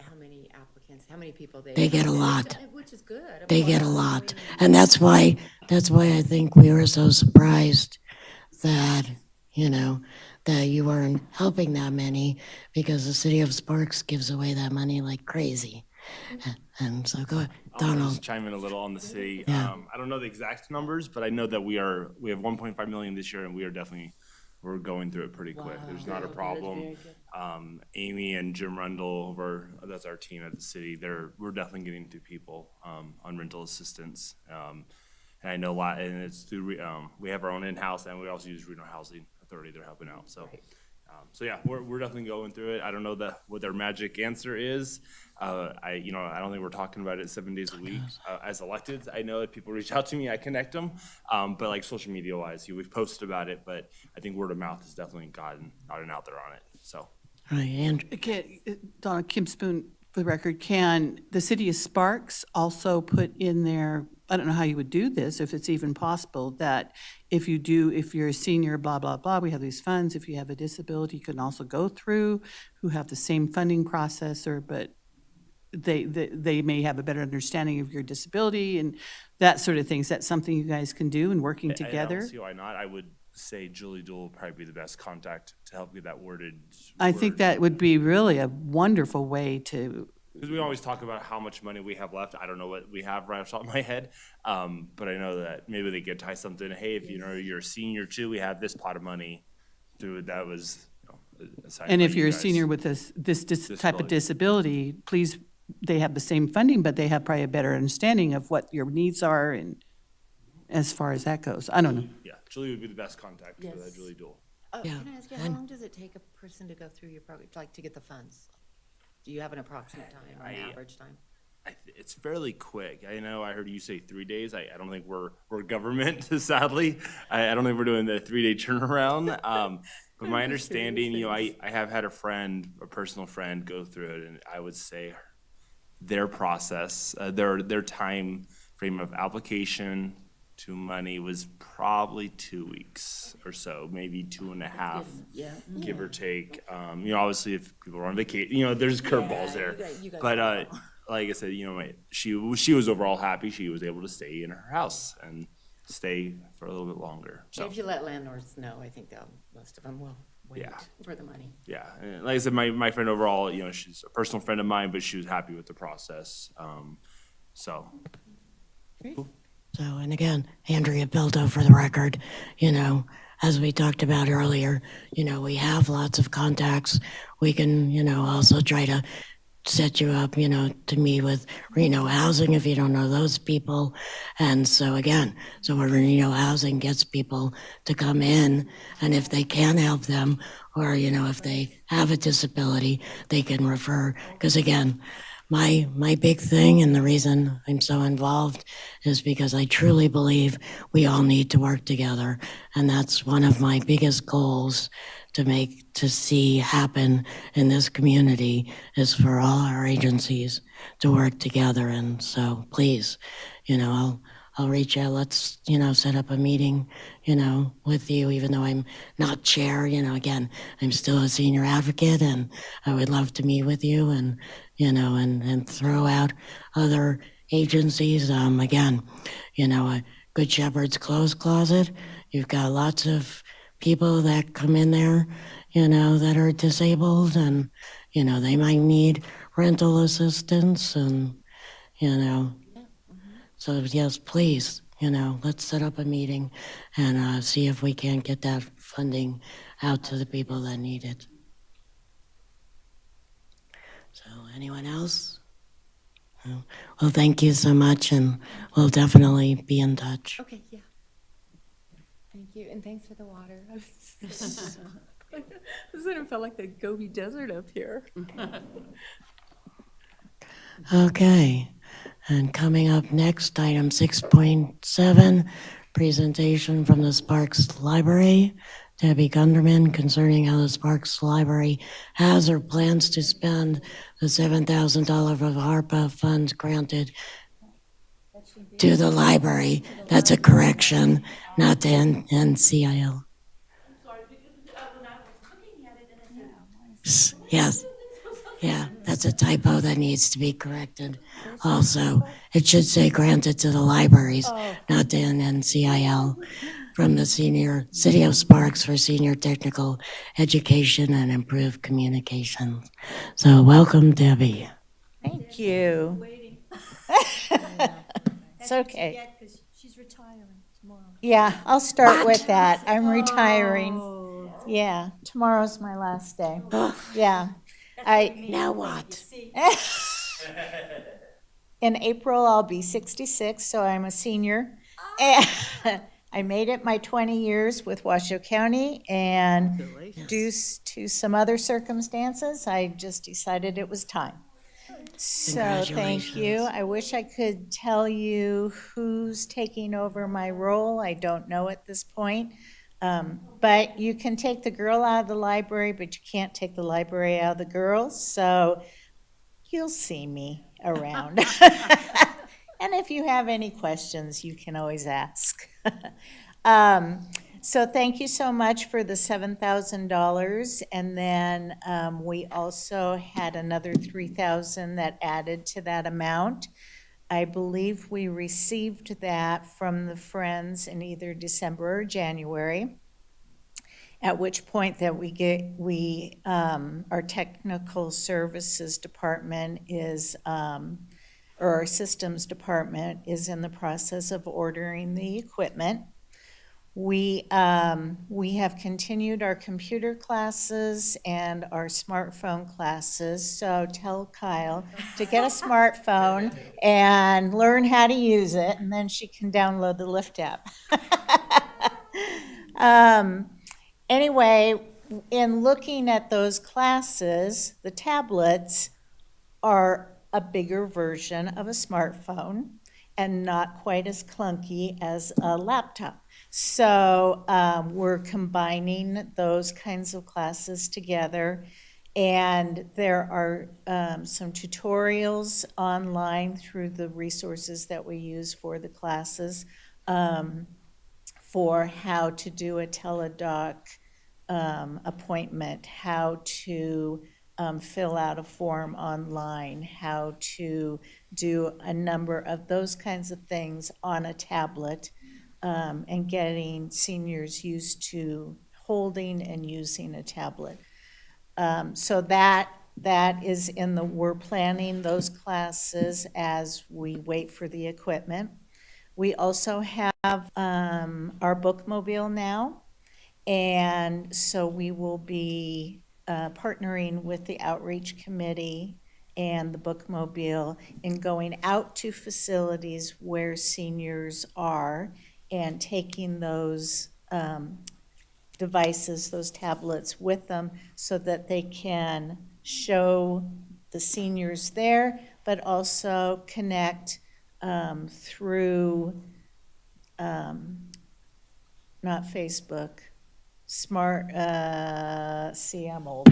how many applicants, how many people They get a lot. Which is good. of They get a course. lot. And that's why I think we were so surprised that, that you weren't helping that many, because the city of Sparks gives away that money like crazy. And so go ahead, I'll Donald. just chime in a little on the city. Yeah. I don't know the exact numbers, but I know that we have 1.5 million this year, and we're going through it pretty quick. There's not a problem. Amy and Jim Rundle, that's our team at the city, we're definitely getting to people on rental assistance. And I know a lot, and it's through, we have our own in-house, and we also use Reno Housing Authority. They're helping out, so. So yeah, we're definitely going through it. I don't know what their magic answer is. I don't think we're talking about it 7 days a week as electeds. I know that people reach out to me, I connect them, but like social media wise, we've posted about it, but I think word of mouth has definitely gotten out there on it. So. Right, and Donna, Kim Spoon, for the record, can the city of Sparks also put in there, I don't know how you would do this, if it's even possible, that if you're a senior, blah, blah, blah, we have these funds, if you have a disability, you can also go through, who have the same funding processor, but they may have a better understanding of your disability and that sort of thing. Is that something you guys can do in working I together? don't see why not. I would say Julie Duell would probably be the best contact to help get that worded. I think that would be really a wonderful way to. Because we always talk about how much money we have left. I don't know what we have right off the top of my head, but I know that maybe they could tie something. Hey, if you're a senior too, we have this pot of money. That was. Assigned And by if you you're a guys. senior with this type of disability, please, they have the same funding, but they have probably a better understanding of what your needs are and as far as that goes. I don't know. Yeah, Julie would be the best contact for that. Yes. Julie Duell. Yeah. Can I ask you, how long does it take a person to go through your program, like to get the funds? Do you have an approximate time, or an average time? It's fairly quick. I know I heard you say 3 days. I don't think we're government, sadly. I don't think we're doing the 3-day turnaround. But my understanding, I have had a personal friend go through it, and I would say their process, their time frame of application to money was probably 2 weeks or so, maybe 2.5, give or take. Obviously if people are on vacation, there's curveballs there. You guys But know. like I said, she was overall happy. She was able to stay in her house and stay for a little bit longer. So If you let landlords know, I think most of them will wait Yeah. for the money. yeah, and like I said, my friend overall, she's a personal friend of mine, but she was happy with the process. So. So, and again, Andrea Bildo for the record, as we talked about earlier, we have lots of contacts. We can, also try to set you up, to meet with Reno Housing if you don't know those people. And so again, when Reno Housing gets people to come in, and if they can help them, or, if they have a disability, they can refer. Because again, my big thing and the reason I'm so involved is because I truly believe we all need to work together. And that's one of my biggest goals to see happen in this community is for all our agencies to work together. And so please, I'll reach out, let's, set up a meeting, with you, even though I'm not chair, again, I'm still a senior advocate and I would love to meet with you and, and throw out other agencies. Again, Good Shepherd's Clothes Closet, you've got lots of people that come in there, that are disabled and, they might need rental assistance and, so yes, please, let's set up a meeting and see if we can get that funding out to the people that need it. So anyone else? No? Well, thank you so much and we'll definitely be in touch. Okay, yeah. Thank you, and thanks for the water. It felt like the Gobi Desert up here. Okay, and coming up next, item 6.7, presentation from the Sparks Library. Debbie Gunderman concerning how the Sparks Library has or plans to spend the $7,000 of ARPA funds granted to the library. That's a correction, not to NCIL. Yes. Yeah, that's a typo that needs to be corrected. Also, it should say granted to the libraries, not to NCIL, from the City of Sparks for senior technical education and improved communications. So welcome, Debbie. Thank you. It's okay. Because she's retiring tomorrow. Yeah, I'll start with that. I'm retiring. Yeah, tomorrow's my last day. Yeah. Now what? In April, I'll be 66, so I'm a senior. And I made it my 20 years with Washoe County, and due to some other circumstances, I just decided it was time. So thank you. I wish I could tell you who's taking over my role. I don't know at this point. But you can take the girl out of the library, but you can't take the library out of the girls. So you'll see me around. And if you have any questions, you can always ask. So thank you so much for the $7,000. And then we also had another $3,000 that added to that amount. I believe we received that from the Friends in either December or January, at which point that our technical services department is, or our systems department is in the process of ordering the equipment. We have continued our computer classes and our smartphone classes, so tell Kyle to get a smartphone and learn how to use it, and then she can download the Lyft app. Anyway, in looking at those classes, the tablets are a bigger version of a smartphone and not quite as clunky as a laptop. So we're combining those kinds of classes together. And there are some tutorials online through the resources that we use for the classes for how to do a teledoc appointment, how to fill out a form online, how to do a number of those kinds of things on a tablet, and getting seniors used to holding and using a tablet. So that is we're planning those classes as we wait for the equipment. We also have our bookmobile now, and so we will be partnering with the outreach committee and the bookmobile in going out to facilities where seniors are and taking those devices, those tablets with them so that they can show the seniors there, but also connect through, not Facebook, I'm old.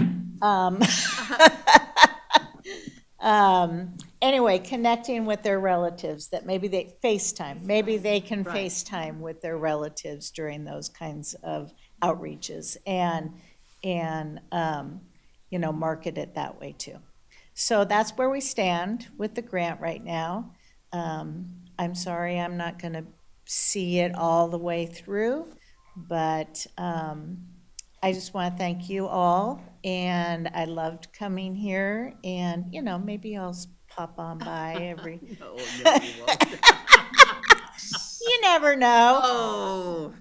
Anyway, connecting with their relatives, that maybe they FaceTime, maybe they can FaceTime with their relatives during those kinds of outreaches and market it that way too. So that's where we stand with the grant right now. I'm sorry, I'm not gonna see it all the way through, but I just want to thank you all, and I loved coming here, and, maybe I'll pop on by every. No, you won't. You never know.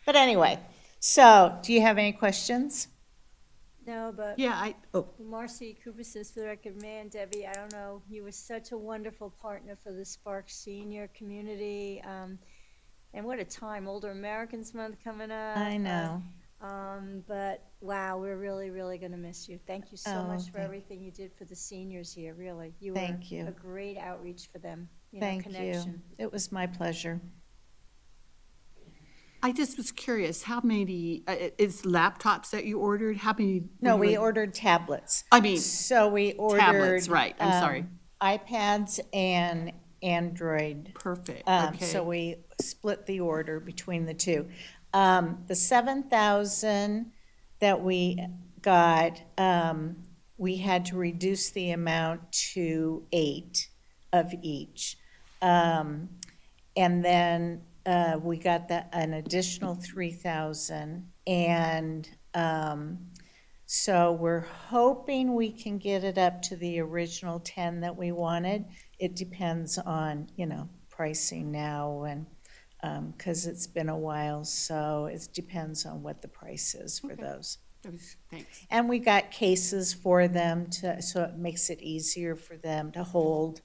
But anyway, so, do you have any questions? No, but. Yeah, Marcy Cooper says for the record, man, Debbie, I don't know, you were such a wonderful partner for the Sparks senior community. And what a time, Older Americans Month coming up. I know. But wow, we're really, really gonna miss you. Thank you so much for thank- everything you did for the seniors here, really. You Thank were you. a great outreach for them, Thank you. connection. It was my pleasure. I just was curious, how many, it's laptops that you ordered? How many? No, were we you- ordered tablets. I mean, So we ordered. tablets, right, I'm sorry. iPads and Android. Perfect, So okay. we split the order between the two. The 7,000 that we got, we had to reduce the amount to 8 of each. And then we got an additional 3,000. And so we're hoping we can get it up to the original 10 that we wanted. It depends on, pricing now and, because it's been a while, so it depends on what the price is for those. Thanks. And we got cases for them so it makes it easier for them to hold.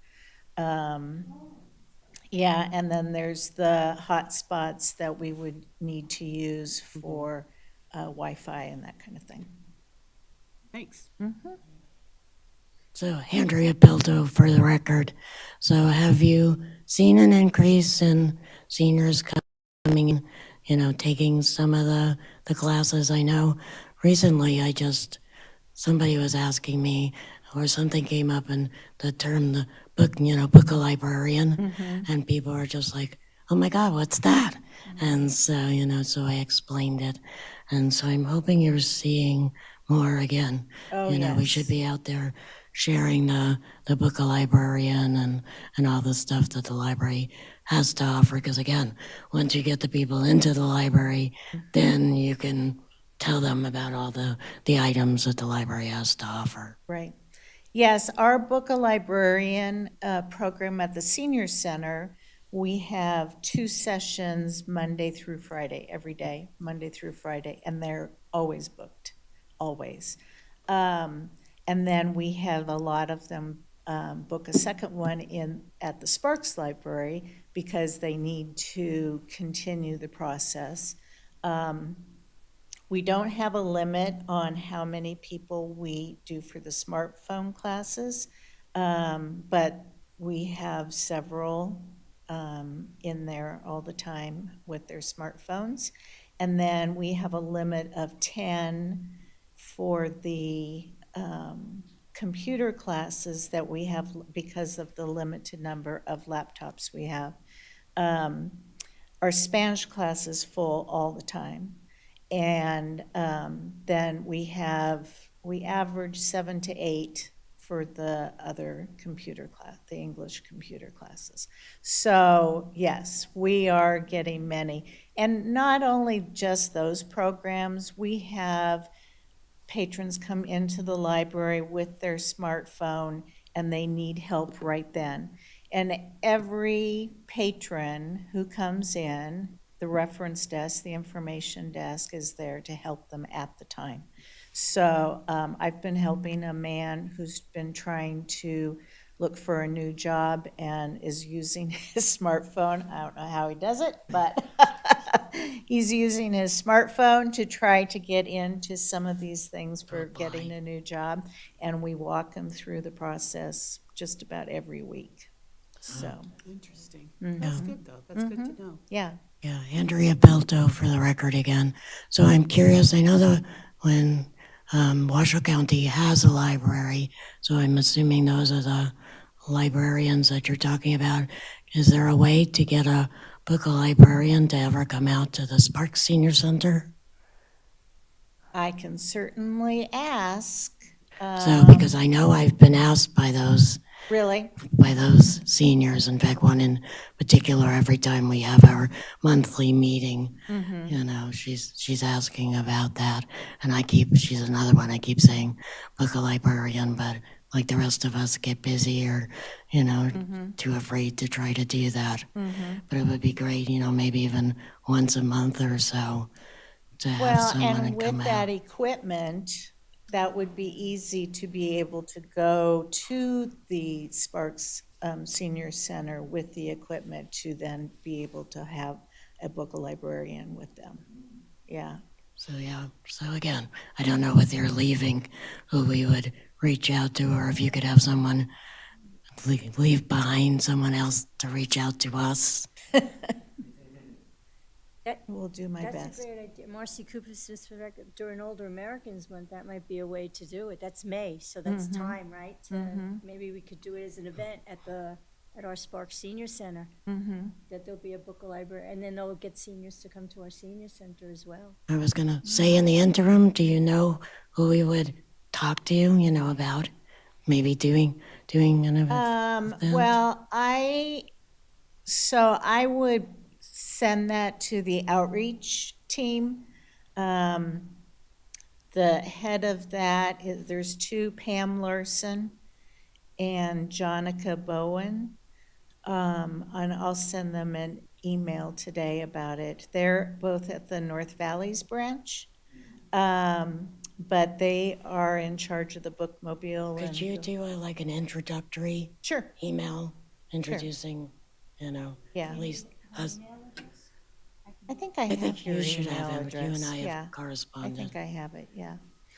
Yeah, and then there's the hotspots that we would need to use for Wi-Fi and that kind of thing. Thanks. So Andrea Belto for the record. So have you seen an increase in seniors coming in, taking some of the classes? I know recently somebody was asking me, or something came up in the term, the book, book a librarian, and people are just like, oh my God, what's that? And so, so I explained it. And so I'm hoping you're seeing more again. Oh, We yes. should be out there sharing the book a librarian and all the stuff that the library has to offer. Because again, once you get the people into the library, then you can tell them about all the items that the library has to offer. Right. Yes, our Book a Librarian program at the Senior Center, we have 2 sessions Monday through Friday, every day, Monday through Friday, and they're always booked, always. And then we have a lot of them book a second one at the Sparks Library because they need to continue the process. We don't have a limit on how many people we do for the smartphone classes, but we have several in there all the time with their smartphones. And then we have a limit of 10 for the computer classes that we have because of the limited number of laptops we have. Our Spanish class is full all the time. And then we average 7 to 8 for the other computer class, the English computer classes. So yes, we are getting many. And not only just those programs, we have patrons come into the library with their smartphone and they need help right then. And every patron who comes in, the reference desk, the information desk is there to help them at the time. So I've been helping a man who's been trying to look for a new job and is using his smartphone. I don't know how he does it, but he's using his smartphone to try to get into some of these things for getting a new job. And we walk him through the process just about every week. So. Interesting. Mhm. That's good, though. That's good to know. Yeah. Yeah, Andrea Belto for the record again. So I'm curious, I know that when Washoe County has a library, so I'm assuming those are the librarians that you're talking about. Is there a way to get a book a librarian to ever come out to the Sparks Senior Center? I can certainly ask. So, because I know I've been asked by those Really? seniors, in fact, one in particular, every time we have our monthly meeting, she's asking about that. And she's another one I keep saying, book a librarian, but like the rest of us get busy or, too afraid to try to do that. But it would be great, maybe even once a month or so to have someone and come with out. that equipment, that would be easy to be able to go to the Sparks Senior Center with the equipment to then be able to have a book a librarian with them. Yeah. So again, I don't know if you're leaving, who we would reach out to, or if you could have someone leave behind someone else to reach out to us. We'll do my best. That's a great idea. Marcy Cooper says for the record, during Older Americans Month, that might be a way to do it. That's May, so that's time, right? Maybe we could do it as an event at the at our Sparks Senior Center. That there'll be a book library, and then they'll get seniors to come to our senior center as well. I was gonna say, in the interim, do you know who we would talk to, about maybe doing an event? Well, I would send that to the outreach team. The head of that is, there's two, Pam Larson and Jonica Bowen. And I'll send them an email today about it. They're both at the North Valleys branch. But they are in charge of the bookmobile. Could you do like an introductory email introducing, Yeah. at least us? I think I I have think you your should email have it. You address. and I have Yeah. corresponded. I think I have it, yeah.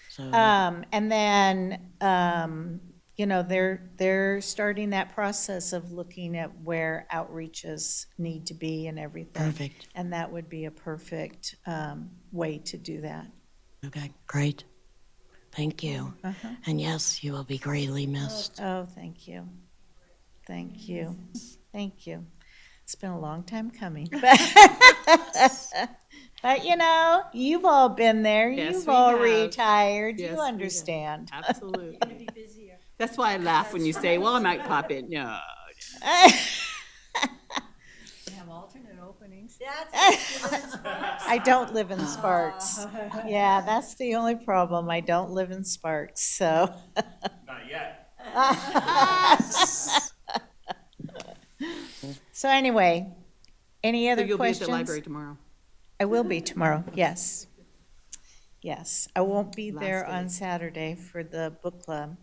So, And then, they're starting that process of looking at where outreaches need to be and everything. Perfect. And that would be a perfect way to do that. okay, great. Thank you. And yes, you will be greatly missed. Oh, thank you. Thank you. Thank you. It's been a long time coming. But you've all been there. Yes, You've we all have. retired. Yes, we You have. understand. Absolutely. That's why I laugh when you say, well, I might pop in. No. Have alternate openings. I don't live in Sparks. Yeah, that's the only problem. I don't live in Sparks, so. Not yet. So anyway, any So other you'll be at questions? the library tomorrow. I will be tomorrow, yes. Yes, I won't be there Last on day. Saturday for the book club.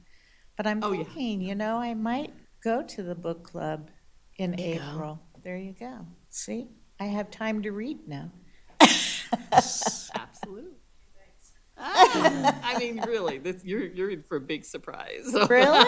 But I'm Oh, yeah. thinking, I might go to the book club in There you go. April. There you go. See, I have time to read now. Absolutely. I mean, really, you're in for a big surprise. Really?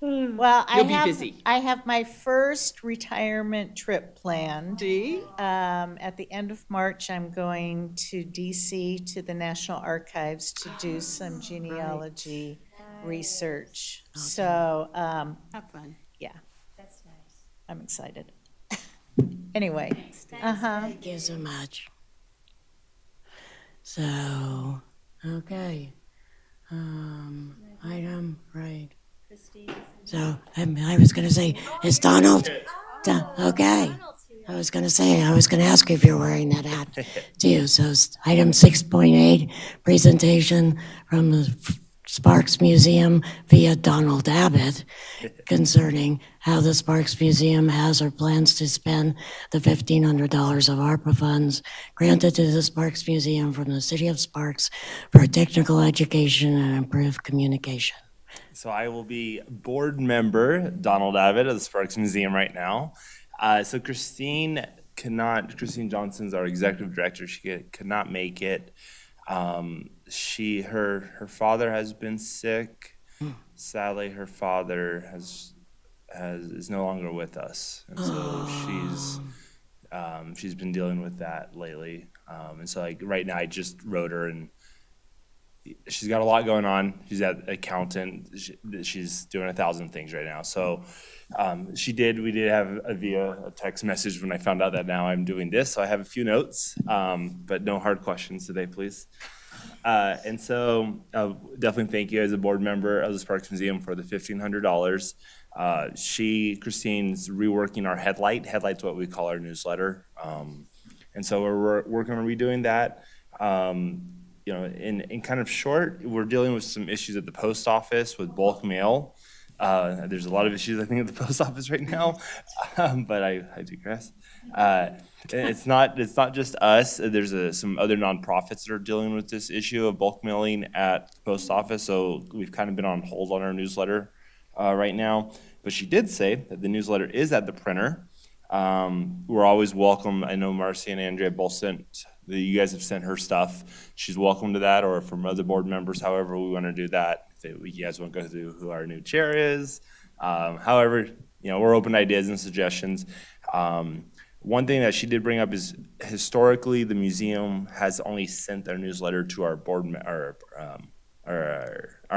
Well, You'll be busy. I have my first retirement trip planned. See? At the end of March, I'm going to DC to the National Archives to do some genealogy research. So, Have fun. yeah. That's nice. I'm excited. Anyway, Thank you so much. So, okay. Item, right. So, I was gonna say, is Donald, okay. I was gonna ask you if you're wearing that hat too. So, item 6.8, presentation from the Sparks Museum via Donald Abbott concerning how the Sparks Museum has or plans to spend the $1,500 of ARPA funds granted to the Sparks Museum from the City of Sparks for technical education and improved communication. So I will be board member Donald Abbott of the Sparks Museum right now. So Christine Johnson's our executive director. She could not make it. Her father has been sick. Sadly, her father is no longer with us, and so she's been dealing with that lately. And so like right now, I just wrote her, and she's got a lot going on. She's an accountant. She's doing 1,000 things right now. So we did have a text message when I found out that now I'm doing this. So I have a few notes, but no hard questions today, please. And so definitely thank you as a board member of the Sparks Museum for the $1,500. Christine's reworking our headlight. Headlight's what we call our newsletter. And so we're working on redoing that. In kind of short, we're dealing with some issues at the post office with bulk mail. There's a lot of issues, I think, at the post office right now, but I digress. It's not just us. There's some other nonprofits that are dealing with this issue of bulk mailing at the post office, so we've kind of been on hold on our newsletter right now. But she did say that the newsletter is at the printer. We're always welcome. I know Marcy and Andrea both you guys have sent her stuff. She's welcome to that, or from other board members, however we want to do that. If you guys want to go through who our new chair is. However, we're open to ideas and suggestions. One thing that she did bring up is historically the museum has only sent their newsletter to our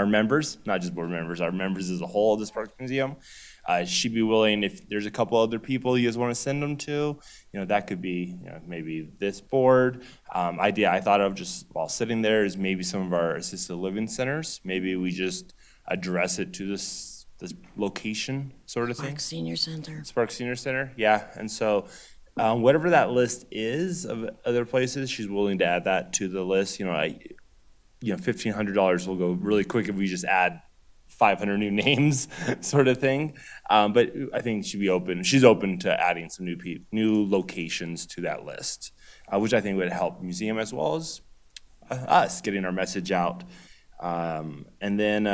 our members, not just board members, our members as a whole of the Sparks Museum. She'd be willing, if there's a couple other people you guys want to send them to, that could be, maybe this board. Idea I thought of just while sitting there is maybe some of our assisted living centers. Maybe we just address it to this location sort of thing. Sparks Senior Center. Sparks Senior Center, yeah. And so whatever that list is of other places, she's willing to add that to the list. $1,500 will go really quick if we just add 500 new names sort of thing. But I think she's open to adding some new locations to that list, which I think would help museum as well as us getting our message out. And then,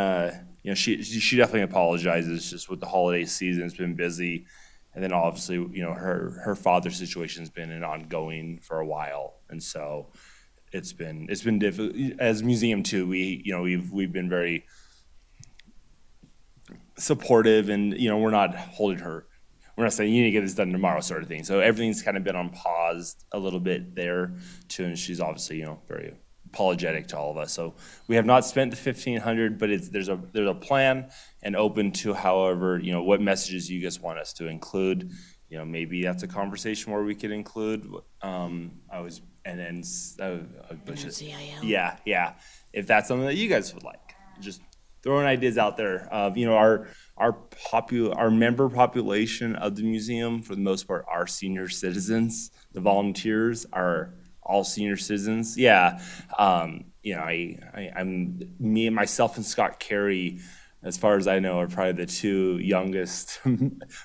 she definitely apologizes just with the holiday season. It's been busy. And then obviously, her father's situation's been ongoing for a while. And so it's been difficult as museum too. We've been very supportive, and we're not holding her. We're not saying you need to get this done tomorrow sort of thing. So everything's kind of been on pause a little bit there too. And she's obviously, very apologetic to all of us. So we have not spent the $1,500, but there's a plan and open to however, what messages you guys want us to include. Maybe that's a conversation where we could include, CIL. Yeah. If that's something that you guys would like, just throwing ideas out there. Our member population of the museum, for the most part, are senior citizens. The volunteers are all senior citizens. Yeah. I'm me and myself and Scott Carey, as far as I know, are probably the two youngest.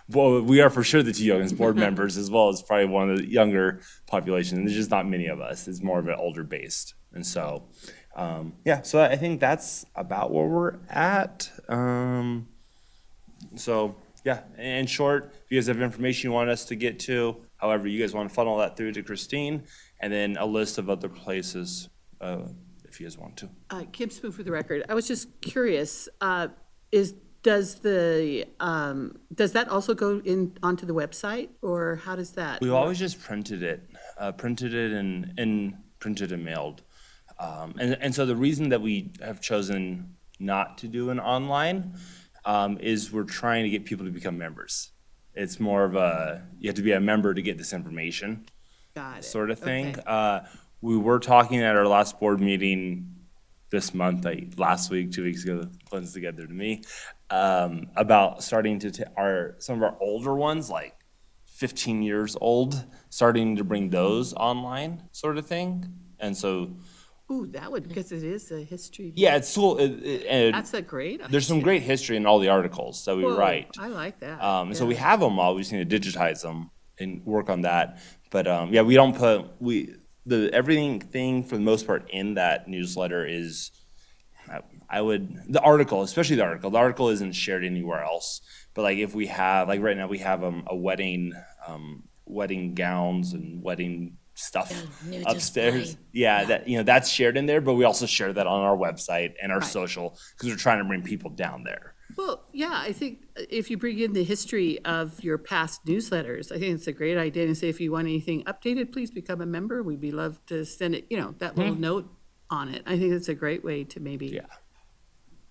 Well, we are for sure the two youngest board members, as well as probably one of the younger population. And there's just not many of us. It's more of an older based. And so, so I think that's about where we're at. In short, if you guys have information you want us to get to, however, you guys want to funnel that through to Christine, and then a list of other places, if you guys want to. Kim Spoon for the record. I was just curious, does that also go onto the website, or how does that? We've always just printed it and printed and mailed. And so the reason that we have chosen not to do an online is we're trying to get people to become members. It's more of you have to be a member to get this information. Got it. Sort of thing. Okay. We were talking at our last board meeting this month, last week, 2 weeks ago, blends together to me, about starting to some of our older ones, like 15 years old, starting to bring those online sort of thing. And so, Ooh, that would, because it is a history. yeah, it's cool. That's a great idea. There's some great history in all the articles that we Whoa, write. I like that. So we have them all. We just need to digitize them and work on that. But we don't put everything for the most part in that newsletter is the article, especially the article. The article isn't shared anywhere else. But like if we have, like right now we have a wedding gowns and wedding stuff new upstairs. display. Yeah, that's shared in there, but we also share that on our website and our social, because we're trying to bring people down there. Well, yeah, I think if you bring in the history of your past newsletters, I think it's a great idea. And say, if you want anything updated, please become a member. We'd be love to send it, that little note on it. I think it's a great way to maybe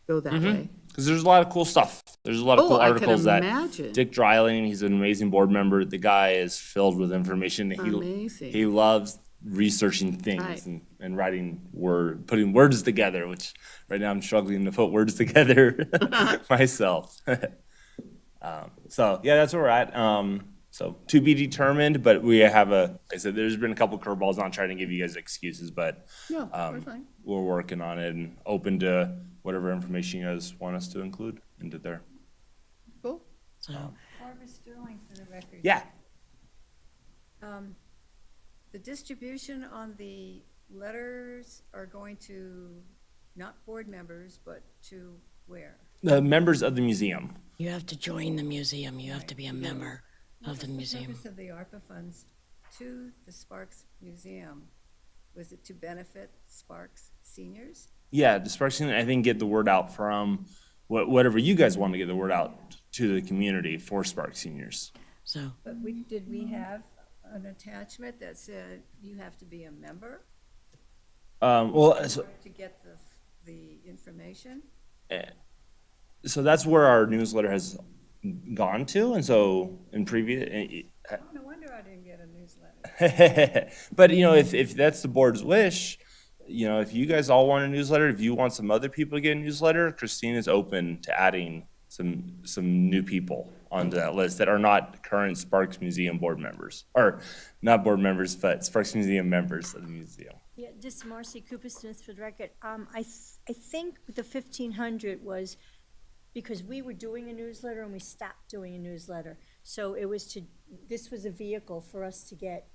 go that way. Because there's a lot of cool stuff. There's a lot of cool I can articles that imagine. Dick Dryling, he's an amazing board member. The guy is filled with information. Amazing. He loves researching things Right. and writing putting words together, which right now I'm struggling to put words together myself. So yeah, that's where we're at. So to be determined, but we have like I said, there's been a couple curveballs. Not trying to give you guys excuses, but No, we're fine. we're working on it and open to whatever information you guys want us to include into there. Cool. So, Barbara Sterling for the record. Yeah. The distribution on the letters are going to not board members, but to where? The members of the museum. you have to join the museum. You have to be a member of the What's museum. purpose of the ARPA funds to the Sparks Museum? Was it to benefit Sparks seniors? Yeah, dispersing, I think, get the word out from whatever you guys want to get the word out to the community for Spark Seniors. So, But did we have an attachment that said you have to be a member Well, so to get the information? So that's where our newsletter has gone to, and so in previous, No wonder I didn't get a newsletter. but if that's the board's wish, if you guys all want a newsletter, if you want some other people to get a newsletter, Christine is open to adding some new people onto that list that are not current Sparks Museum board members, or not board members, but Sparks Museum members of the museum. Yeah, just Marcy Cooper Smith for the record. I think the 1,500 was because we were doing a newsletter and we stopped doing a newsletter. So this was a vehicle for us to get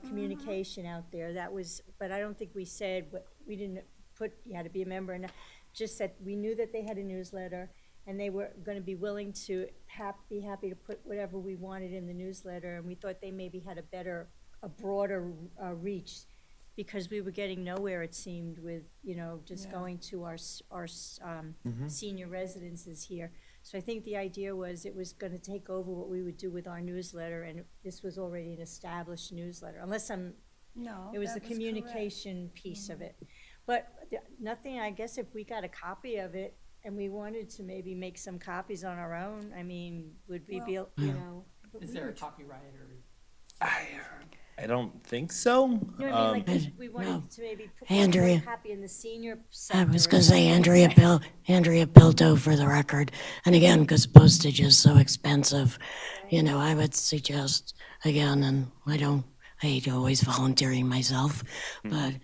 communication out there. That was, but I don't think we said, we didn't put, you had to be a member, and just said, we knew that they had a newsletter and they were gonna be willing to be happy to put whatever we wanted in the newsletter, and we thought they maybe had a broader reach, because we were getting nowhere, it seemed, with, just going to our senior residences here. So I think the idea was it was gonna take over what we would do with our newsletter, and this was already an established newsletter, unless No, it was the that communication piece of it. But nothing, I guess if we got a copy of it and we wanted to maybe make some copies on our own, I mean, would we be, Is there a copyright or? I don't think so. No, I mean, like, if we wanted to maybe put Andrea. one copy in the senior I center. was gonna say Andrea Pilto for the record. And again, because postage is so expensive, I would suggest, again, and I hate always volunteering myself, but,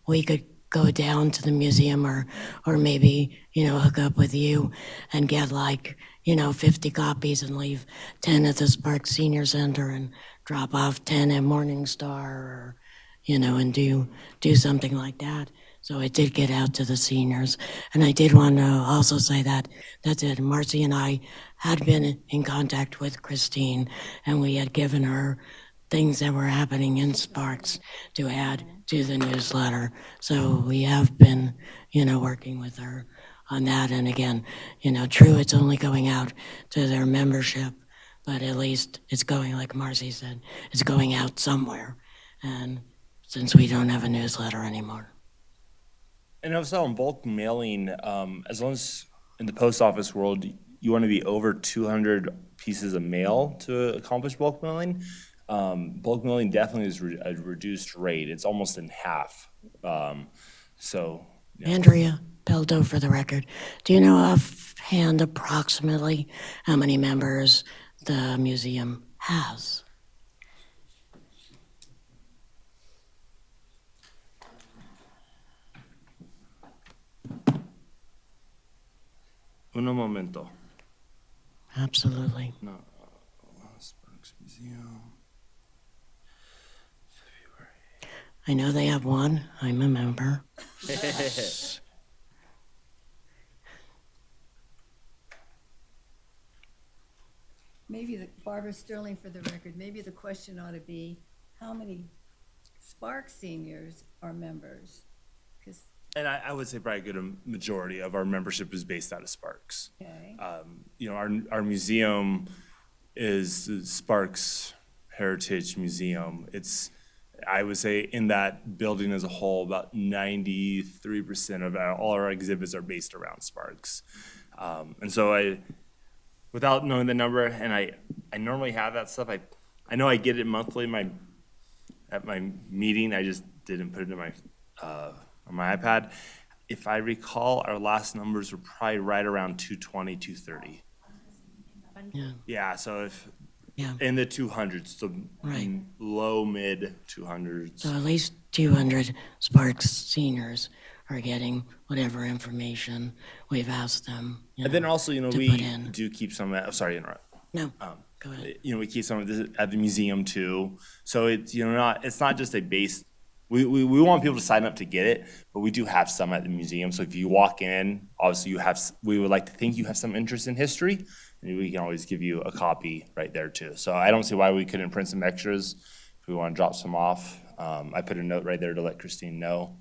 we could go down to the museum or maybe, hook up with you and get 50 copies and leave 10 at the Sparks Senior Center and drop off 10 at Morning Star, or, and do something like that. So it did get out to the seniors. And I did want to also say that Marcy and I had been in contact with Christine, and we had given her things that were happening in Sparks to add to the newsletter. So we have been, working with her on that. And again, true, it's only going out to their membership, but at least it's going, like Marcy said, it's going out somewhere. And since we don't have a newsletter anymore. And also in bulk mailing, as long as in the post office world, you want to be over 200 pieces of mail to accomplish bulk mailing. Bulk mailing definitely is a reduced rate. It's almost in half. Andrea Pilto for the record. Do you know offhand approximately how many members the museum has? Uno momento. Absolutely. No, Sparks Museum. I know they have one. I'm a member. Maybe Barbara Sterling for the record, maybe the question ought to be, how many Spark seniors are members? 'Cause, And I would say probably a good majority of our membership is based out of Sparks. okay, Our museum is the Sparks Heritage Museum. I would say in that building as a whole, about 93% of all our exhibits are based around Sparks. And so without knowing the number, and I normally have that stuff, I know I get it monthly at my meeting, I just didn't put it in on my iPad. If I recall, our last numbers were probably right around 220, 230. Yeah. Yeah, so Yeah. in the 200s, so Right. low, mid 200s. So at least 200 Sparks seniors are getting whatever information we've asked them. And then also, to we put in. do keep some, sorry to interrupt. No, go ahead. We keep some of this at the museum too. So it's, it's not just a base, we want people to sign up to get it, but we do have some at the museum. So if you walk in, obviously we would like to think you have some interest in history, and we can always give you a copy right there too. So I don't see why we couldn't print some extras if we want to drop some off. I put a note right there to let Christine know.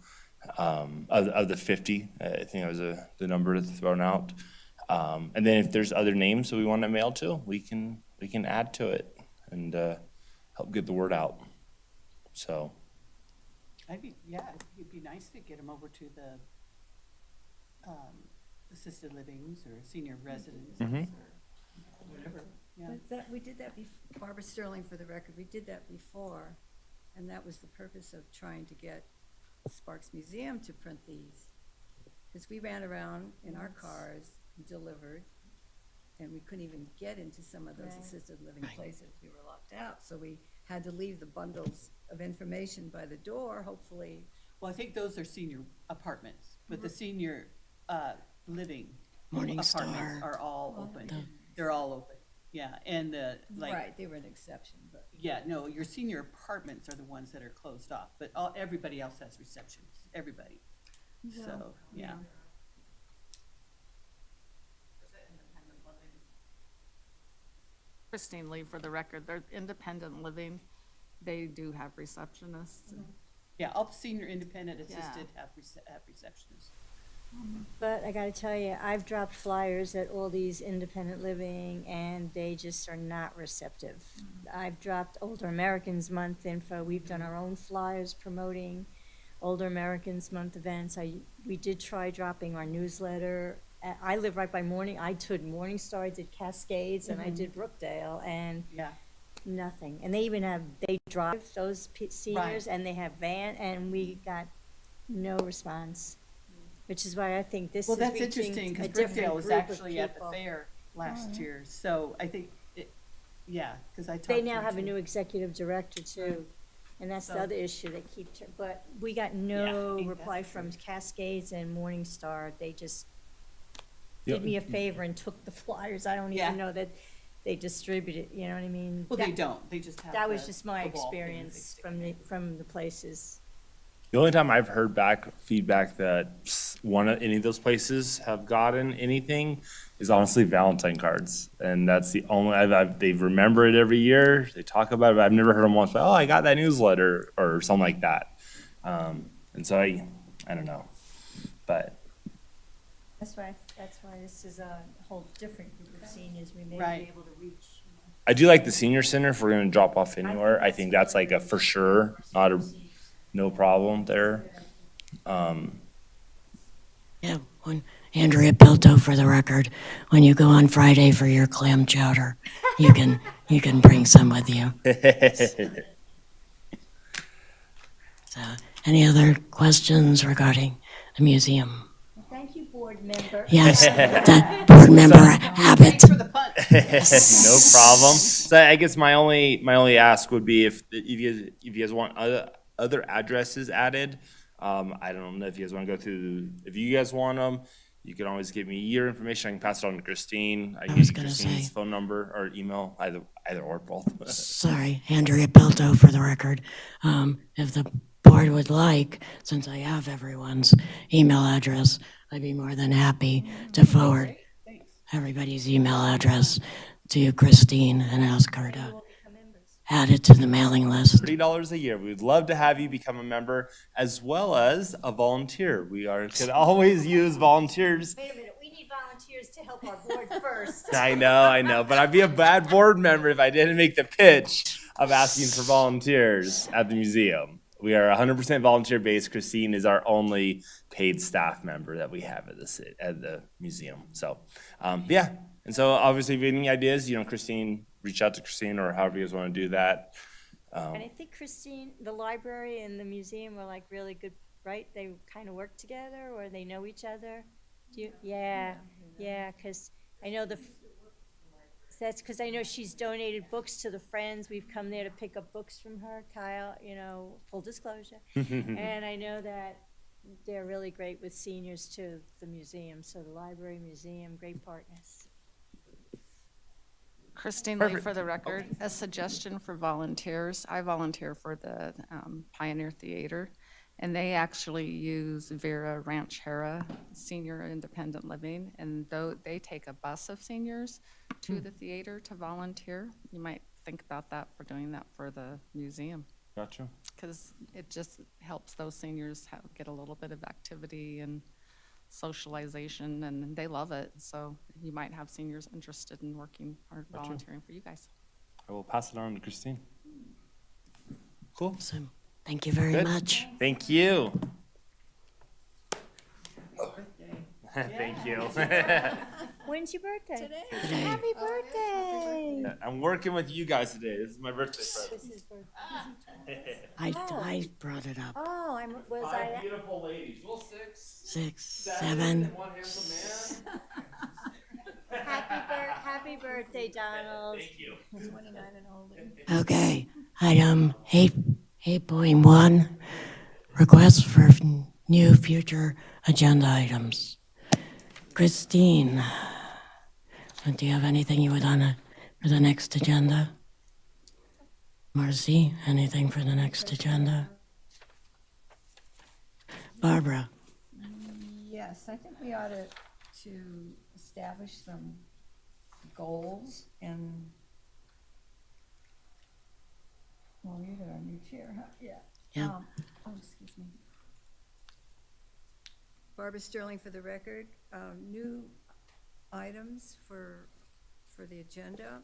Of the 50, I think that was the number thrown out. And then if there's other names that we want to mail to, we can add to it and help get the word out. So. It'd be nice to get them over to the assisted livings or senior residences Mhm. or whatever, yeah. But that, we did that Barbara Sterling, for the record, we did that before, and that was the purpose of trying to get Sparks Museum to print these. Because we ran around in our cars, and delivered, and we couldn't even get into some of those Right. assisted living places, we were locked out, so we had to leave the bundles of information by the door, hopefully. Well, I think those are senior apartments, but the senior living Morningstar. apartments are all open. They're all open, yeah, and like. Right, they were an exception, but. Yeah, no, your senior apartments are the ones that are closed off, but everybody else has receptions, everybody. So, yeah. Christine Lee, for the record, they're independent living. They do have receptionists. Yeah, all the senior independent assisted have receptionists. But I gotta tell you, I've dropped flyers at all these independent living, and they just are not receptive. I've dropped Older Americans Month info. We've done our own flyers promoting Older Americans Month events. We did try dropping our newsletter. I live right by I did Morningstar, I did Cascades, and I did Brookdale, and Yeah. nothing. And they drive those seniors, and they have van, and we got no response. Which is why I think this Well, is that's reaching interesting, a because different Brookdale was group of actually at the people. fair last year, so I think, yeah, because I talked to They now her have a too. new executive director too, and that's the So- other issue they keep, but we got Yeah, I no think reply that's from Cascades and Morningstar. They just Yep. did me a favor and took the flyers. I don't Yeah. even know that they distributed, you know what I mean? Well, they That- don't, they just have. That was the- just my the wall thing that they experience stick from the places. The only time I've heard back feedback that any of those places have gotten anything is honestly Valentine cards, and that's the only they remember it every year. They talk about it. But I've never heard them once. But, oh, I got that newsletter or something like that. And so I don't know, but That's why this is a whole different group of seniors we may Right. be able to reach. I do like the senior center. If we're going to drop off anywhere, I think that's like a for sure, no problem there. Yeah, Andrea Pilto, for the record, when you go on Friday for your clam chowder, you can bring some with you. So, any other questions regarding the museum? Thank you, board member. Yes, that board member habit. For the punt. No problem. So I guess my only ask would be if you guys want other addresses added. I don't know if you guys want to go through. If you guys want them, you can always give me your information. I can pass it on to Christine. I can was give you gonna Christine's say. phone number or email, either or both. Sorry, Andrea Pilto, for the record. If the board would like, since I have everyone's email address, I'd be more than happy to forward everybody's email address to Christine and ask her to add it to the mailing list. $30 a year. We would love to have you become a member as well as a volunteer. Could always use volunteers. Wait a minute, we need volunteers to help our board first. I know, but I'd be a bad board member if I didn't make the pitch of asking for volunteers at the museum. We are 100% volunteer based. Christine is our only paid staff member that we have at the museum. So, yeah. And so obviously if you have any ideas, Christine, reach out to Christine or however you guys want to do that. And I think Christine, the library and the museum were like really good, right? They kind of work together or they know each other? Yeah, because I know that's because I know she's donated books to the Friends. We've come there to pick up books from her, Kyle, full disclosure. And I know that they're really great with seniors too, the museum. So the library, museum, great partners. Christine Lee, for the record, a suggestion for volunteers. I volunteer for the Pioneer Theater, and they actually use Vera Ranchera Senior Independent Living, and though they take a bus of seniors to the theater to volunteer. You might think about that for doing that for the museum, Gotcha. because it just helps those seniors get a little bit of activity and socialization, and they love it. So you might have seniors interested in working or Gotcha. volunteering for you guys. I will pass it on to Christine. Cool. Awesome. Thank you very Good. much. Thank you. Thank you. When's your birthday? Today. Happy birthday. I'm working with you guys today. This is my birthday present. This is birthday. I brought it up. Oh, was I? Beautiful ladies. Well, 6, 6, 7. one handsome man. Happy birthday, Donald. Thank you. 29 and older. Okay, item 8.1, requests for new future agenda items. Christine, do you have anything you would want for the next agenda? Marcy, anything for the next agenda? Barbara? Yes, I think we ought to establish some goals and, well, you're our new chair, huh? Yeah. Yeah. Oh, excuse me. Barbara Sterling for the record. New items for the agenda.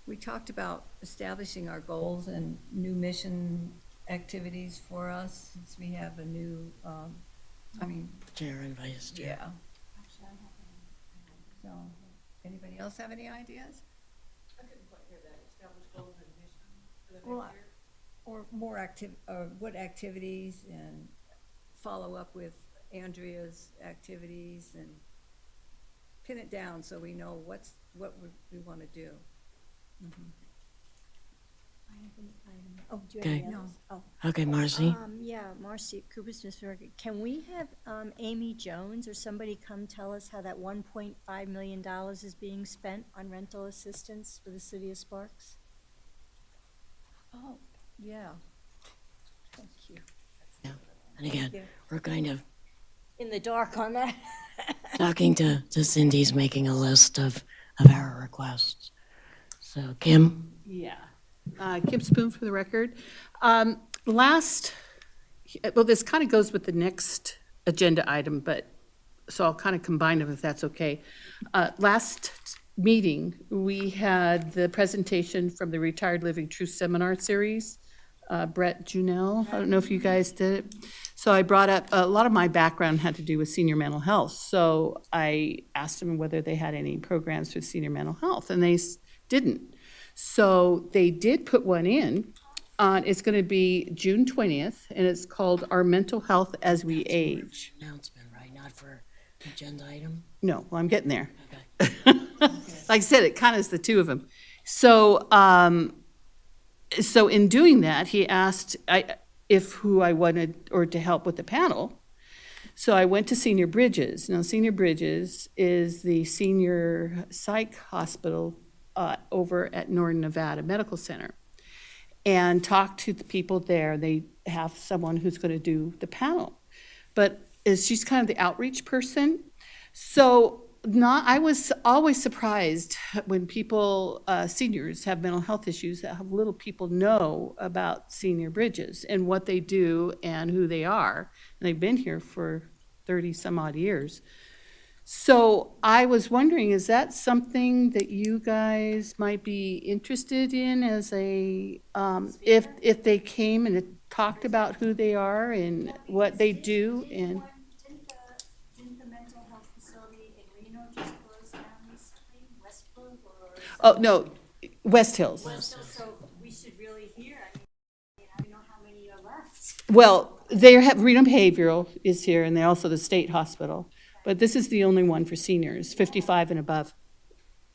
We talked about establishing our goals and new mission activities for us, since we have a new, Chair and vice chair. yeah. So, anybody else have any ideas? Well, or more what activities, and follow up with Andrea's activities and pin it down so we know what we want to do. I have an item. Oh, do you Okay. have any others? Oh. Okay, Marcy? Yeah, Marcy, Cooper Smith, can we have Amy Jones or somebody come tell us how that $1.5 million is being spent on rental assistance for the city of Sparks? Oh, yeah. Thank you. Yeah. And again, we're kind of In the dark on that. talking to Cindy's making a list of our requests. So, Kim? Yeah. Kim Spoon for the record. This kind of goes with the next agenda item, so I'll kind of combine them if that's okay. Last meeting, we had the presentation from the Retired Living Truth Seminar Series. Brett Junell, I don't know if you guys did it. So I brought up, a lot of my background had to do with senior mental health. So I asked them whether they had any programs for senior mental health, and they didn't. So they did put one in. It's going to be June 20th, and it's called Our Mental Health as We Age. Announcement, right? Not for agenda item? No, well, I'm getting there. Okay. Like I said, it kind of is the two of them. So, so in doing that, he asked who I wanted or to help with the panel. So I went to Senior Bridges. Now, Senior Bridges is the senior psych hospital over at Northern Nevada Medical Center, and talked to the people there. They have someone who's going to do the panel, but she's kind of the outreach person. So I was always surprised when people, seniors have mental health issues, that have little people know about Senior Bridges and what they do and who they are. And they've been here for 30 some odd years. So I was wondering, is that something that you guys might be interested in as a, if they came and talked about who they are and what they do? And Didn't the mental health facility in Reno just close down recently, Westbrook or? Oh, no, West Hills. So we should really hear, I don't know how many are left. Well, they have, Reno Behavioral is here, and they also the state hospital. But this is the only one for seniors, 55 and above.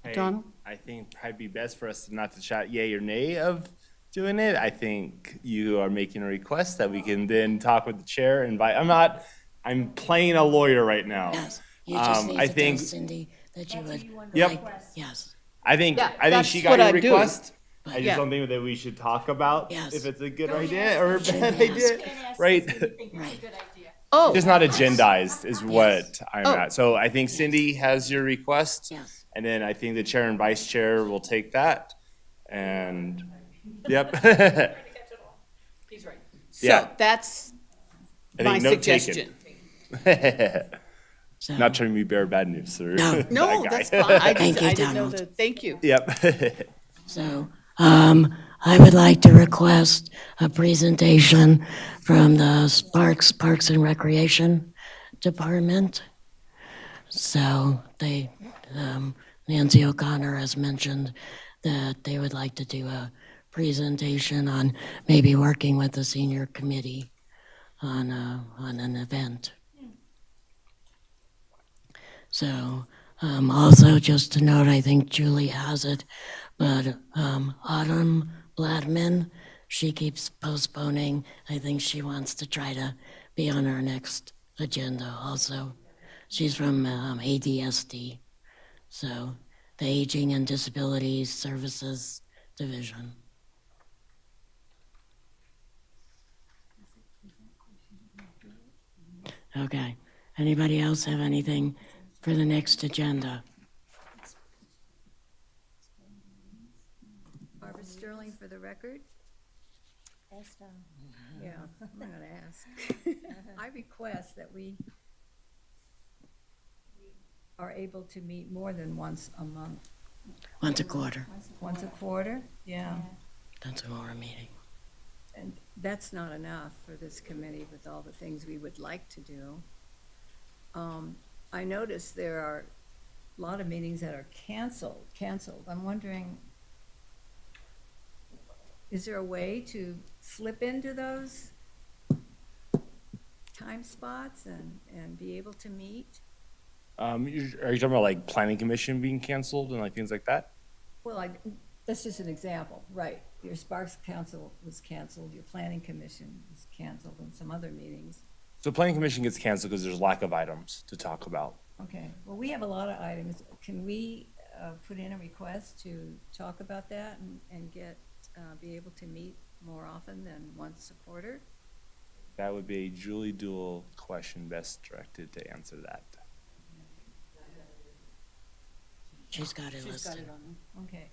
Hey, Donald? I think probably be best for us not to chat yay or nay of doing it. I think you are making a request that we can then talk with the chair and invite. I'm playing a lawyer right now. Yes. You just need I to think, tell Cindy that you would. Yep. like- Yes. I think that's she what got your I'm doing. request. I Yeah. just don't think that we should talk about Yes. if it's a good idea or a bad idea, right? Right. Oh, Just not agendized is what I'm Oh. at. So I think Cindy has your request. Yes. And then I think the chair and vice chair will take that. And, yep. He's right. so Yeah. that's I my think note taken. suggestion. So, Not trying to be bear bad news or No. No, bad guy. that's fine. I Thank you, didn't know Donald. the, thank you. Yep. So, I would like to request a presentation from the Parks and Recreation Department. So Nancy O'Connor has mentioned that they would like to do a presentation on maybe working with the senior committee on an event. So, also just to note, I think Julie has it, but Autumn Bladman, she keeps postponing. I think she wants to try to be on our next agenda also. She's from ADSD, so the Aging and Disabilities Services Division. Okay. Anybody else have anything for the next agenda? Barbara Sterling for the record. Yeah, I'm not gonna ask. I request that we are able to meet more than once a month. Once a quarter. Once a quarter? Yeah. That's more a meeting. And that's not enough for this committee with all the things we would like to do. I noticed there are a lot of meetings that are canceled. I'm wondering, is there a way to slip into those time spots and be able to meet? Are you talking about like planning commission being canceled and like things like that? Well, that's just an example, right? Your Sparks Council was canceled, your Planning Commission was canceled, and some other meetings. So planning commission gets canceled because there's lack of items to talk about. Okay, well, we have a lot of items. Can we put in a request to talk about that and be able to meet more often than once a quarter? That would be a Julie Dual question best directed to answer that. She's got it listed. She's got it on there. Okay.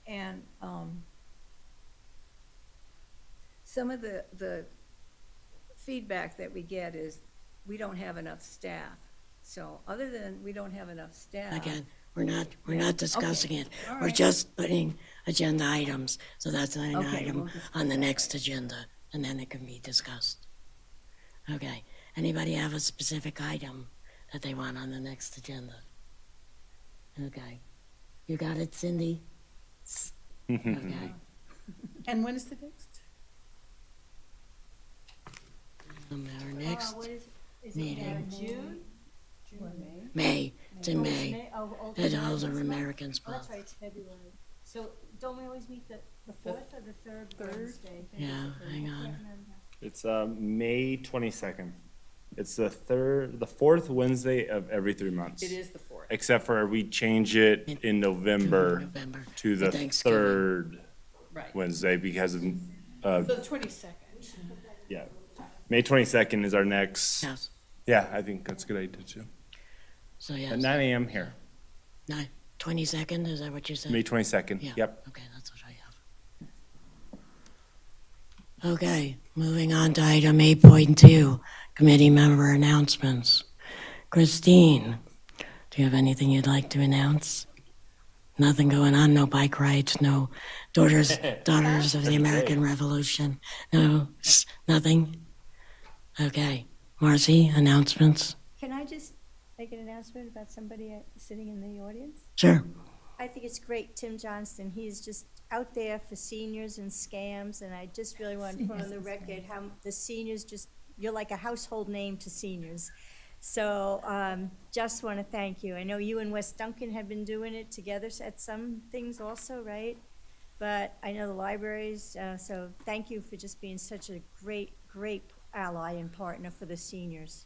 And some of the feedback that we get is we don't have enough staff. So other than we don't have enough staff. Again, we're not discussing Okay. it. All We're right. just putting agenda items. So that's an Okay, item we'll discuss on the that. next agenda, and then it can be discussed. Okay. Anybody have a specific item that they want on the next agenda? Okay. You got it, Cindy? Okay. And when is the next? Our next Is it meeting. June? May. It's in Oh, it's May. May? Oh, It's okay. Older It's Americans Oh, that's Month. right, it's February. So don't we always meet the fourth or the third Wednesday? Yeah, hang on. It's May 22nd. It's the fourth Wednesday of every 3 months. It is the 4th. Except for we change it in November November. to the Thanksgiving. third Right. Wednesday because of, So the 22nd. yeah. May 22nd is our next. Yes. Yeah, I think that's a good idea too. So, yes. At 9 a.m. here, 22nd, is that what you said? May 22nd. Yeah. Yep. Okay, that's what I have. Okay, moving on to item 8.2, committee member announcements. Christine, do you have anything you'd like to announce? Nothing going on, no bike rides, no Daughters of the American Revolution, no, nothing? Okay, Marcy, announcements? Can I just make an announcement about somebody sitting in the audience? Sure. I think it's great, Tim Johnston. He's just out there for seniors and scams, and I just really want to put on the record how the seniors you're like a household name to seniors. So just want to thank you. I know you and Wes Duncan have been doing it together at some things also, right? But I know the libraries, so thank you for just being such a great ally and partner for the seniors.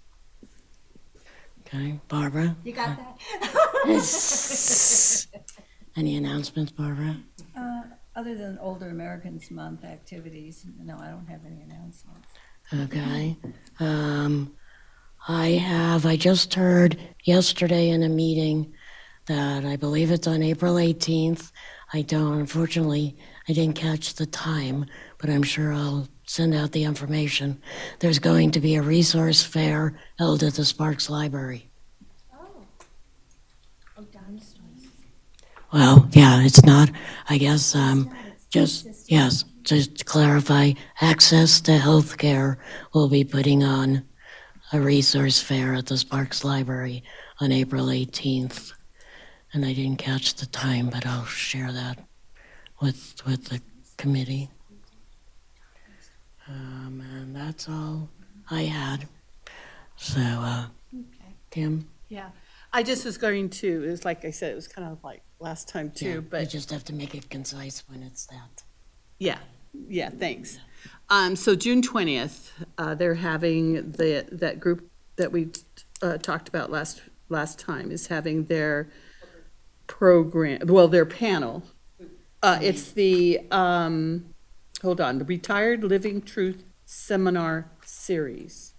Okay, Barbara? You got that? Any announcements, Barbara? Other than Older Americans Month activities, no, I don't have any announcements. Okay. I just heard yesterday in a meeting that I believe it's on April 18th. Unfortunately, I didn't catch the time, but I'm sure I'll send out the information. There's going to be a resource fair held at the Sparks Library. Oh, Don's. Well, yeah, it's not, I guess, yes, to clarify, Access to Healthcare will be putting on a resource fair at the Sparks Library on April 18th. And I didn't catch the time, but I'll share that with the committee. And that's all I had. So, Kim? Yeah, I just was going to, it was like I said, it was kind of like last time Yeah, too, but. you just have to make it concise when it's that. Yeah, thanks. So June 20th, they're having that group that we talked about last time is having their program, well, their panel. It's the, hold on, the Retired Living Truth Seminar Series.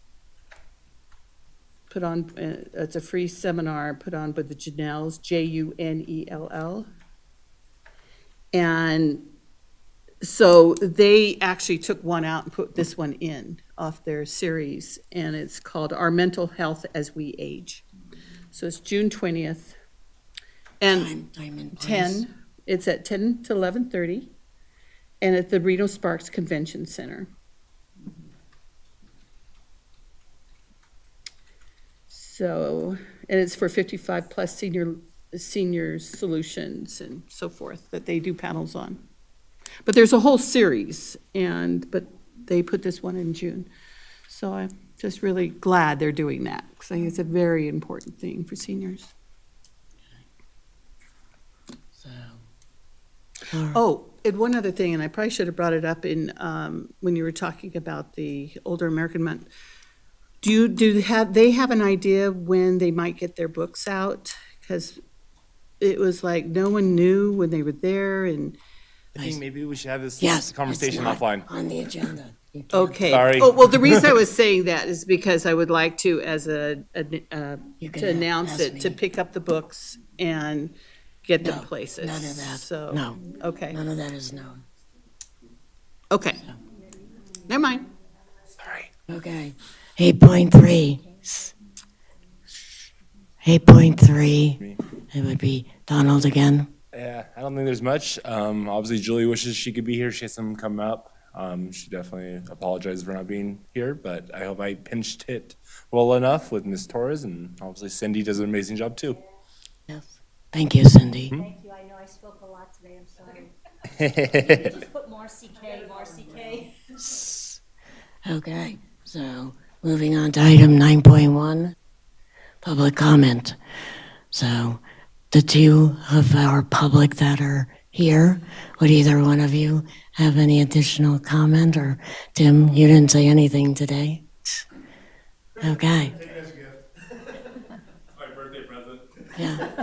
Put on, it's a free seminar put on by the Junells, Junell. And so they actually took one out and put this one in off their series, and it's called Our Mental Health as We Age. So it's June 20th. And Time and place. 10, it's at 10 to 11:30, and at the Reno Sparks Convention Center. So, and it's for 55-plus seniors solutions and so forth that they do panels on. But there's a whole series, but they put this one in June. So I'm just really glad they're doing that, because I think it's a very important thing for seniors. Oh, and one other thing, and I probably should have brought it up in, when you were talking about the Older American Month. Do they have an idea when they might get their books out? Because it was like no one knew when they were there, and. I think maybe we should have this Yes, conversation it's not offline. on the agenda. You can't- Okay. Sorry. Oh, well, the reason I was saying that is because I would like to, as to can announce ask it, to me. pick up the books and get them No, places. none of that. So, No. okay, None of that is known. okay. Never mind. Okay. 8.3. 8.3. It would be Donald again. Yeah, I don't think there's much. Obviously, Julie wishes she could be here. She has some come up. She definitely apologizes for not being here, but I hope I pinched it well enough with Ms. Torres, and obviously Cindy does an amazing job too. Yes. Thank you, Cindy. Thank you, I know I spoke a lot today, I'm sorry. Just put more CK, more CK. Okay, so moving on to item 9.1, public comment. So the two of our public that are here, would either one of you have any additional comment? Or Tim, you didn't say anything today. Okay. Take it as a gift. My birthday present. Yeah.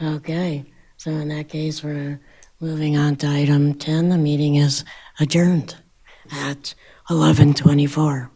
Okay, so in that case, we're moving on to item 10. The meeting is adjourned at 11:24.